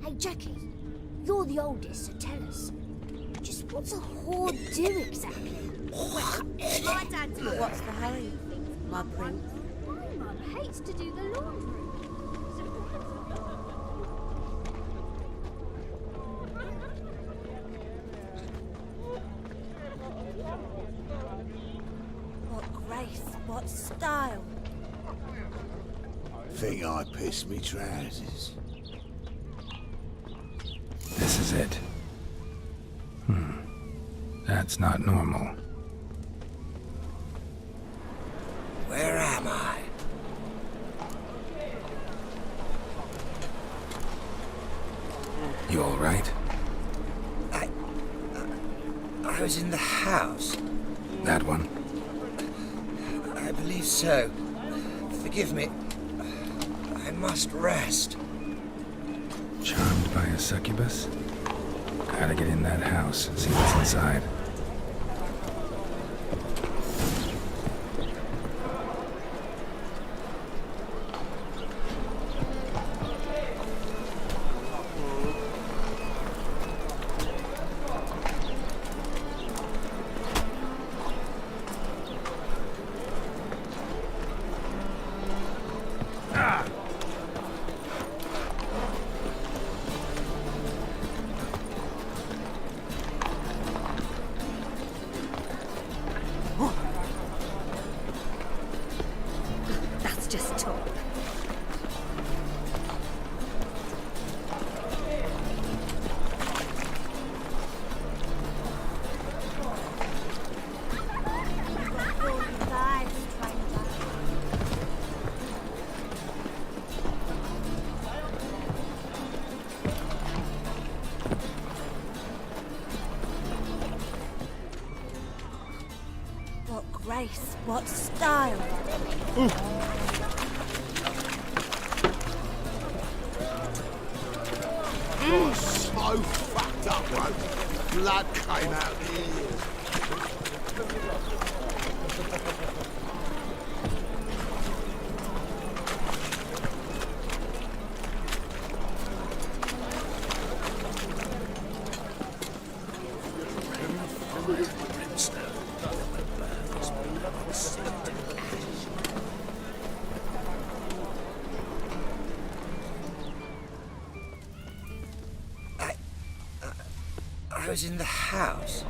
Hey, Jackie. You're the oldest, so tell us. Just what's a whore do exactly? Well, my dad did. What's the hurry, you think, my prince? My mum hates to do the laundry. What grace, what style. Think I pissed me trousers. This is it. That's not normal. Where am I? You all right? I was in the house. That one? I believe so. Forgive me. I must rest. Charmed by a succubus? Gotta get in that house and see what's inside. That's just talk. What grace, what style. So fucked up, bro. Blood came out here. I was in the house.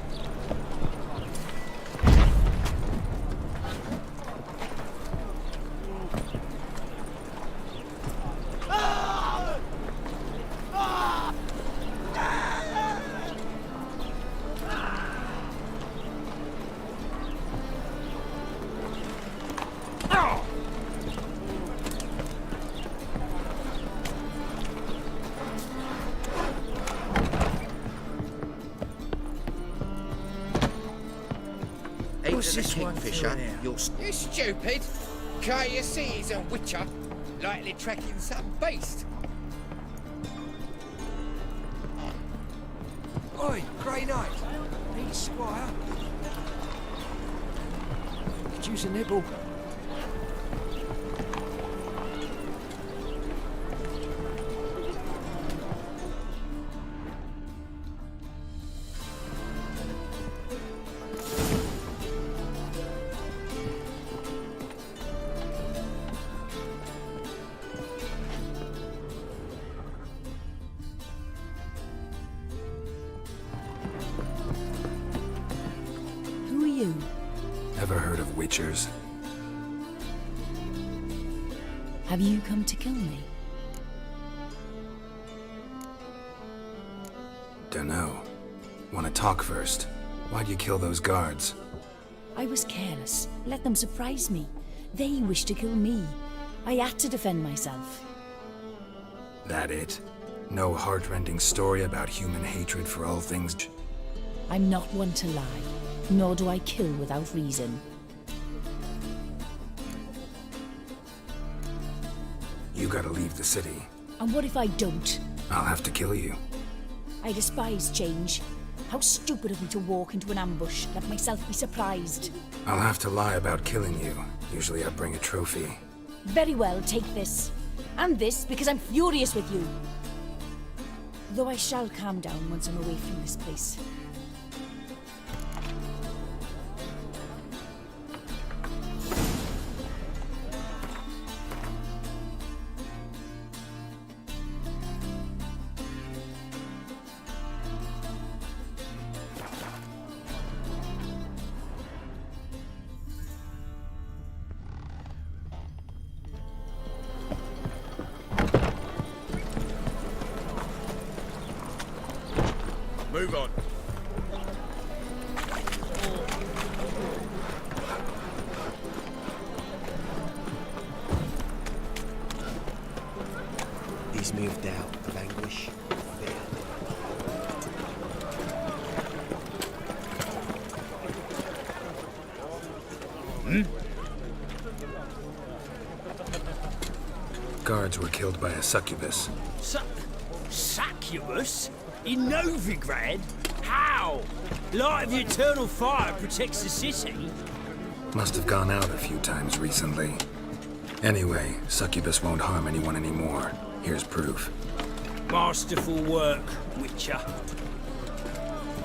What's this one, Fisher? You're stupid. Can't you see he's a witcher? Likely tracking some beast. Oi, Grey Knight. Need a squire? Could use a nibble. Who are you? Ever heard of witchers? Have you come to kill me? Dunno. Wanna talk first? Why'd you kill those guards? I was careless. Let them surprise me. They wished to kill me. I had to defend myself. That it? No heart-rending story about human hatred for all things? I'm not one to lie, nor do I kill without reason. You gotta leave the city. And what if I don't? I'll have to kill you. I despise change. How stupid of me to walk into an ambush, let myself be surprised. I'll have to lie about killing you. Usually I bring a trophy. Very well, take this. And this, because I'm furious with you. Though I shall calm down once I'm away from this place. Move on. He's moved out of anguish. Guards were killed by a succubus. Succubus? In Novigrad? How? Light of the eternal fire protects the city. Must have gone out a few times recently. Anyway, succubus won't harm anyone anymore. Here's proof. Masterful work, Witcher.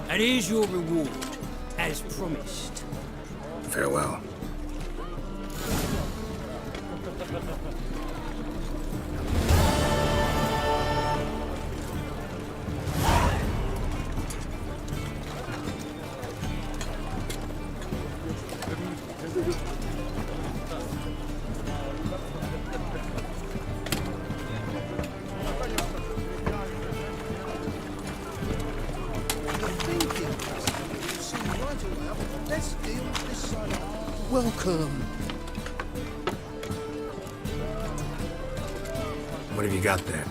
And here's your reward, as promised. Farewell. Let's deal with this side. Welcome. What have you got there?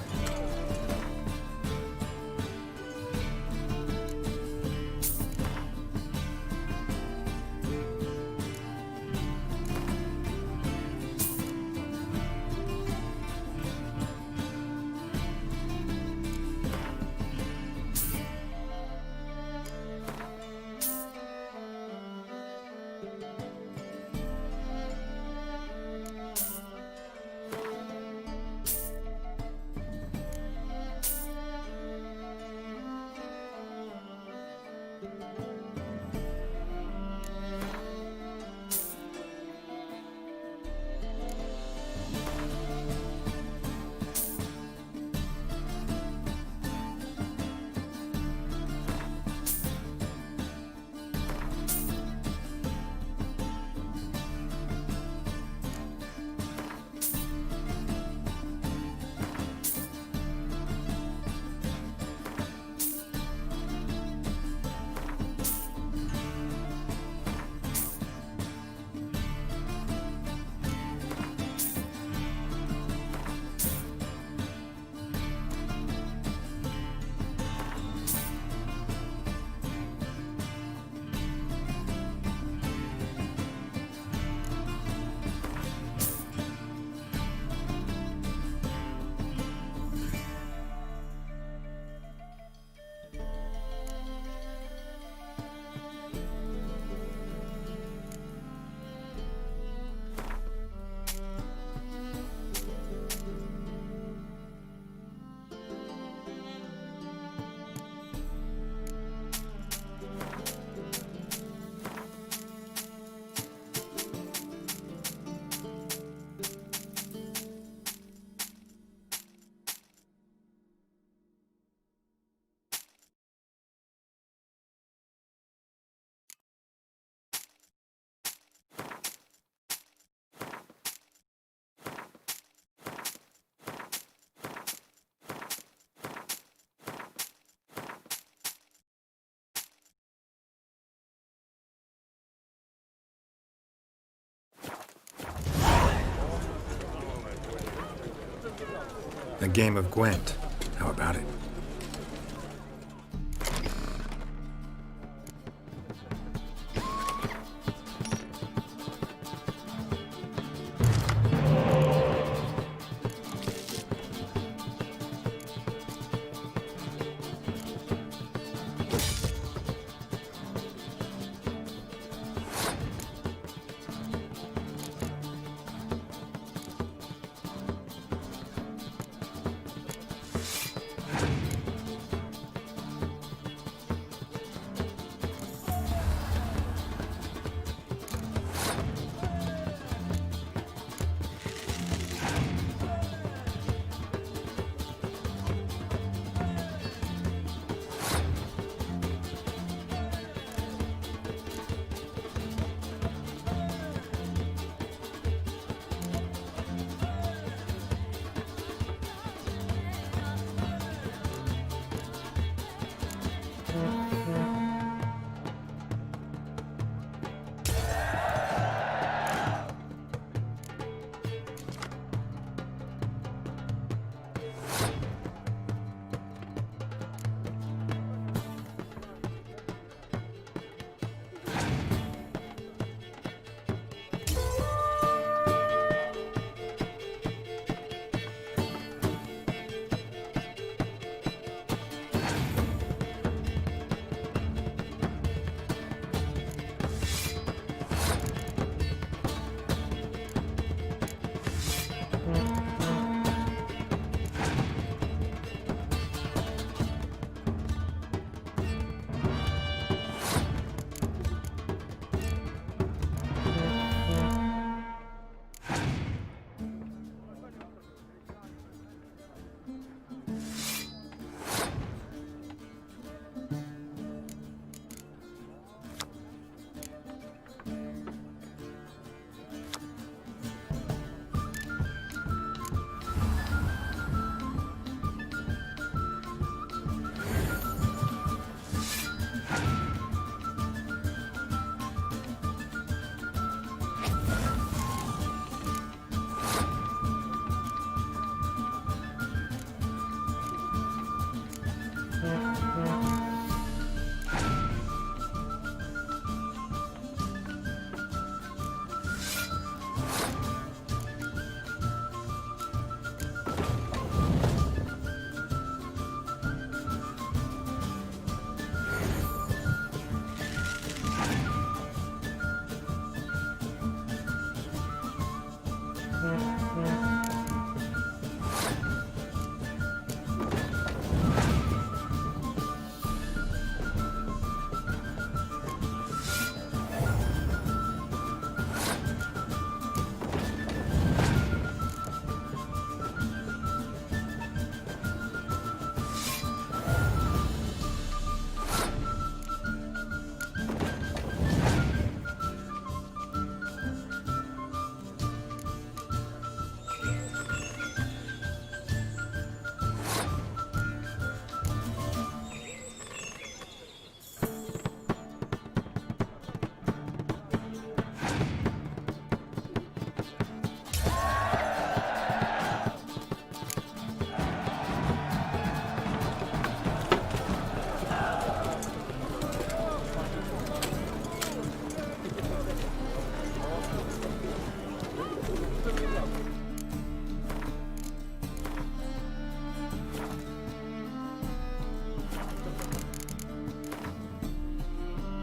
A game of Gwent. How about it?